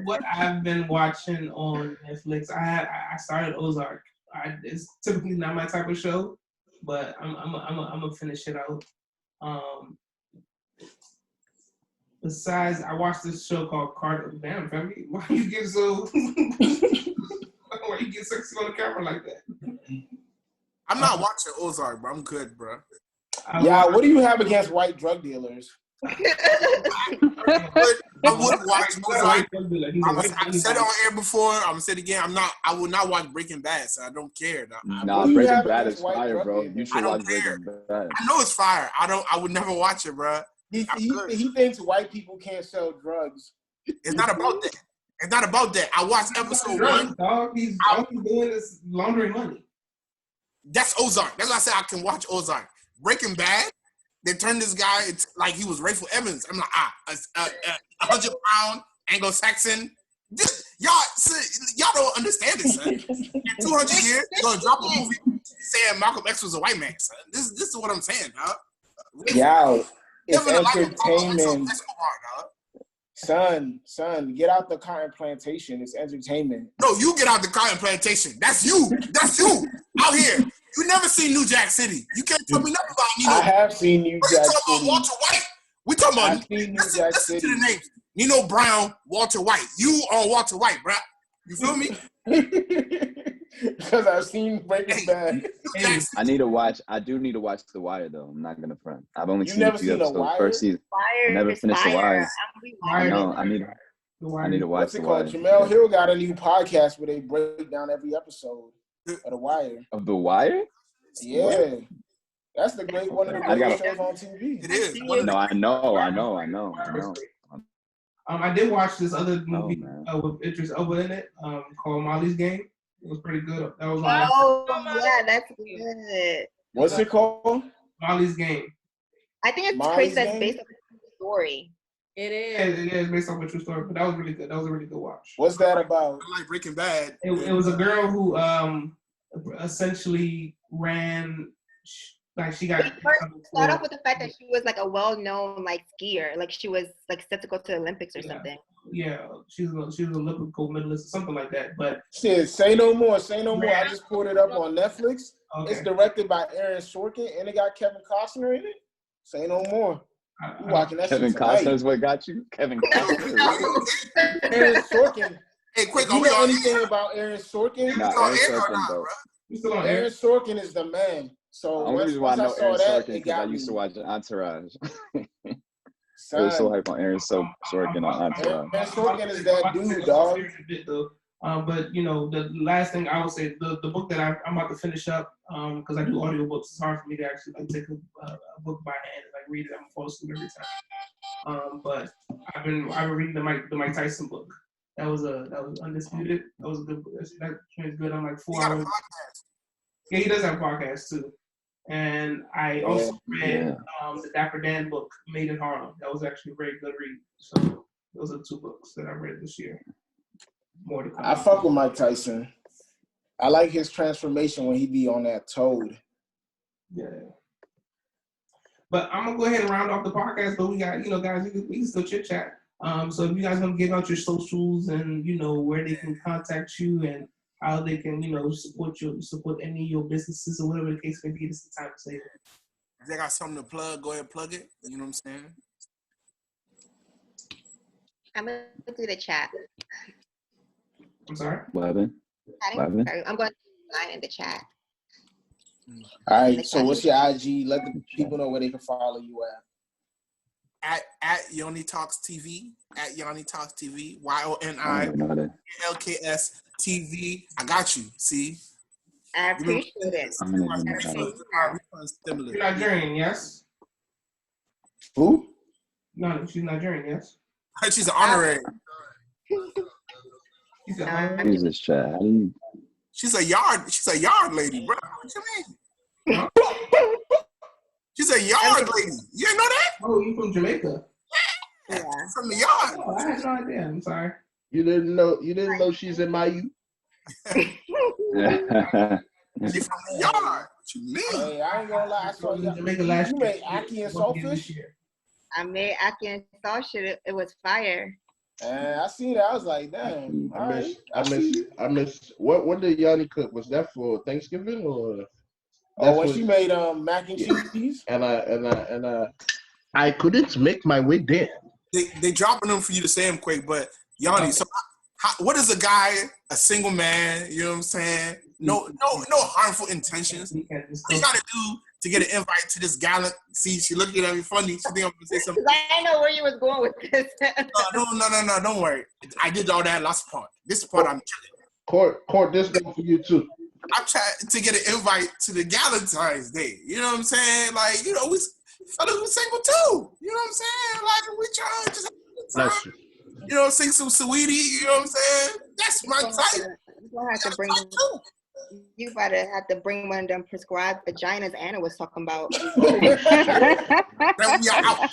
what I've been watching on Netflix, I started Ozark. It's typically not my type of show, but I'm gonna finish it out. Besides, I watched this show called Carter. Damn, family, why you get so sexy on the camera like that? I'm not watching Ozark, bro. I'm good, bro. What do you have against white drug dealers? I would watch Ozark. I've said it on air before. I'm gonna say it again. I will not watch Breaking Bad, so I don't care. Breaking Bad is fire, bro. You should watch Breaking Bad. I know it's fire. I would never watch it, bro. He thinks white people can't sell drugs. It's not about that. It's not about that. I watched episode 1. Dog, he's doing this laundering money. That's Ozark. That's why I said I can watch Ozark. Breaking Bad, they turned this guy like he was Rayful Evans. I'm like, 100-pound Anglo-Saxon. Y'all don't understand this, son. In 200 years, they're gonna drop a movie saying Malcolm X was a white man, son. This is what I'm saying, dog. It's entertainment. Son, get out the cotton plantation. It's entertainment. No, you get out the cotton plantation. That's you. That's you. Out here. You never seen New Jack City. You can't tell me nothing about Nino. I have seen New Jack City. Talking about Walter White. We talking about listen to the names. Nino Brown, Walter White. You on Walter White, bruh. You feel me? Because I've seen Breaking Bad. I do need to watch The Wire, though. I'm not gonna front. I've only seen never a few seen episodes. First season. Never finished The Wire. I know. I need to watch The Wire. Jamel Hill got a new podcast where they break down every episode of The Wire. Of The Wire? Yeah. What? That's the great one of the greatest shows on TV. It is. No, I know. I did watch this other movie with Idris Elba in it, called Molly's Game. It was pretty good. That was that's good. What's it called? Molly's Game. I think it's crazy that's based on a story. It is. It is based off a true story, but that was really good. That was a really good watch. What's that about? I like Breaking Bad. It was a girl who essentially ran. Like she got. Start off with the fact that she was like a well-known like skier, like she was like set to go to the Olympics or something. Yeah, she was an Olympic gold medalist or something like that. But shit, Say No More. Say No More. I just pulled it up on Netflix. Okay. It's directed by Aaron Sorkin and it got Kevin Costner in it. Say No More. You watching that Kevin shit tonight. Costner's what got you? Kevin Costner. Aaron Sorkin. Hey, quick, you know anything about Aaron Sorkin? Nah, Aaron Sorkin, bro. Aaron Sorkin is the man. So the only reason why I know Aaron Sorkin because I used to watch Entourage. I was so hyped on Aaron Sorkin on Entourage. Aaron Sorkin is that dude, dog. But you know, the last thing I would say, the book that I'm about to finish up, because I do audiobooks, it's hard for me to actually like take a book by hand and like read it. I'm fall asleep every time. But I've been reading the Mike Tyson book. That was Undisputed. That was a good book. That was good. I'm like 4 hours. Yeah, he does have a podcast too. And I also read the Dapper Dan book, Made in Harlem. That was actually a very good read. So those are 2 books that I read this year. More to come. I fuck with Mike Tyson. I like his transformation when he be on that toad. Yeah. But I'm gonna go ahead and round off the podcast. But we got, guys, we can still chit chat. So if you guys want to give out your socials and where they can contact you and how they can, support any of your businesses or whatever the case may be, this is the time to say it. If they got something to plug, go ahead and plug it. You know what I'm saying? I'm going to do the chat. I'm sorry? What happened? I'm going to line in the chat. All right, so what's your IG? Let the people know where they can follow you at Yoni Talks TV, at Yoni Talks TV, YONILKS TV. I got you. See, I appreciate it. You're Nigerian, yes? Who? No, she's Nigerian, yes? She's an honorary. Jesus, Chad. She's a yard lady, bro. What you mean? Huh? She's a yard lady. You didn't know that? Oh, you from Jamaica? Yeah. From the yard. Oh, I had no idea. I'm sorry. You didn't know she's in my youth? She's from the yard. What you mean? Hey, I ain't gonna lie. I saw you Jamaica last year. You made ackee and saltfish? I made ackee and saltfish. It was fire. I seen that. I was like, damn. I miss. What did Yoni cook? Was that for Thanksgiving or? When she made mac and cheese. And I couldn't make my way there. They dropping them for you to say them quick, but Yoni, so what is a single man? You know what I'm saying? No harmful intentions. What you gotta do to get an invite to this gala? See, she looking at me funny. She think I'm gonna say something. I didn't know where you was going with this. No, don't worry. I did all that last part. This part I'm chilling. Court, this one for you too. I'm trying to get an invite to the Valentine's Day. You know what I'm saying? Like, we fellas we single too. You know what I'm saying? Like, we trying to just have a good time. Sing some Sweetie. You know what I'm saying? That's my type. You better have to bring one of them prescribed vaginas Anna was talking about. Then we are out.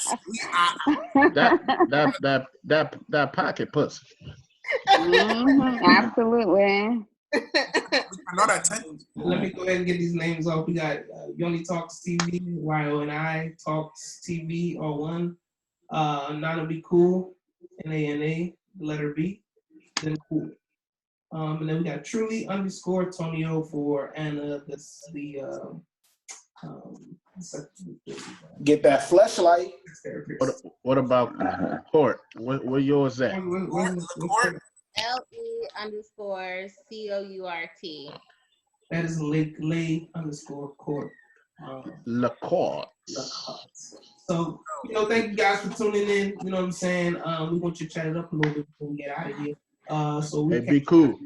That pocket pussy. Absolutely. Let me go ahead and get these names off. We got Yoni Talks TV, YONI Talks TV, all one. NanaBcool, NANA, the letter B, then cool. And then we got Truly _ Tonio for Anna. That's the get that fleshlight. What about Court? Where yours at? Court. LE_COURT. That is Lay _Court. LaCourt. So, thank you guys for tuning in. You know what I'm saying? We want you to chat it up a little bit before we get out of here. So we be cool.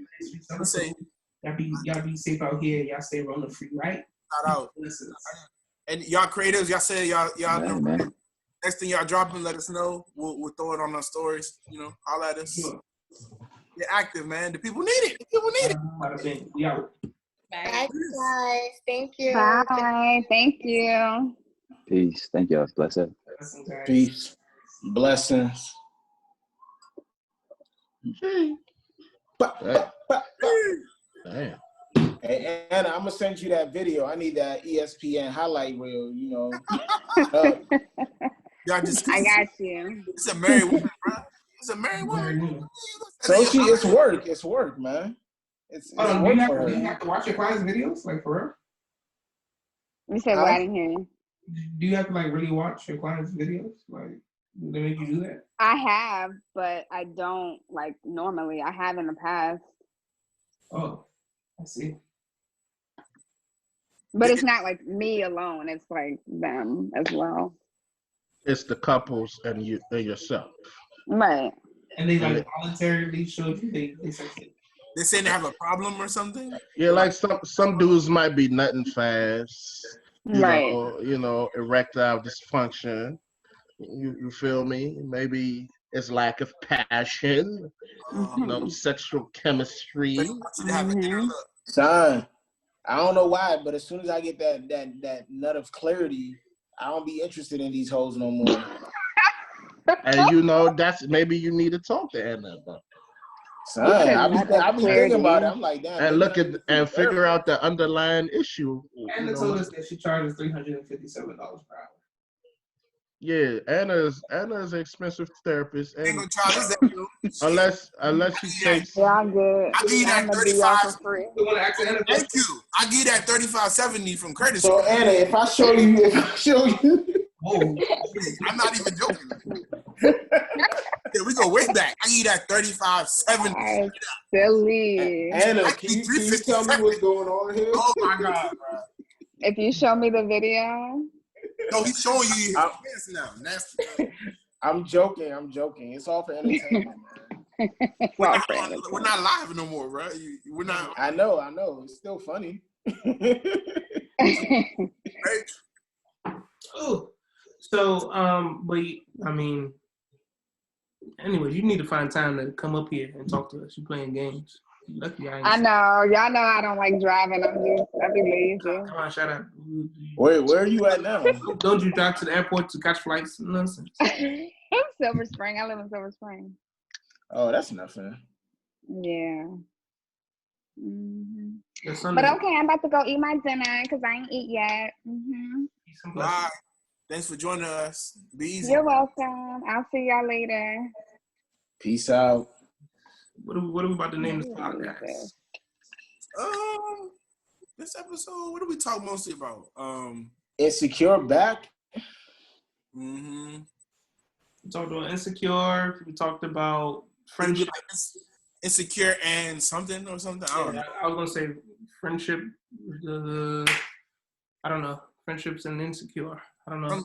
Y'all be safe out here. Y'all stay on the free, right? Shout out. And y'all creatives, y'all say y'all next thing y'all dropping, let us know. We'll throw it on our stories. Holla at us. Sure. Get active, man. The people need it. We out. Bye, guys. Thank you. Bye. Thank you. Peace. Thank y'all. Bless it. Peace. Blessings. Damn. Hey, Anna, I'm gonna send you that video. I need that ESPN highlight reel. You know. Y'all just. I got you. It's a married woman, bro. It's a married woman. So it's work. It's work, man. It's work for her. Do you have to watch your clients' videos, like for real? You said what? I didn't hear you. Do you have to like really watch your clients' videos? Like, do they make you do that? I have, but I don't like normally. I have in the past. Oh, I see. But it's not like me alone. It's like them as well. It's the couples and you and yourself. Right. And they like voluntarily showed you they succeed. They say they have a problem or something? Yeah, like some dudes might be nutting fast. Right. You know, erectile dysfunction. You feel me? Maybe it's lack of passion. You know, sexual chemistry. Son, I don't know why, but as soon as I get that nut of clarity, I don't be interested in these hoes no more. And you know, that's maybe you need to talk to Anna about. Son, I be thinking about it. I'm like, damn. And look at and figure out the underlying issue. Anna told us that she charges $357 per hour. Yeah, Anna's an expensive therapist. And unless she takes. Yeah, I'm good. I give you that 35. Thank you. I give you that 35.70 from Curtis. So Anna, if I show you, Whoa. I'm not even joking. Yeah, we go way back. I give you that 35.70. Silly. Anna, can you tell me what's going on here? Oh my God, bro. If you show me the video. No, he's showing you his pants now. Nasty. I'm joking. It's all for entertainment, man. We're not live no more, bro. We're not. I know. It's still funny. Oh, so but I mean, anyway, you need to find time to come up here and talk to us. You playing games. Lucky I know. Y'all know I don't like driving. I be lazy. Come on, shut up. Wait, where are you at now? Don't you drive to the airport to catch flights? Nonsense. Silver Spring. I live in Silver Spring. Oh, that's nothing. Yeah. Mm-hmm. But okay, I'm about to go eat my dinner because I ain't eat yet. Mm-hmm. Bye. Thanks for joining us. Be easy. You're welcome. I'll see y'all later. Peace out. What are we about to name this podcast? This episode, what do we talk mostly about? Insecure back. Mm-hmm. We talked about Insecure. We talked about friendship. Like insecure and something or something? I don't know. I was going to say friendship. I don't know. Friendships and Insecure. I don't know.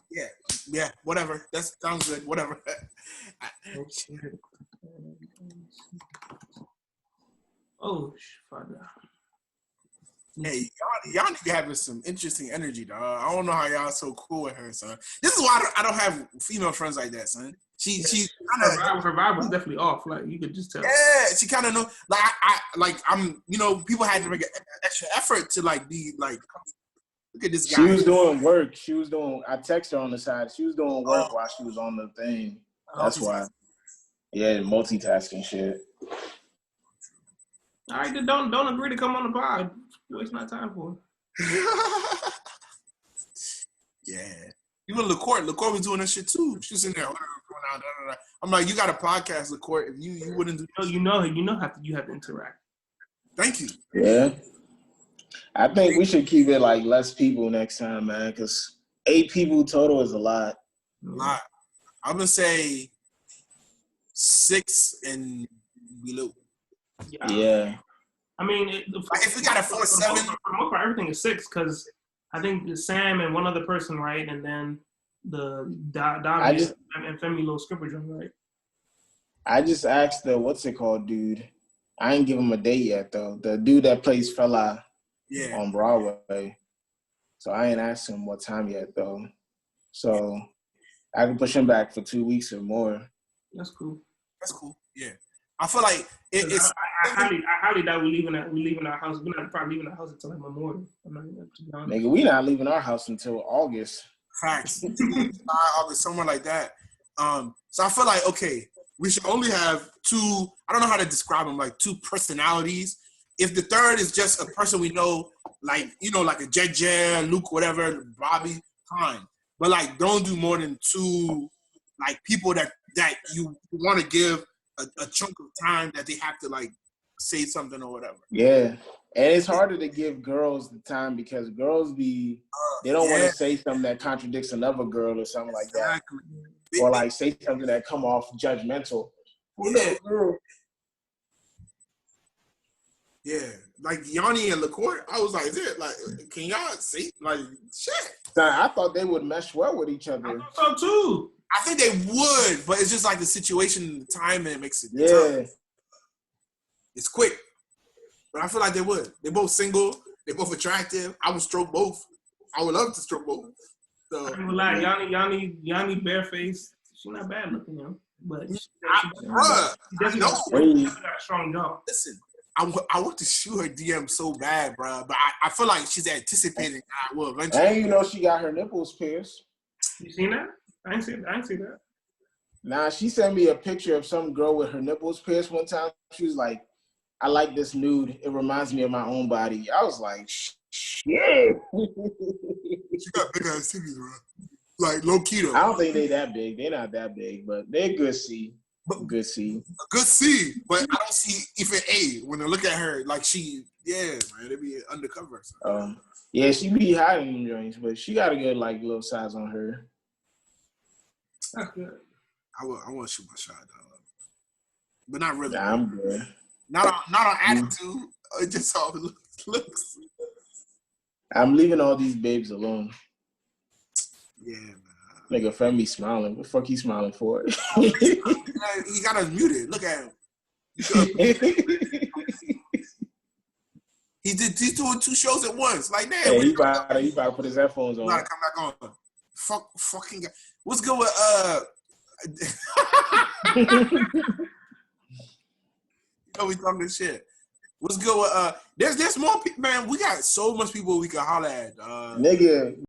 Yeah, whatever. That sounds good. Whatever. Oh, Father. Hey, y'all need to be having some interesting energy, dog. I don't know how y'all so cool with her, son. This is why I don't have female friends like that, son. She her vibe was definitely off. Like you could just tell. Yeah, she kind of know. Like I'm. You know, people had to make an extra effort to like be like. Look at this guy. She was doing work. I texted her on the side. She was doing work while she was on the thing. That's why. Yeah, multitasking shit. All right, then don't agree to come on the pod. Waste my time for it. Yeah. Even LaCourt was doing that shit too. She was in there. I'm like, you got a podcast, LaCourt. If you wouldn't do this. You have to interact. Thank you. Yeah. I think we should keep it like less people next time, man, because 8 people total is a lot. A lot. I'm going to say 6 and below. Yeah. I mean, if we got a 4-7, everything is 6 because I think Sam and one other person, right, and then the Davi and Femi Little Skipper joint, right? I just asked the what's it called, dude. I ain't give him a date yet though. The dude that plays Fela on Broadway. So I ain't asked him what time yet though. So I can push him back for 2 weeks or more. That's cool. Yeah. I feel like it's. I highly doubt we're leaving our house. We're not probably leaving our house until like Memorial. I'm not even, to be honest. Nigga, we not leaving our house until August. Facts. August, somewhere like that. So I feel like, okay, we should only have two, I don't know how to describe them, like two personalities. If the third is just a person we know, like, you know, like a Jet, Luke, whatever, Bobby, fine. But like, don't do more than two, like, people that you want to give a chunk of time that they have to like say something or whatever. Yeah. And it's harder to give girls the time because girls they don't want to say something that contradicts another girl or something like that. Or like say something that come off judgmental. Yeah. Yeah. Like Yoni and LaCourt, I was like, is it like, can y'all see? Like, shit. I thought they would mesh well with each other. I thought so too. I think they would, but it's just like the situation, the time, and it makes it tough. It's quick. But I feel like they would. They're both single. They're both attractive. I would stroke both. I would love to stroke both. So, I'm gonna lie, Yoni bareface. She's not bad looking, though. But she got a strong jaw. Listen, I want to shoot her DM so bad, bro. But I feel like she's anticipating I will eventually. And you know she got her nipples pierced. You seen that? I ain't see that. Nah, she sent me a picture of some girl with her nipples pierced one time. She was like, I like this nude. It reminds me of my own body. I was like, shit. She got big ass titties, bro. Like low key though. I don't think they that big. They're not that big, but they're good C. Good C. Good C, but I don't see even A when I look at her. Like she, man, they be undercover. So. Yeah, she be hiding them joints, but she got a good like little size on her. That's good. I want to shoot my shot, though. But not really. Nah, I'm good. Not on attitude. It just all looks. I'm leaving all these babes alone. Yeah, man. Nigga, Femi smiling. What the fuck he smiling for? He got us muted. Look at him. He's doing 2 shows at once. Like, damn. Yeah, he about to put his headphones on. He gotta come back on. Fucking guy. What's good with we talking this shit. What's good with there's more people, man. We got so much people we can holler at. Nigga,